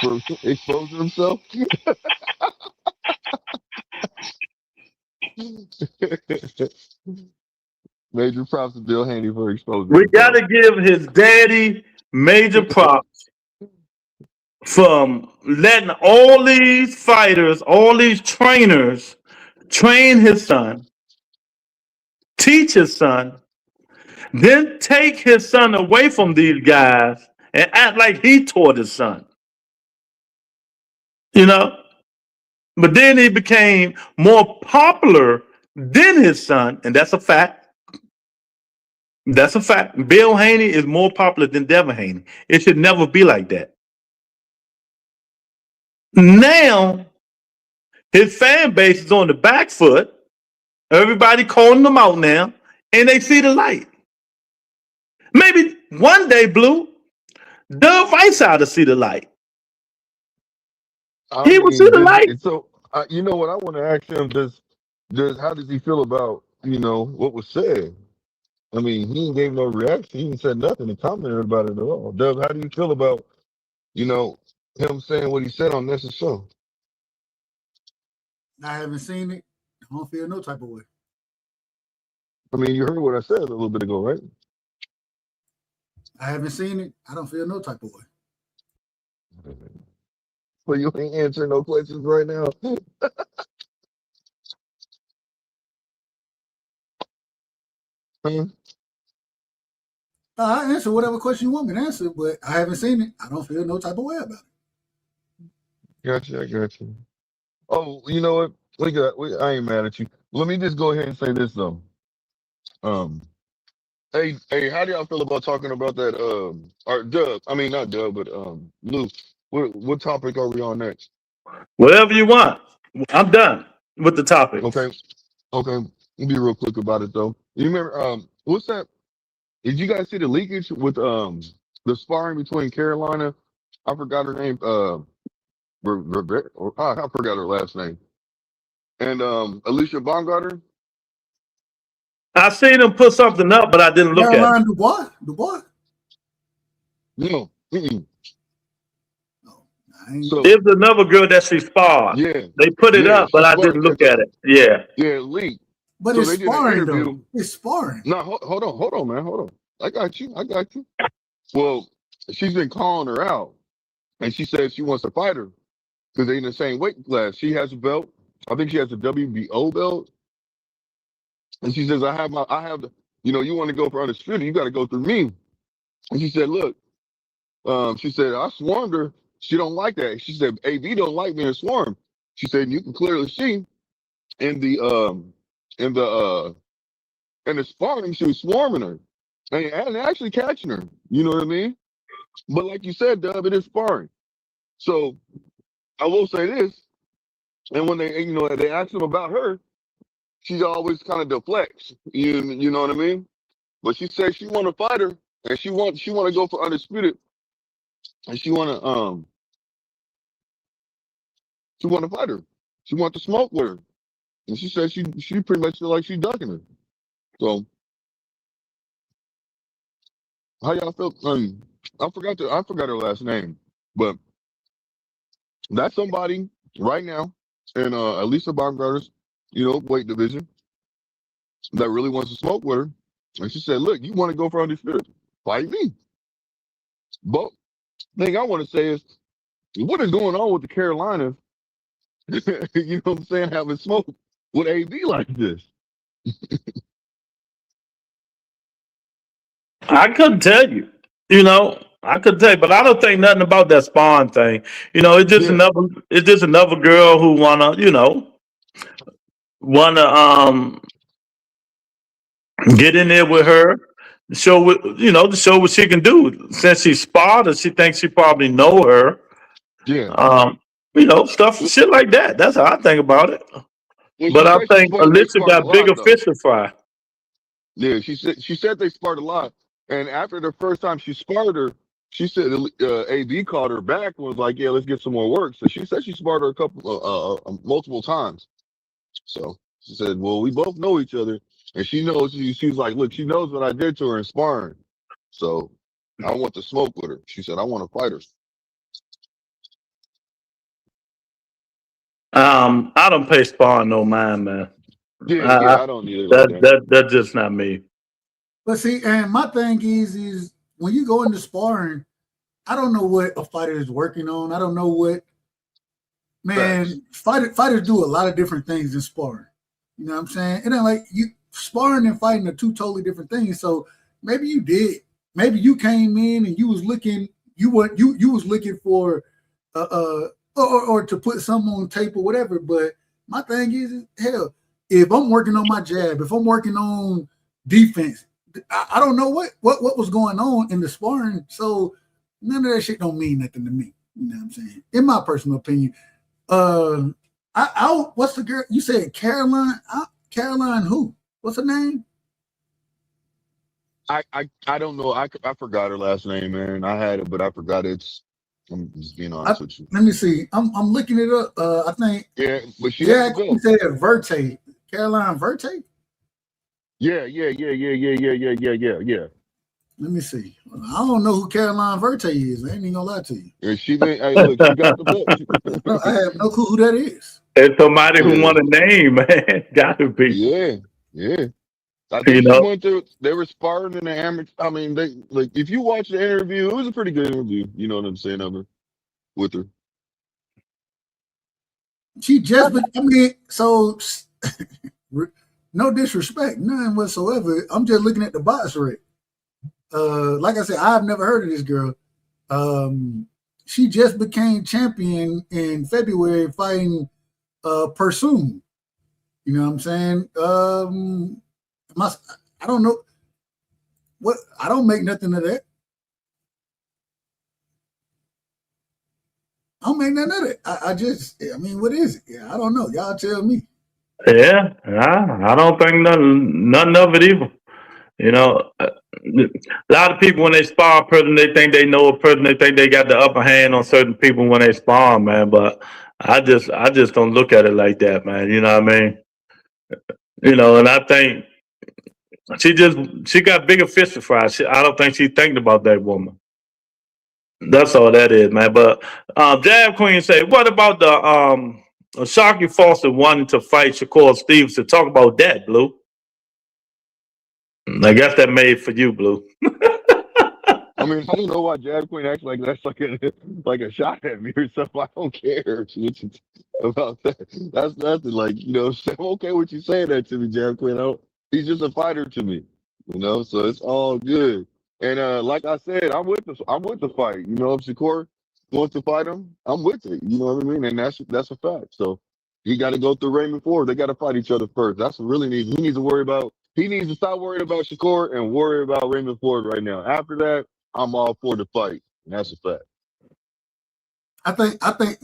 For exposing himself. Major props to Bill Haney for exposing We got himself. to give his daddy major props from letting all these fighters, all these trainers train his son, teach his son, then take his son away from these guys and act like he taught his son. You know? But then he became more popular than his son, and that's a fact. That's a fact. Bill Haney is more popular than Devin Haney. It should never be like that. Now, his fan base is on the back foot. Everybody calling him out now, and they see the light. Maybe one day, Blue, Doug Weishaupt will see the light. He will see the light. So you know what I want to ask him? How does he feel about what was said? I mean, he ain't gave no reaction. He ain't said nothing and commented about it at all. Doug, how do you feel about him saying what he said on this show? I haven't seen it. I don't feel no type of way. I mean, you heard what I said a little bit ago, right? I haven't seen it. I don't feel no type of way. Well, you ain't answering no questions right now. Huh? I answer whatever question you want me to answer, but I haven't seen it. I don't feel no type of way about it. Gotcha, I got you. Oh, you know what? I ain't mad at you. Let me just go ahead and say this though. Hey, how do y'all feel about talking about that? Or Dub? I mean, not Dub, but Luke. What topic are we on next? Whatever you want. I'm done with the topics. Okay. We'll be real quick about it though. You remember what's that? Did you guys see the leakage with the sparring between Carolina? I forgot her name. Rebecca, or I forgot her last name. And Alicia Baumgartner. I seen him put something up, but I didn't look at it. Dubois. No. Mm-mm. So, it was another girl that she sparred. Yeah. They put it up, but I didn't look at it. Yeah. Yeah, leaked. But So it's they did an sparring interview. though. It's sparring. No, hold on, man. Hold on. I got you. Well, she's been calling her out. And she says she wants to fight her because they're in the same weight class. She has a belt. I think she has a WBO belt. And she says, I have the, you want to go for undisputed, you got to go through me. And she said, look, she said, I swarmed her. She don't like that. She said, AB don't like being swarmed. She said, you can clearly see in the sparring, she was swarming her and actually catching her. You know what I mean? But like you said, Dub, it is sparring. So I will say this, and when they ask him about her, she always kind of deflects. You know what I mean? But she said she want to fight her, and she want to go for undisputed, and she want to fight her. She want to smoke with her, and she said she pretty much feel like she's ducking her. So how y'all feel? I forgot her last name, but that's somebody right now in Elisa Baumgartner's weight division that really wants to smoke with her. And she said, look, you want to go for undisputed, fight me. But thing I want to say is, what is going on with the Carolinas? You know what I'm saying? Having smoke with AB like this. I couldn't tell you. I could tell you, but I don't think nothing about that Spawn thing. You know, Yeah, it's just another girl who wanna get in there with her, to show what she can do. Since she's sparred her, she thinks she probably know her. yeah. Um, shit like that. That's how I think about it. Well, But she I said she think sparred. They Alicia sparred a got lot bigger though. fish to fry. Yeah, she said they sparred a lot, and after the first time she sparred her, she said AB called her back and was like, "Yeah, let's get some more work." So she said she sparred her a couple, multiple times. So she said, "Well, we both know each other, and she knows." She's like, "Look, she knows what I did to her in sparring, so I want to smoke with her." She said, "I want to fight her." I don't pay Spawn no mind, man. Yeah, I, I, yeah, I don't need it like that. that's just not me. But see, and my thing is when you go into sparring, I don't know what a fighter is working on. I don't know what Facts. man fighters do a lot of different things in sparring. You know what I'm saying? And then like you sparring and fighting are two totally different things. So maybe you did. Maybe you came in and you was looking. You was looking for or to put something on tape or whatever. But my thing is hell, if I'm working on my jab, if I'm working on defense, I don't know what was going on in the sparring. So none of that shit don't mean nothing to me. You know what I'm saying? In my personal opinion. Uh, what's the girl you said? Caroline? Caroline who? What's her name? I don't know. I forgot her last name, man. I had it, but I forgot it. I'm just being I, honest with you. let me see. I'm looking it up. I think Yeah, but she has the Jack belt. said Verte. Caroline Verte. Yeah, yeah, yeah, yeah, yeah, yeah, yeah, yeah, yeah, yeah. Let me see. I don't know who Caroline Verte is. I ain't even gonna lie to you. And she been, hey, look, she got the belt. I have no clue who that is. It's somebody who Yeah, want a name, man. Gotta be. yeah, yeah. I You think she know. went to. They were sparring in the amateur. I mean, they like if you watch the interview, it was a pretty good interview. You know what I'm saying? Of her with her. She just, but I mean, so no disrespect, none whatsoever. I'm just looking at the box rate. Like I said, I've never heard of this girl. Um, she just became champion in February fighting Pursoon. You know what I'm saying? My, I don't know what I don't make nothing of that. I don't make nothing of it. I mean, what is it? Yeah, I don't know. Y'all tell me. Yeah, I don't think nothing of it either. A lot of people when they spar a person, they think they know a person. They think they got the upper hand on certain people when they spar, man. But I just don't look at it like that, man. You know what I mean? And I think she got bigger fish to fry. I don't think she's thinking about that woman. That's all that is, man. But Jab Queen say, what about the Shocky Foster wanting to fight Shakur Stevens? To talk about that, Blue. I guess that made for you, Blue. I mean, I don't know why Jab Queen acts like that's like a like a shot at me or something. I don't care about that. That's nothing. Like I'm okay with you saying that to me, Jab Queen. He's just a fighter to me, So it's all good. And like I said, I'm with the fight. If Shakur wants to fight him, I'm with it. You know what I mean? And that's a fact. So he got to go through Raymond Ford. They got to fight each other first. That's what really needs. He needs to worry about. He needs to stop worrying about Shakur and worry about Raymond Ford right now. After that, I'm all for the fight. And that's a fact. I think.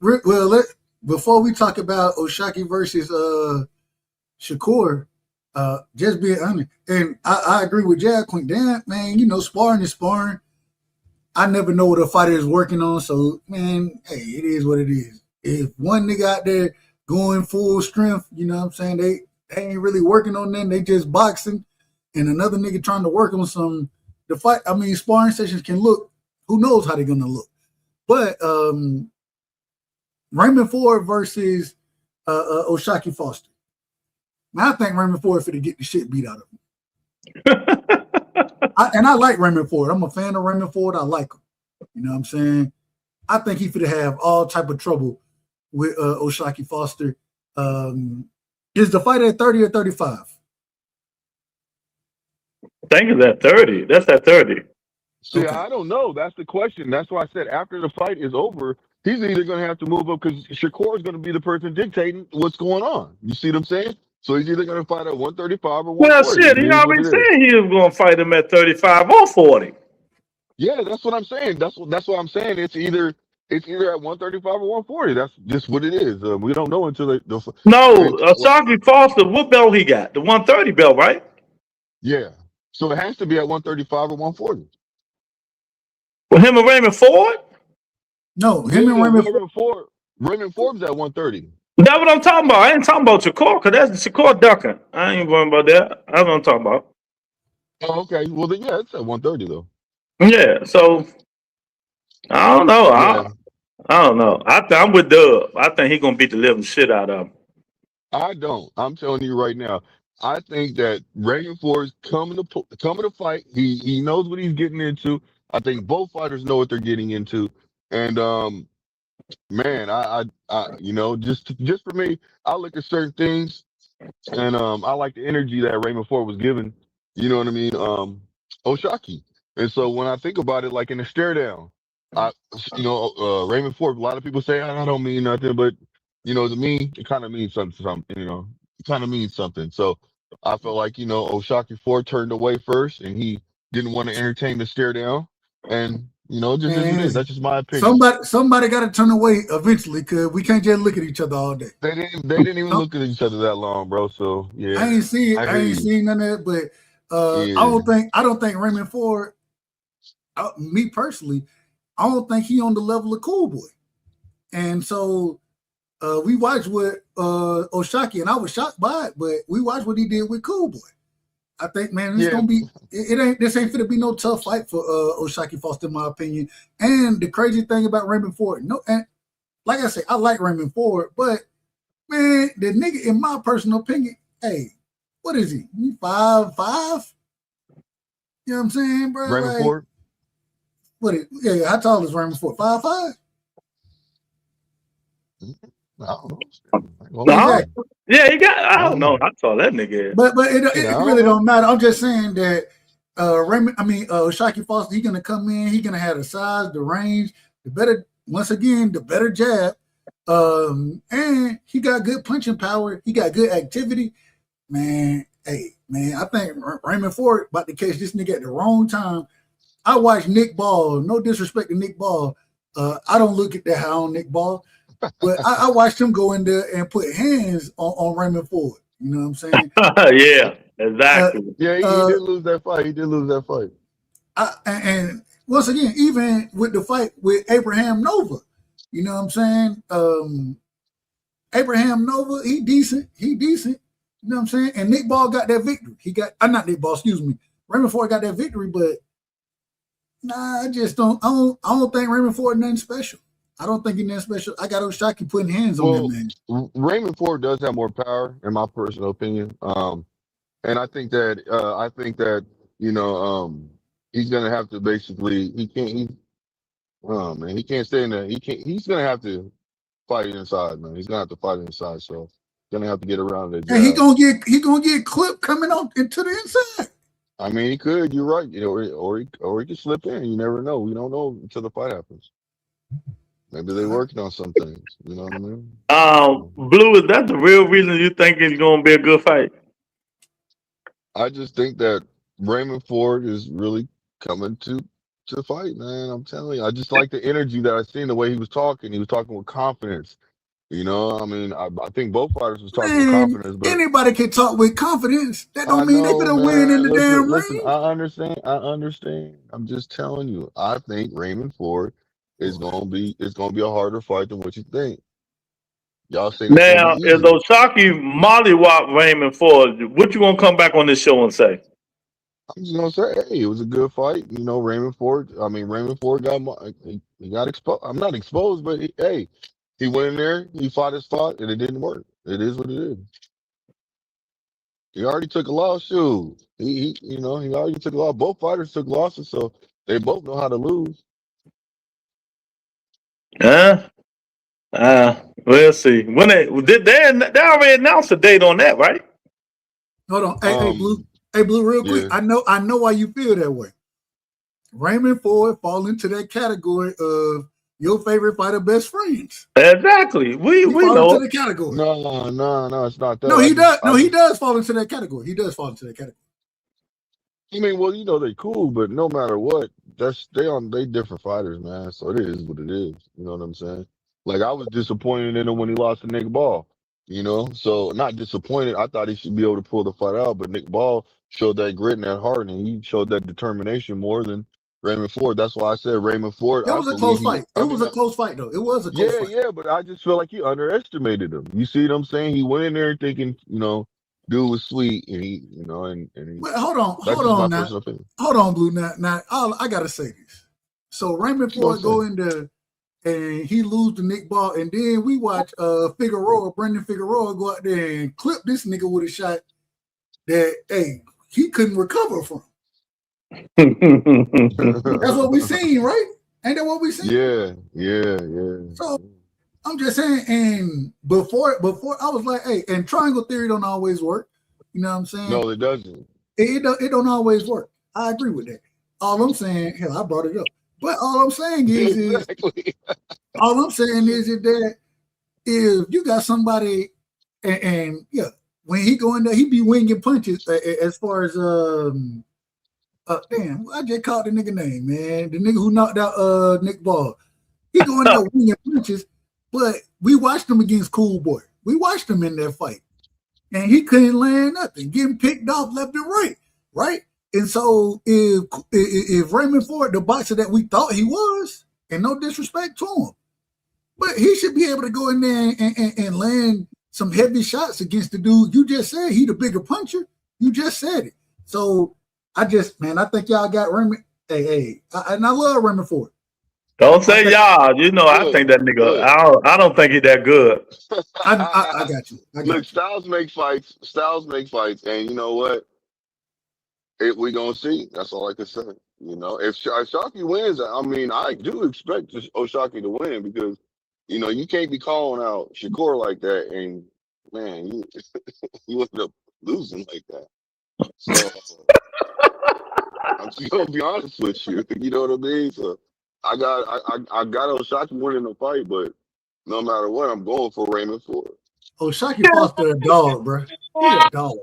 Well, before we talk about Oshaki versus Shakur, just being honest, and I agree with Jab Queen. Damn, man, sparring is sparring. I never know what a fighter is working on, so man, hey, it is what it is. If one nigga out there going full strength, you know what I'm saying, they ain't really working on them, they just boxing, and another nigga trying to work on some the fight. I mean, sparring sessions can look, who knows how they're gonna look. But Raymond Ford versus Oshaki Foster. Now I think Raymond Ford finna get the shit beat out of him. I like Raymond Ford. I'm a fan of Raymond Ford. I like him. You know what I'm saying? I think he finna have all type of trouble with Oshaki Foster. Is the fight at 30 or 35? I think it's at 30. That's at 30. See, Okay. I don't know. That's the question. That's why I said after the fight is over, he's either going to have to move up because Shakur is going to be the person dictating what's going on. You see what I'm saying? So he's either going to fight at 135 or Well, 140. shit, It he is what already it is. said he was going to fight him at 35 or 40. Yeah, that's what I'm saying. That's what I'm saying. It's either at 135 or 140. That's just what it is. We don't know until No, until Sharky Foster, what belt he got? The 130 belt, right? yeah. So it has to be at 135 or 140. With him and Raymond Ford? No, Yeah, him and Raymond. Raymond Forbes at 130. That's what I'm talking about. I ain't talking about Shakur, because that's Shakur ducking. I ain't worrying about that. That's what I'm talking about. Oh, okay. Well then, yeah, it's at 130 though. Yeah, so I don't know. Yeah, I don't know. I'm with Dub. I think he gonna beat the living shit out of him. I don't. I'm telling you right now. I think that Raymond Ford's coming to fight. He knows what he's getting into. I think both fighters know what they're getting into. And man, just for me, I look at certain things, and I like the energy that Raymond Ford was given. You know what I mean? Oshaki. And so when I think about it, like in the stare down, I, Raymond Ford. A lot of people say I don't mean nothing, but to me, it kind of means something. It kind of means something. So I felt like Oshaki Ford turned away first, and he didn't want to entertain the stare down, and it just is what it is. And That's just my opinion. somebody got to turn away eventually, cause we can't just look at each other all day. They didn't even Some- look at each other that long, bro. So yeah, I ain't seen I I hear ain't you. seen none of that, but Yeah, I don't think Raymond Ford. Me personally, I don't think he on the level of Cool Boy. And so we watched what Oshaki, and I was shocked by it, but we watched what he did with Cool Boy. I think, man, it's yeah. gonna be this ain't gonna be no tough fight for Oshaki Foster, in my opinion. And the crazy thing about Raymond Ford, and like I said, I like Raymond Ford, but man, the nigga, in my personal opinion, hey, what is he? He 5'5"? You know what I'm saying, bro? Raymond Like, Ford. how tall is Raymond Ford? 5'5"? I don't know. I don't No, know. Exactly. yeah, he got. I I don't don't know. know. I saw that nigga. But Yeah, it I don't really know. don't matter. I'm just saying that Shaki Foster, he's gonna come in, he's gonna have the size, the range, the better jab. And he got good punching power, he got good activity. Man, hey, man, I think Raymond Ford about to catch this nigga at the wrong time. I watched Nick Ball, no disrespect to Nick Ball. I don't look at that how on Nick Ball. But I watched him go in there and put hands on Raymond Ford. You know what I'm saying? Yeah, Uh, exactly. Yeah, he uh, did lose that fight. He did lose that fight. and once again, even with the fight with Abraham Nova, you know what I'm saying? Abraham Nova, he decent. He decent. You know what I'm saying? And Nick Ball got that victory. He got, not Nick Ball, excuse me. Raymond Ford got that victory, but nah, I just don't. I don't think Raymond Ford nothing special. I don't think he's nothing special. I got Oshaki putting hands on that Well, man. Raymond Ford does have more power, in my personal opinion. And I think that he's gonna have to basically he can't he oh man he can't stay in there. He's gonna have to fight inside, man. He's gonna have to fight inside. So gonna have to get around the And jab. he gonna get clipped coming on into the inside. I mean, he could. You're right. Or he could slip in. You never know. We don't know until the fight happens. Maybe they're working on some things. You know what I mean? Blue, is that the real reason you think it's gonna be a good fight? I just think that Raymond Ford is really coming to fight, man. I'm telling you. I just like the energy that I seen, the way he was talking. He was talking with confidence. I mean, I think both fighters was talking with Man, confidence, but anybody can talk with confidence. That I don't mean they know, better win in man. the Listen, damn listen. ring. I understand. I understand. I'm just telling you. I think Raymond Ford is gonna be a harder fight than what you think. Y'all saying it's gonna be Now, if easy. Oshaki mollywop Raymond Ford, what you gonna come back on this show and say? I'm just gonna say, hey, it was a good fight. Raymond Ford. I mean, Raymond Ford he got exposed. I'm not exposed, but hey, he went in there, he fought his fight, and it didn't work. It is what it is. He already took a loss. Shoot, he already took a loss. Both fighters took losses, so they both know how to lose. Huh? We'll see. When they already announced a date on that, right? Hold on, hey Blue, Um, real quick. yeah. I know why you feel that way. Raymond Ford fall into that category of your favorite fighter best friends. Exactly. We fall know into it. the category. No, it's not that. No, he does. No, he does fall into that category. He does fall into that category. I mean, well, you know they cool, but no matter what, they different fighters, man. So it is what it is. You know what I'm saying? Like I was disappointed in him when he lost to Nick Ball. You know, so not disappointed. I thought he should be able to pull the fight out, but Nick Ball showed that grit and that heart, and he showed that determination more than Raymond Ford. That's why I said Raymond Ford. It I was a believe close he. fight. It I was mean, a close fight, though. It was a close fight. yeah, but I just feel like he underestimated him. You see what I'm saying? He went in there thinking, dude was sweet, and he. But hold on, That's hold just my on now. personal opinion. Hold on, Blue. Now, I gotta say this. So Raymond Ford go in there and he lose to Nick Ball, and then we watch Brendan Figueroa go out there and clip this nigga with a shot that he couldn't recover from. That's what we seen, right? Ain't that what we seen? Yeah. So I'm just saying, and before I was like, hey, and triangle theory don't always work. You know what I'm saying? No, it doesn't. It don't always work. I agree with that. All I'm saying, hell, I brought it up. But all I'm saying is all I'm saying is that if you got somebody and when he go in there, he be winging punches as far as damn, I just called the nigga name, man. The nigga who knocked out Nick Ball. He go in there winging punches, but we watched him against Cool Boy. We watched him in that fight. And he couldn't land nothing, getting picked off left and right? And so if Raymond Ford, the boxer that we thought he was, and no disrespect to him, but he should be able to go in there and land some heavy shots against the dude. You just said he the bigger puncher. You just said it. So I think y'all got Raymond. And I love Raymond Ford. Don't say y'all. I think that nigga. I don't think he's that good. I got you. Look, Styles make fights. And you know what? We gonna see. That's all I can say. If Shockey wins, I mean, I do expect Shockey to win because, you can't be calling out Shakur like that, and man, you end up losing like that. So I'm just gonna be honest with you. You know what I mean? So I got Shockey winning the fight, but no matter what, I'm going for Raymond Ford. Shockey Foster a dog, bro. He a dog.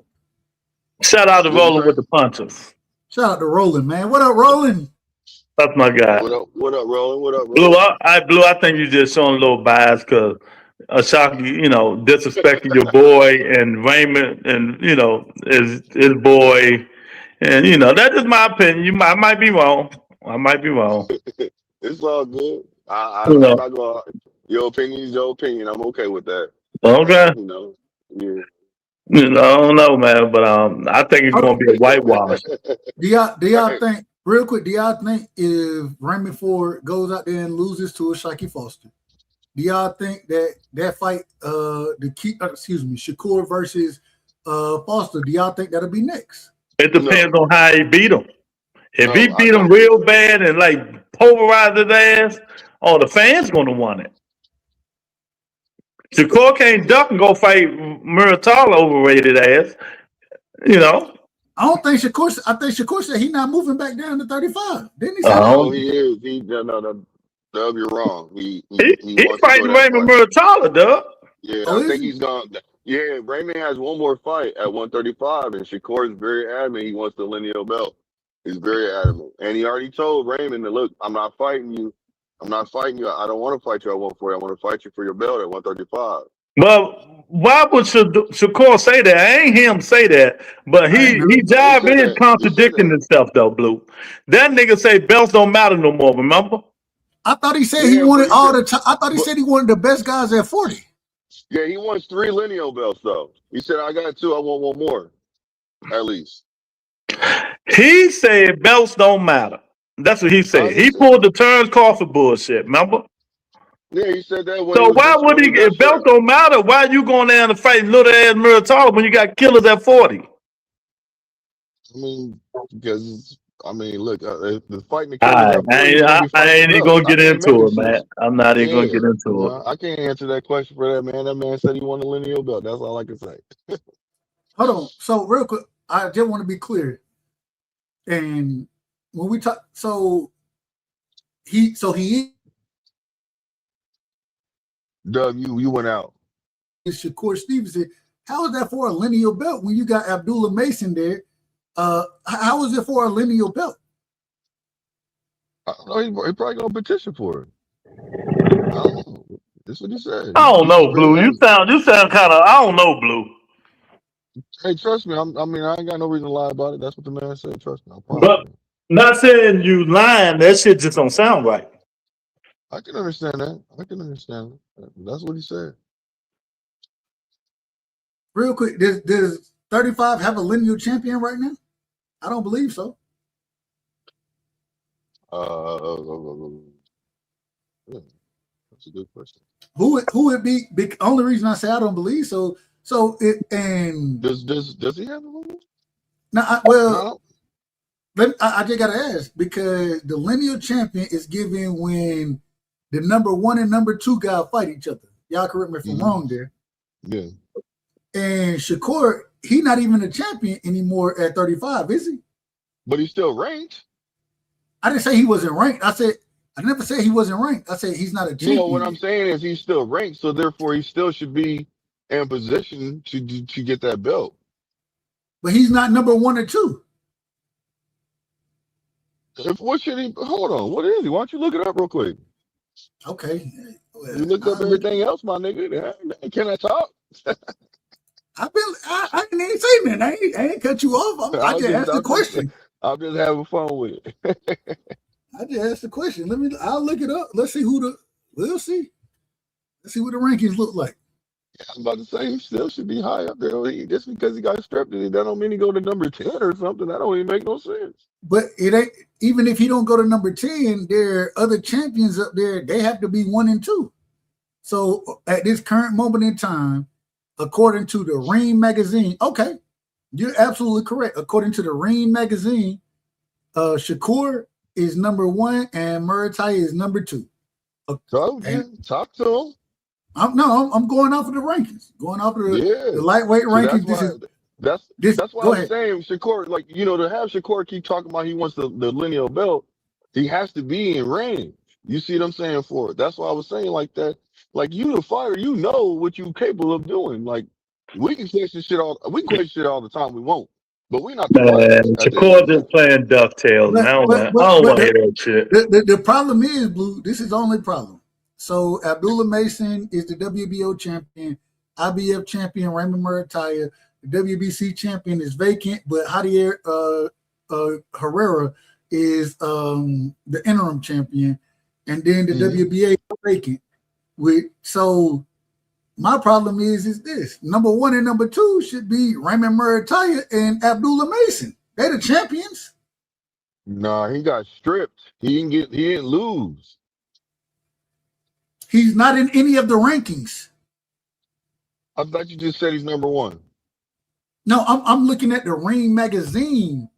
Shout out to Rolling with the Punchers. Shout out to Roland, man. What up, Roland? That's my guy. What up, Roland? What up, Blue? I think you just showing a little bias because Shockey, disrespecting your boy and Raymond, and his boy, and that is my opinion. I might be wrong. It's all good. I'm not gonna. Your opinion is your opinion. I'm okay with that. Okay. Yeah. I don't know, man, but I think it's gonna be a whitewash. Do y'all think, real quick? Do y'all think if Raymond Ford goes out there and loses to a Shockey Foster, do y'all think that fight, Shakur versus Foster, do y'all think that'll be next? It depends on how he beat him. If he beat him real bad and like pulverized his ass, the fans gonna want it. Shakur can't duck and go fight Muratalla overrated ass. I don't think Shakur. I think Shakur said he's not moving back down to 35. Didn't he say? No, he is. Dub, you're wrong. He fighting Raymond Muratalla, Dub. Yeah, I think he's gone. Yeah, Raymond has one more fight at 135, and Shakur is very adamant he wants the lineal belt. He's very adamant, and he already told Raymond that, look, I'm not fighting you. I don't want to fight you at 140. I want to fight you for your belt at 135. Well, why would Shakur say that? I ain't hear him say that, but he jive in contradicting himself though, Blue. That nigga say belts don't matter no more. Remember? I thought he said he wanted all the time. I thought he said he wanted the best guys at 40. Yeah, he wants 3 lineal belts though. He said, I got 2. I want 1 more, at least. He said belts don't matter. That's what he said. He pulled the Terrence Crawford bullshit. Remember? Yeah, he said that. So why would he? If belts don't matter, why are you going down to fight little ass Muratalla when you got killers at 40? I mean, because look, the fighting. I ain't even gonna get into it, man. I'm not even gonna get into it. I can't answer that question for that man. That man said he wanted a lineal belt. That's all I can say. Hold on. So real quick, I just want to be clear. And when we talk, so he Dub, you went out. is Shakur Stevenson. How is that for a lineal belt when you got Abdullah Mason there? How is it for a lineal belt? I don't know. He probably gonna petition for it. I don't know. That's what he said. I don't know, Blue. You Basically, sound kind of. I don't know, Blue. hey, trust me. I mean, I ain't got no reason to lie about it. That's what the man said. Trust me. I promise But you. not saying you lying. That shit just don't sound right. I can understand that. I can understand that. That's what he said. Real quick, does 35 have a lineal champion right now? I don't believe so. Yeah, that's a good question. Who would be? Only reason I say I don't believe so. So it and Does he have a rule? now, well, No. I just gotta ask because the lineal champion is given when the number 1 and number 2 guy fight each other. Y'all correct me if I'm wrong there. Yeah. And Shakur, he not even a champion anymore at 35, is he? But he's still ranked. I didn't say he wasn't ranked. I never said he wasn't ranked. I said he's not a champion. No, what I'm saying is he's still ranked, so therefore he still should be in position to get that belt. But he's not number 1 or 2. What should he? Hold on. What is he? Why don't you look it up real quick? Okay. Well, You looked up everything else, my nigga. Can I talk? I didn't even say nothing. I ain't cut you off. I just asked the question. I'm just having fun with it. I just asked the question. I'll look it up. We'll see Let's see what the rankings look like. I'm about to say he still should be high up there. Just because he got stripped, that don't mean he go to number 10 or something. That don't even make no sense. But it ain't, even if he don't go to number 10, there are other champions up there. They have to be 1 and 2. So at this current moment in time, according to the Ring magazine, okay, you're absolutely correct. According to the Ring magazine, Shakur is number 1 and Murray is number 2. So talk to him. I'm going off of the rankings, going off of the lightweight rankings. That's why I'm saying Shakur, like, to have Shakur keep talking about he wants the lineal belt, he has to be in range. You see what I'm saying for it? That's why I was saying like that. Like, you the fighter, you know what you're capable of doing. Like, we can question shit all the time. We won't, but we're not the fighters. Shakur just playing DuckTales. I don't want to hear that shit. The problem is, Blue. This is the only problem. So Abdullah Mason is the WBO champion, IBF champion Raymond Murataya. The WBC champion is vacant, but Javier Herrera is the interim champion, and then the WBA is vacant. So my problem is this: number 1 and number 2 should be Raymond Murataya and Abdullah Mason. They're the champions. Nah, he got stripped. He didn't lose. He's not in any of the rankings. I thought you just said he's number 1. No, I'm looking at the Ring magazine.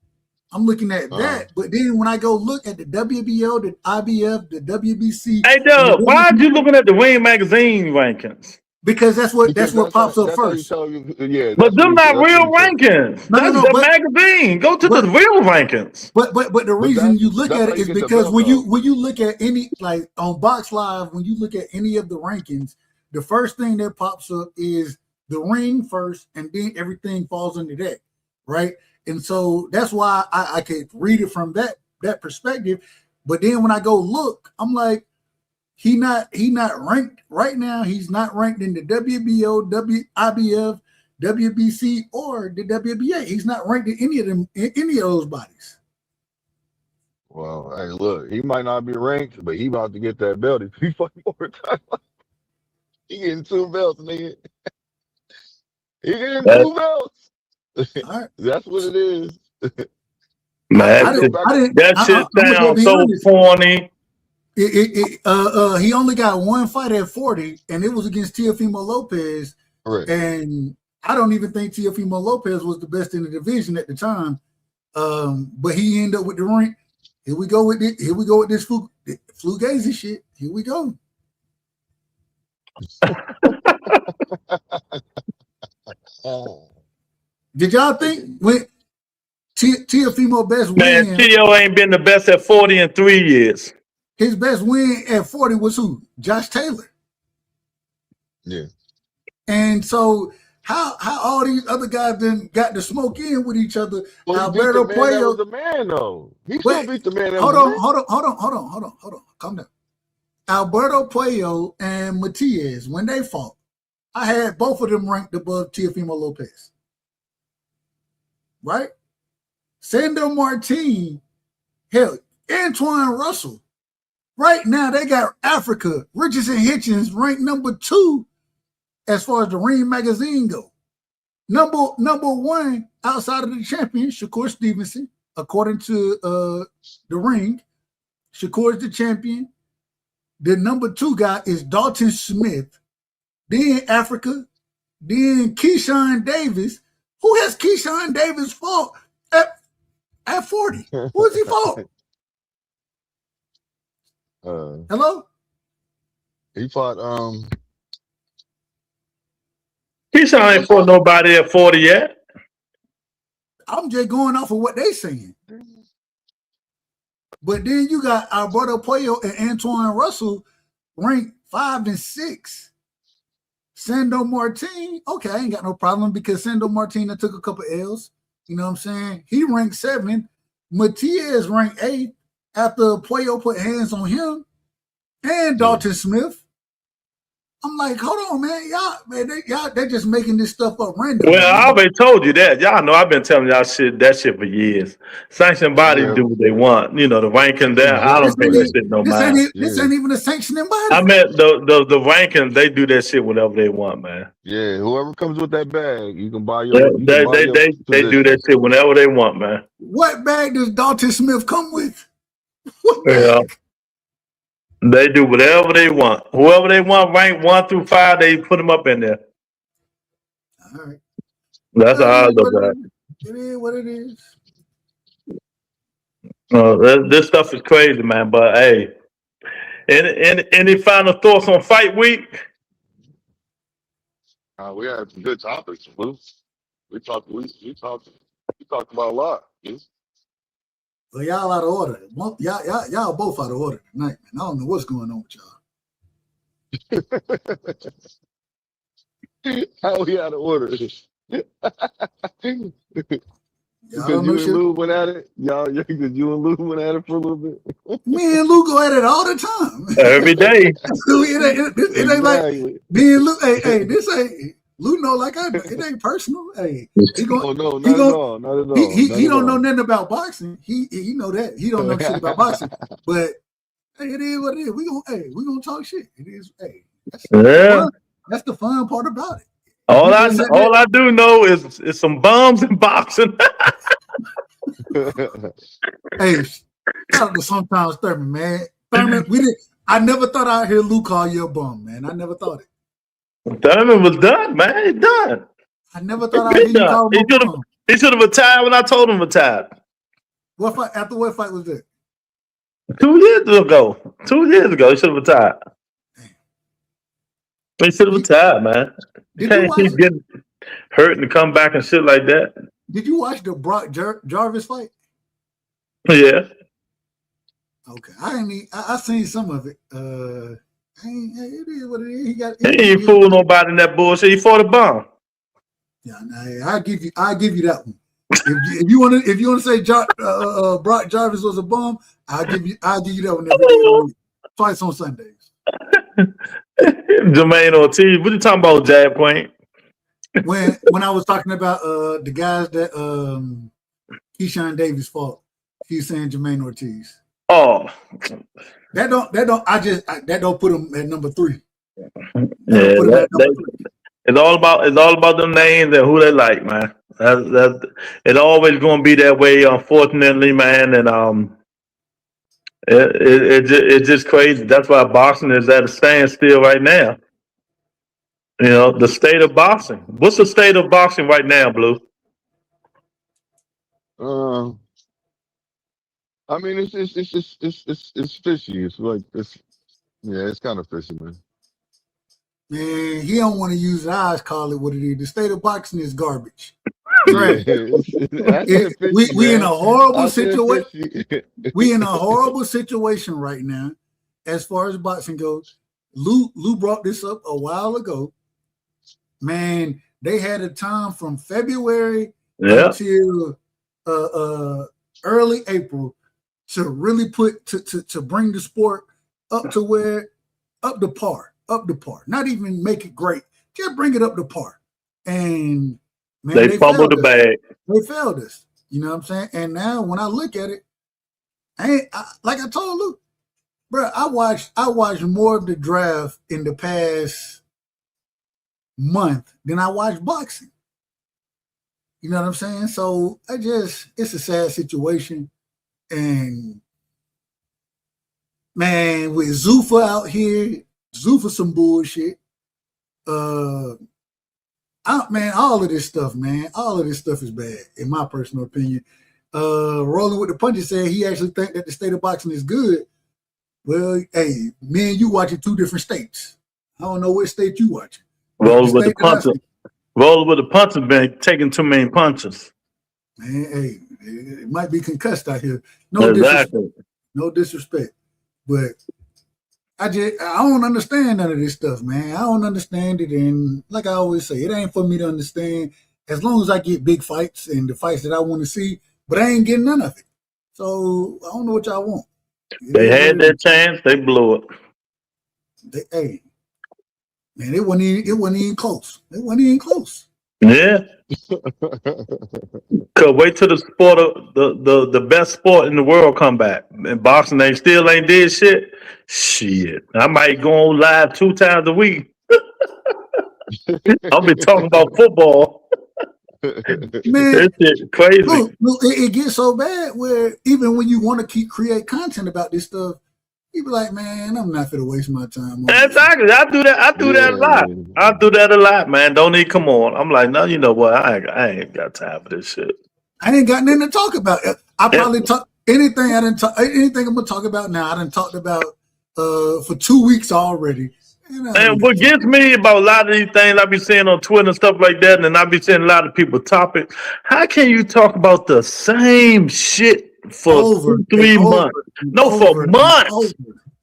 I'm looking at that. But then when I go look at the WBO, the IBF, the WBC. Hey, Doug, why are you looking at the Ring magazine rankings? Because that's what pops up first. But them not real rankings. That's the magazine. Go to the real rankings. But the reason you look at it is because when you look at any, like on Box Live, when you look at any of the rankings, the first thing that pops up is the Ring first, and then everything falls under that, right? And so that's why I could read it from that perspective. But then when I go look, I'm like, he not ranked right now. He's not ranked in the WBO, IBF, WBC, or the WBA. He's not ranked in any of those bodies. Well, hey, look, he might not be ranked, but he about to get that belt if he fucking more time. He getting 2 belts, nigga. He getting 2 belts. Right. That's what it is. Man, that shit sounds so corny. He only got 1 fight at 40, and it was against Teofimo Lopez. Right. And I don't even think Teofimo Lopez was the best in the division at the time. But he ended up with the rank. Here we go with this Fugazi shit. Here we go. Did y'all think Teofimo best Man, win. Tio ain't been the best at 40 in 3 years. His best win at 40 was who? Josh Taylor. Yeah. And so how all these other guys then got to smoke in with each other? Well, Alberto he beat the man that Puello. was the man, though. He Wait, still beat the man that hold was on, the man. hold on. Calm down. Alberto Puello and Matias, when they fought, I had both of them ranked above Teofimo Lopez. Right? Sandor Martin, hell, Antoine Russell. Right now, they got Africa, Richardson Hitchens ranked number 2 as far as the Ring magazine go. Number 1 outside of the champion, Shakur Stevenson, according to the Ring. Shakur is the champion. The number 2 guy is Dalton Smith. Then Africa. Then Keyshawn Davis. Who has Keyshawn Davis fought at 40? Who has he fought? Hello? He fought Keyshawn ain't fought nobody at 40 yet. I'm just going off of what they saying. But then you got Alberto Puello and Antoine Russell ranked 5 and 6. Sandor Martin, okay, I ain't got no problem because Sandor Martin took a couple L's. You know what I'm saying? He ranked 7. Matias ranked 8 after Puello put hands on him and Dalton Smith. I'm like, hold on, man. They just making this stuff up random. Well, I already told you that. Y'all know I've been telling y'all that shit for years. Sanctioned bodies do what they want. You know, the ranking there, I don't think that shit no mind. This ain't even a sanctioning body. I meant the rankings, they do that shit whenever they want, man. Yeah, whoever comes with that bag, you can buy your. They do that shit whenever they want, man. What bag does Dalton Smith come with? Yeah. They do whatever they want. Whoever they want, rank 1 through 5, they put them up in there. All right. That's how I look at it. It is what it is. This stuff is crazy, man. But hey, any final thoughts on fight week? We had some good topics. We talked about a lot. Well, y'all out of order. Y'all both out of order tonight, man. I don't know what's going on with y'all. How we out of order? Y'all you and Lou went at it. You and Lou went at it for a little bit. Me and Lou go at it all the time. Every day. it ain't like me and Lou. Hey, this ain't Lou know like I do. It ain't personal. Hey, not at all. He don't know nothing about boxing. He know that. He don't know shit about boxing. But hey, it is what it is. We gonna talk shit. It is. Hey, that's the fun part about it. All I do know is some bums in boxing. Hey, shout out to sometimes Thurman, man. Thurman, I never thought I'd hear Lou call you a bum, man. I never thought it. Thurman was done, man. He's done. I never thought I'd hear you call him a bum. He should have retired when I told him to retire. What fight? After what fight was that? 2 years ago. 2 years ago, he should have retired. He should have retired, man. You can't keep getting hurt and come back and shit like that. Did you watch the Brock Jarvis fight? Yeah. Okay, I seen some of it. It is what it is. He ain't fooling nobody in that bullshit. He fought a bum. Yeah, I'll give you that one. If you want to say Brock Jarvis was a bum, I'll give you that one every day. Twice on Sundays. Jermaine Ortiz, what you talking about, Jab Queen? When I was talking about the guys that Keyshawn Davis fought, he was saying Jermaine Ortiz. Oh, that don't put him at number 3. It's all about them names and who they like, man. It's always gonna be that way, unfortunately, man. And it's just crazy. That's why boxing is at a standstill right now. You know, the state of boxing. What's the state of boxing right now, Blue? I mean, it's fishy. It's like it's kind of fishy, man. Man, he don't want to use it. I call it what it is. The state of boxing is garbage. Trash. I said fishy, We in a man. horrible I said situation. fishy. We in a horrible situation right now, as far as boxing goes. Lou brought this up a while ago. Man, they had a time from February until early April to really to bring the sport up to par. Not even make it great, just bring it up to par. And man, they fumbled the bag. They failed us. You know what I'm saying? And now when I look at it, like I told Luke, bro, I watched more of the draft in the past month than I watched boxing. You know what I'm saying? So it's a sad situation. And man, with Zuffa out here, Zuffa some bullshit. Man, all of this stuff is bad, in my personal opinion. Rolling with the Punches said he actually think that the state of boxing is good. Well, hey, me and you watching two different states. I don't know which state you watching. Rolling with the puncher been taking too many punches. Man, hey, it might be concussed out here. No disrespect. But I don't understand none of this stuff, man. I don't understand it. And like I always say, it ain't for me to understand as long as I get big fights and the fights that I want to see, but I ain't getting none of it. So I don't know what y'all want. They had their chance, they blew it. Hey, man, it wasn't even close. It wasn't even close. Yeah. Cause wait till the sport of the best sport in the world come back. And boxing they still ain't did shit. Shit. I might go on live 2 times a week. I'll be talking about football. Man, this shit crazy. Look, it gets so bad where even when you want to create content about this stuff, you be like, man, I'm not gonna waste my time. Exactly. I do that a lot. I do that a lot, man. Don't need come on. I'm like, no, you know what? I ain't got time for this shit. I ain't got nothing to talk about. I probably talk anything I'm gonna talk about now. I done talked about for 2 weeks already. And what gets me about a lot of these things I be seeing on Twitter and stuff like that, and I be seeing a lot of people topics. How can you talk about the same shit for 3 months? For months.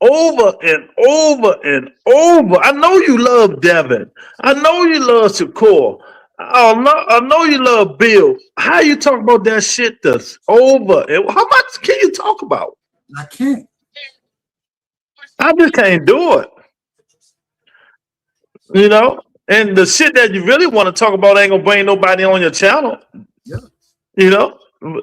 Over and over and over. I know you love Devin. I know you love Shakur. I know you love Bill. How you talk about that shit that's over? How much can you talk about? I can't. I just can't do it. You know? And the shit that you really want to talk about ain't gonna bring nobody on your channel. Yeah. You know?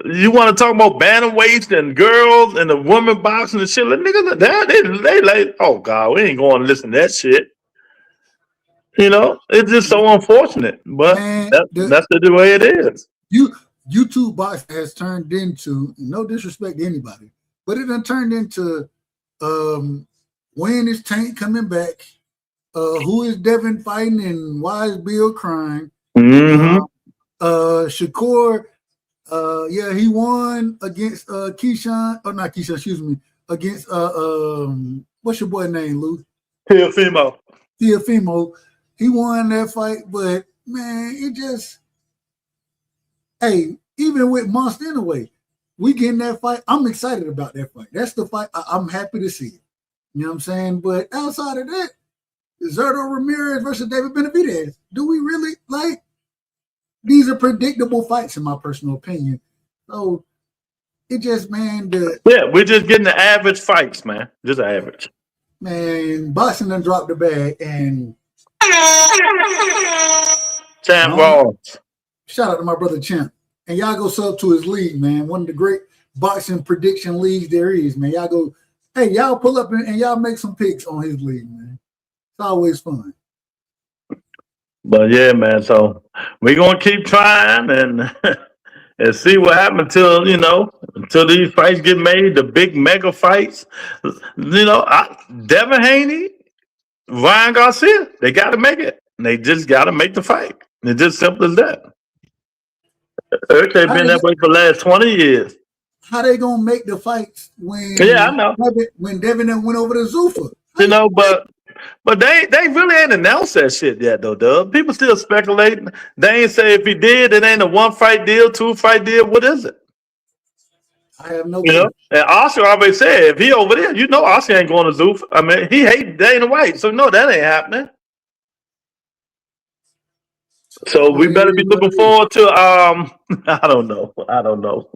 You want to talk about bantamweights and girls and the women boxing and shit. Like, niggas, they like, oh God, we ain't going to listen to that shit. You know, it's just so unfortunate, but that's the way it is. YouTube boxing has turned into, no disrespect to anybody, but it done turned into when is Tank coming back? Who is Devin fighting and why is Bill crying? Mm-hmm. Shakur, he won against Keyshawn, or not Keyshawn, excuse me, against what's your boy name, Lou? Teofimo. He won that fight, but man, it just, hey, even with Monster in a way, we getting that fight. I'm excited about that fight. That's the fight I'm happy to see it. You know what I'm saying? But outside of that, Zerto Ramirez versus David Benavidez, do we really like? These are predictable fights, in my personal opinion. So it just, man, we're just getting the average fights, man. Just average. Man, boxing done dropped the bag, and Champ Ross. Shout out to my brother Champ. And y'all go sub to his league, man. One of the great boxing prediction leagues there is, man. Y'all go, hey, y'all pull up and y'all make some picks on his league, man. It's always fun. But yeah, man, so we're gonna keep trying and see what happens until these fights get made, the big mega fights. You know, Devin Haney, Ryan Garcia, they gotta make it. They just gotta make the fight. It's just simple as that. They've been that way for the last 20 years. How they gonna make the fights when I know. when Devin went over to Zuffa? But But they really ain't announced that shit yet though, Dub. People still speculating. They ain't say if he did, it ain't a 1 fight deal, 2 fight deal. What is it? I have no You know? clue. And Oscar already said if he over there, Oscar ain't going to Zoof. I mean, he hate Dana White, so no, that ain't happening. So we Well, it better be is what looking it is. forward to I don't know.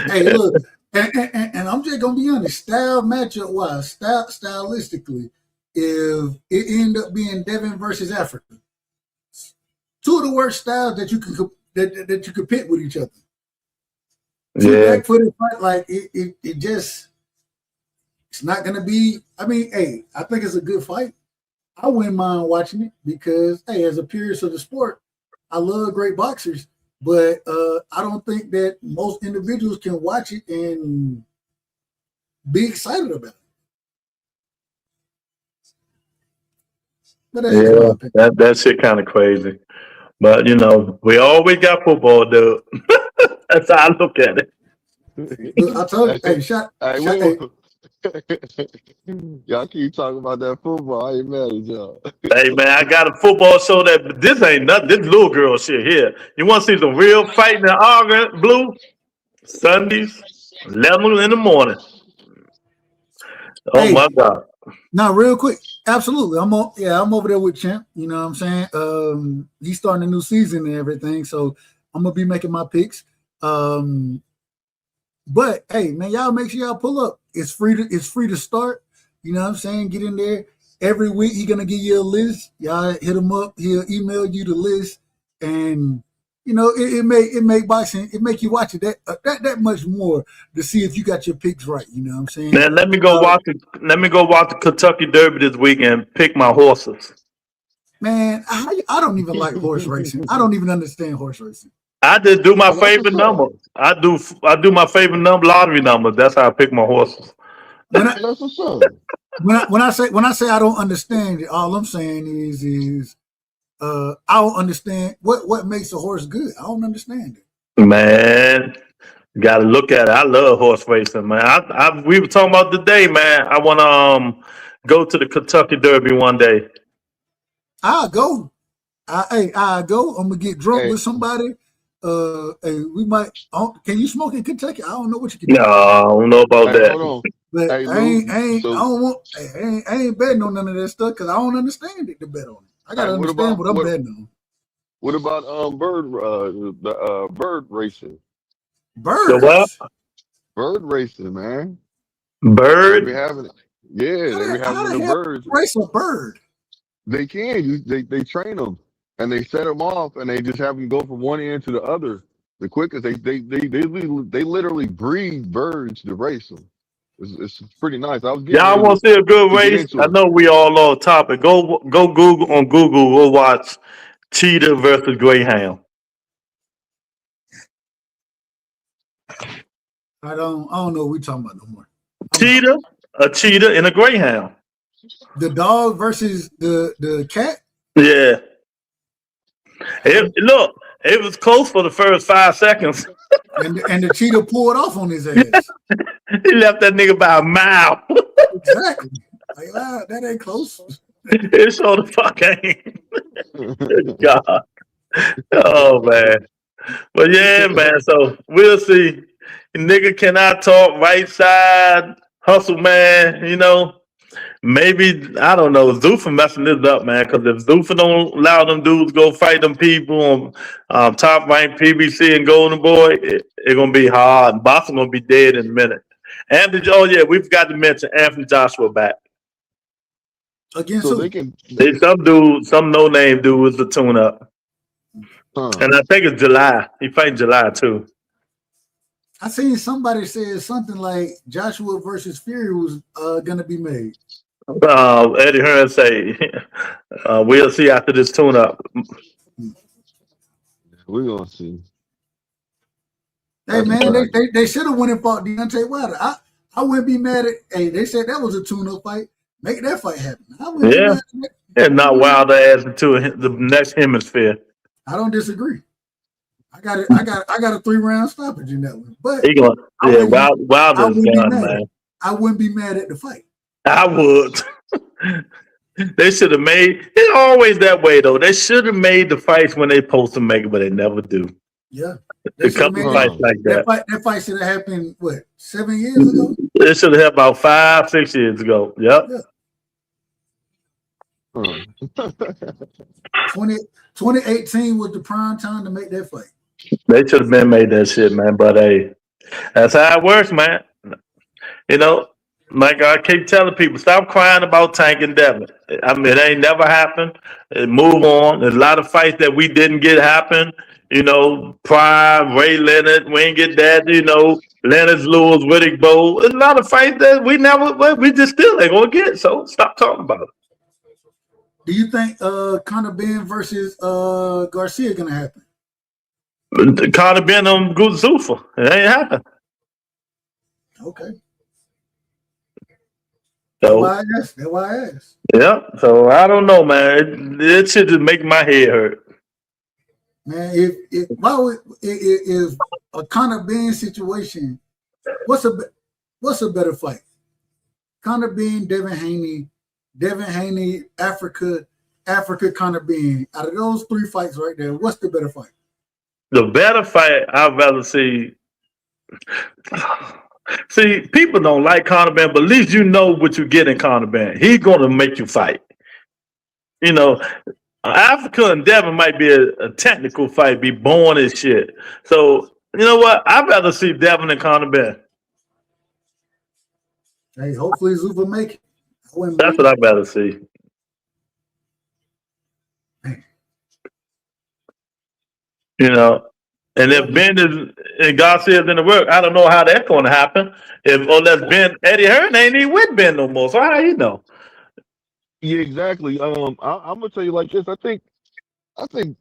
Hey, look, and I'm just gonna be honest. Style matchup wise, stylistically, if it end up being Devin versus Africa, two of the worst styles that you can that you could pit with each other. Two Yeah. back-footed fight, like it just it's not gonna be. I mean, hey, I think it's a good fight. I wouldn't mind watching it because, hey, as a purist of the sport, I love great boxers, but I don't think that most individuals can watch it and be excited about it. But that's just my Yeah, opinion. that shit kind of crazy. But we always got football, dude. That's how I look at it. Look, I told you, hey, Hey, hey, y'all keep talking about that football. I ain't mad at y'all. Hey man, I got a football show that this ain't nothing. This little girl shit here. You want to see some real fighting and arguing, Blue? Sundays, 11 in the morning. Oh my hey, God. now real quick, absolutely. I'm over there with Champ. You know what I'm saying? He's starting a new season and everything, so I'm gonna be making my picks. Um, But hey, man, y'all make sure y'all pull up. It's free to start. You know what I'm saying? Get in there. Every week he's gonna give you a list. Y'all hit him up. He'll email you the list, and it make boxing. It make you watch it that much more to see if you got your picks right. You know what I'm saying? Man, let me go Uh, watch the Kentucky Derby this weekend and pick my horses. man, I don't even like horse racing. I don't even understand horse racing. I just do my Oh, that's what's favorite up. number. I do my favorite number lottery numbers. That's how I pick my horses. When I That's what's up. when I say I don't understand it, all I'm saying is I don't understand what makes a horse good. I don't understand it. Man, got to look at it. I love horse racing, man. We were talking about today, man. I want to go to the Kentucky Derby one day. I'll go. I'll go. I'm gonna get drunk Hey, with somebody. Hey, we might. Can you smoke in Kentucky? I don't know what you can No, do, I don't know about hey, that. hold on. but Hey, Lou. I So, don't want. I ain't betting on none of that stuff because I don't understand it to bet on it. I hey, gotta understand what I'm betting on. what about bird racing? The what? Birds. Bird racing, man. They be Bird? having it. Yeah, they be How having the the hell birds. race a bird? They can. They train them and they set them off and they just have them go from one end to the other. The quickest they literally breed birds to race them. It's pretty nice. I was getting Y'all ready want to see a good to get race? I into it. know we all on topic. Go Google on Google. Go watch cheetah versus greyhound. I don't know what we talking about no more. I'm out. A cheetah, and a greyhound. The dog versus the cat. Yeah. Look, it was close for the first 5 seconds. And the cheetah pulled off on his ass. He left that nigga by a mile. Exactly. Like that ain't close. It sure the fuck ain't. Good God. Oh man. But yeah, man. So we'll see. Nigga cannot talk right side, hustle man, Maybe I don't know. Zuffa messing this up, man. Because if Zuffa don't allow them dudes to go fight them people on top ranked PBC and Golden Boy, it's gonna be hard. Boston gonna be dead in a minute. We forgot to mention Anthony Joshua back. Against So they who? can, Some no name dude is the tune up, huh? and I think it's July. He fighting July too. I seen somebody say something like Joshua versus Fury was gonna be made. Eddie Hearn say we'll see after this tune up. We're gonna see. Hey That's a man, fact. they should have went and fought Deontay Wilder. I wouldn't be mad at. Hey, they said that was a tune-up fight. Make that fight happen. I wouldn't be Yeah, mad at that. and I not wouldn't be mad. Wilder ass into the next hemisphere. I don't disagree. I got it. I got a 3-round stoppage in that one. But He going, I yeah, wouldn't. I Wilder's wouldn't be gone, mad. man. I wouldn't be mad at the fight. I would. They should have made it's always that way though. They should have made the fights when they supposed to make it, but they never do. Yeah. A couple fights like that. That fight should have happened, what, 7 years ago? It should have happened about 5, 6 years ago. Yep. Yeah. Huh. 2018 was the prime time to make that fight. They should have been made that shit, man. But hey, that's how it works, man. You know, like I keep telling people, stop crying about Tank and Devin. I mean, it ain't never happened. Move on. There's a lot of fights that we didn't get happen. You know, Prime, Ray Leonard, we ain't get that. You know, Leonard's Lewis, Riddick Bowe. There's a lot of fights that we just still ain't gonna get. So stop talking about it. Do you think Conor Ben versus Garcia gonna happen? Conor Ben on Zufa. It ain't happen. Okay. So That's why I asked. yeah. So I don't know, man. It should just make my head hurt. Man, if a Conor Ben situation, what's a better fight? Conor Ben, Devin Haney, Africa, Conor Ben. Out of those 3 fights right there, what's the better fight? The better fight I'd rather see. See, people don't like Conor Ben, but at least you know what you get in Conor Ben. He's going to make you fight. You know, Africa and Devin might be a technical fight, be born as shit. So, you know what? I'd rather see Devin and Conor Ben. Hey, hopefully Zufa make it. That's what I'd rather see. You know, and if Ben and Garcia's in the work, I don't know how that's going to happen. Unless Eddie Hearn ain't even with Ben no more. So how you know? Yeah, exactly. I'm gonna tell you like this. I think, oh, man,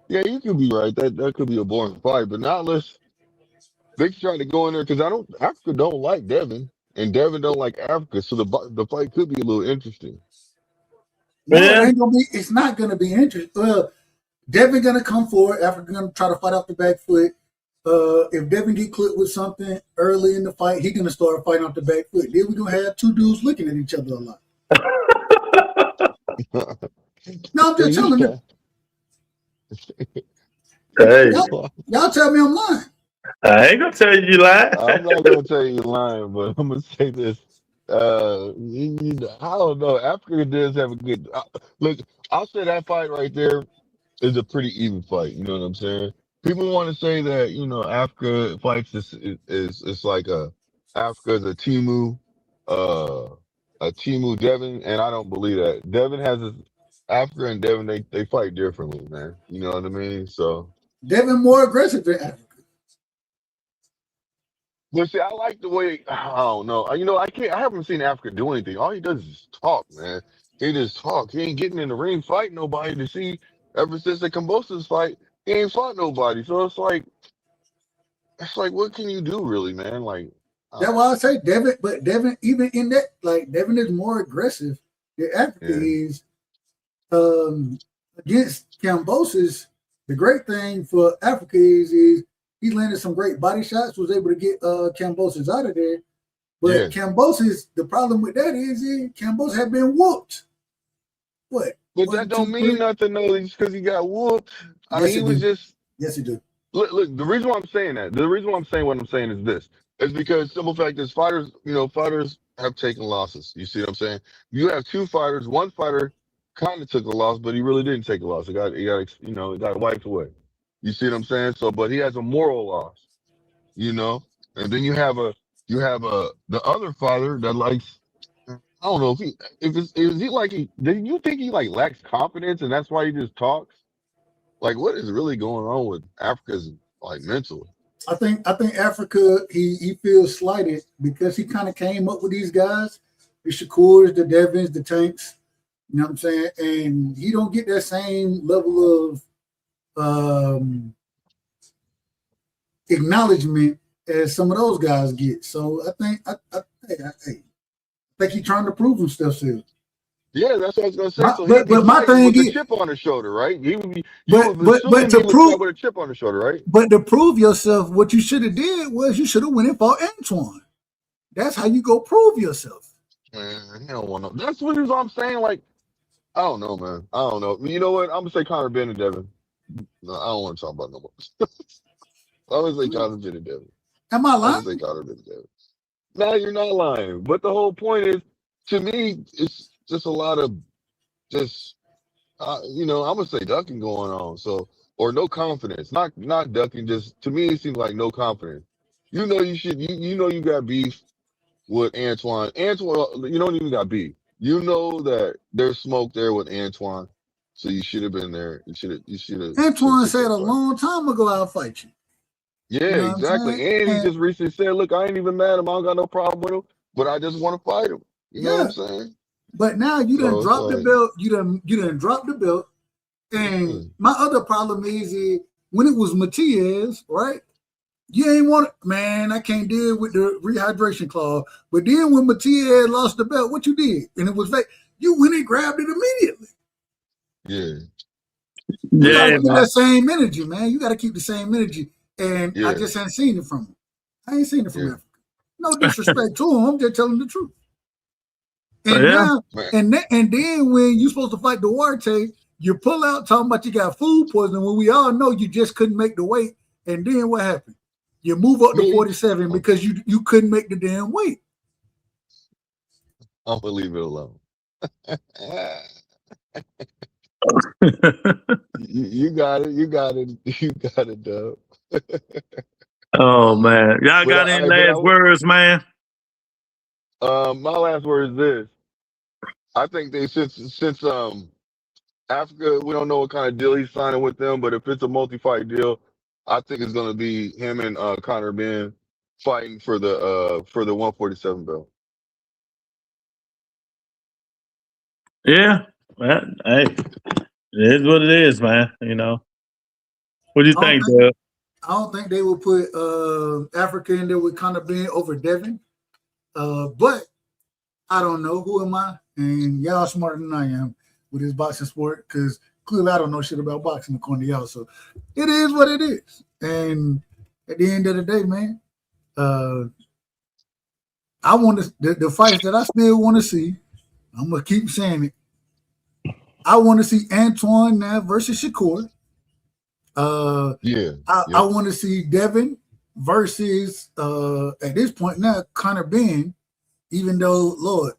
yeah, you could be right. That could be a boring fight, but not unless they try to go in there because Africa don't like Devin, and Devin don't like Africa, so the fight could be a little interesting. No, it ain't gonna be. It's not gonna be interesting. Well, Devin gonna come forward. Africa gonna try to fight off the back foot. If Devin get clipped with something early in the fight, he gonna start fighting off the back foot. Then we're gonna have 2 dudes looking at each other a lot. No, I'm just telling you. Hey, y'all tell me I'm lying. I ain't gonna tell you lying. I'm not gonna tell you lying, but I'm gonna say this. I don't know. Africa does have a good look. I'll say that fight right there is a pretty even fight. You know what I'm saying? People want to say that Africa fights is like Africa's a Timu Devin, and I don't believe that. Devin has Africa and Devin they fight differently, man. You know what I mean? So Devin more aggressive than Africa. But see, I like the way I don't know. I haven't seen Africa do anything. All he does is talk, man. He just talk. He ain't getting in the ring fighting nobody to see. Ever since the Kambosos fight, he ain't fought nobody. So it's like, what can you do, really, man? Like that's why I say Devin. But Devin, even in that, like Devin is more aggressive than Africa is. Against Kambosos, the great thing for Africa is he landed some great body shots, was able to get Kambosos out of there. But Kambosos, the problem with that is Kambosos have been whooped. What? But that don't mean nothing, though, just because he got whooped. I mean, he was just. Yes, he did. Look, the reason why I'm saying that, the reason why I'm saying what I'm saying is this. It's because simple fact is fighters have taken losses. You see what I'm saying? You have 2 fighters. One fighter kind of took a loss, but he really didn't take a loss. It got wiped away. You see what I'm saying? So, but he has a moral loss, and then you have the other fighter that likes. I don't know is he like do you think he like lacks confidence and that's why he just talks? Like, what is really going on with Africa's like mental? I think Africa he feels slighted because he kind of came up with these guys, the Shakurs, the Devins, the Tanks. You know what I'm saying? And he don't get that same level of acknowledgement as some of those guys get. So I think he's trying to prove himself still. Yeah, that's what I was gonna say. But my thing with is a chip on his shoulder, right? He would be, but to prove with a chip on his shoulder, right? But to prove yourself, what you should have did was you should have went and fought Antoine. That's how you go prove yourself. Man, he don't want no. That's what I'm saying. Like, I don't know, man. I don't know. You know what? I'm gonna say Conor Ben and Devin. No, I don't want to talk about no more. I'm gonna say Conor Ben and Devin. Am I I'm lying? gonna say Conor Ben and Devin. No, you're not lying. But the whole point is, to me, it's just a lot of just, I'm gonna say ducking going on. So, or no confidence. Not ducking. Just to me, it seems like no confidence. You know, you should. You know, you got beef with Antoine. Antoine, you don't even got beef. You know that there's smoke there with Antoine, so you should have been there. You should have Antoine took said that a fight. long time ago I'll fight you. You Yeah, know what I'm exactly. saying? And he And just recently said, "Look, I ain't even mad at him. I don't got no problem with him, but I just want to fight him." You know what yeah, I'm saying? but now you done So it's dropped the like, belt. You done dropped the belt. And my other problem is when it was Matias, right? You ain't want it, man. I can't deal with the rehydration clause. But then when Matias lost the belt, what you did? And it was like you went and grabbed it immediately. yeah, You but got to Yeah, keep man. that same energy, man. You got to keep the same energy. And I yeah, just ain't seen it from him. I ain't seen it from yeah, Africa. No disrespect to him. I'm just telling the truth. And Yeah. now, man. and then when you're supposed to fight Duarte, you pull out talking about you got food poisoning when we all know you just couldn't make the weight. And then what happened? You move up to Me, 47 because you couldn't make the damn weight. I'm gonna leave it alone. You got it. You got it. You got it, Dub. Oh man, y'all But got any but last words, man? my last word is this. I think they since Africa, we don't know what kind of deal he's signing with them, but if it's a multi-fight deal, I think it's gonna be him and Conor Ben fighting for the 147 belt. Yeah. Hey, it is what it is, man. You know. What do you I don't think, think Dub? I don't think they will put Africa in there with kind of being over Devin. But I don't know. Who am I? And y'all smarter than I am with this boxing sport because clearly I don't know shit about boxing according to y'all. So it is what it is. And at the end of the day, man, uh, I want the fights that I still want to see. I'm gonna keep saying it. I want to see Antoine now versus Shakur. Yeah. I Yep. want to see Devin versus at this point now Conor Ben. Even though, Lord,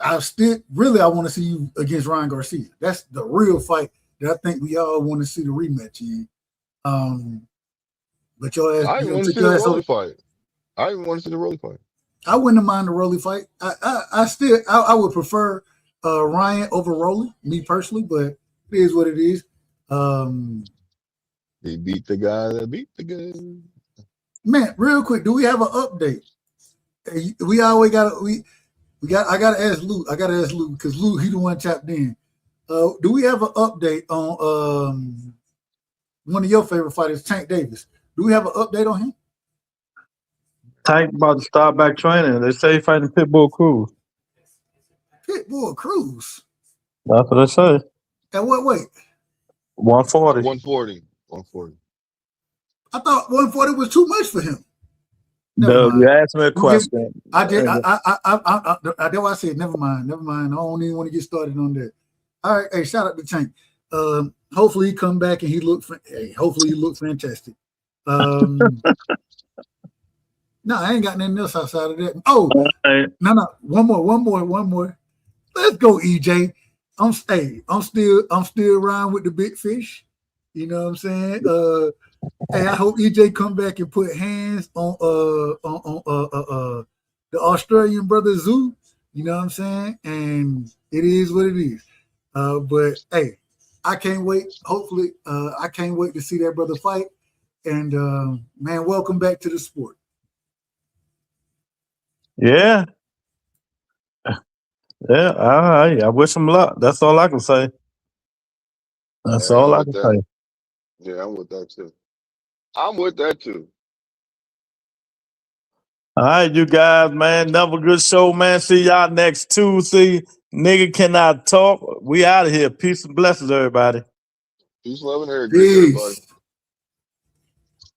I still really I want to see you against Ryan Garcia. That's the real fight that I think we all want to see the rematch in. But your ass, I you even know, want to took see the your ass over. Rolly fight. I even want to see the Rolly fight. I wouldn't mind the Rolly fight. I still I would prefer Ryan over Rolly, me personally, but it is what it is. Um, He beat the guy that beat the guy. man, real quick, do we have an update? We always got we got. I gotta ask Luke. I gotta ask Luke because Luke he the one tapped in. Do we have an update on one of your favorite fighters, Tank Davis? Do we have an update on him? Tank about to start back training. They say he fighting Pitbull Cruz. Pitbull Cruz. That's what they say. At what weight? 140. 140. 140. I thought 140 was too much for him. Never Dub, you mind. asked me a Okay, question. I did. That's why I said never mind. Never mind. I don't even want to get started on that. All right. Hey, shout out to Tank. Hopefully he come back and he look. Hopefully he look fantastic. No, I ain't got nothing else outside of that. Oh, Hey, no. One more. Let's go, EJ. I'm still around with the big fish. You know what I'm saying? Hey, I hope EJ come back and put hands on the Australian brother Zoo. You know what I'm saying? And it is what it is. But hey, I can't wait. Hopefully, I can't wait to see that brother fight. And man, welcome back to the sport. yeah. Yeah. I wish him luck. That's all I can say. That's Hey, all I'm I with can that. say. Yeah, I'm with that too. I'm with that too. All right, you guys, man. Another good show, man. See y'all next Tuesday. Nigga cannot talk. We out of here. Peace and blessings, everybody. Peace, love, and hair grease, everybody. Peace.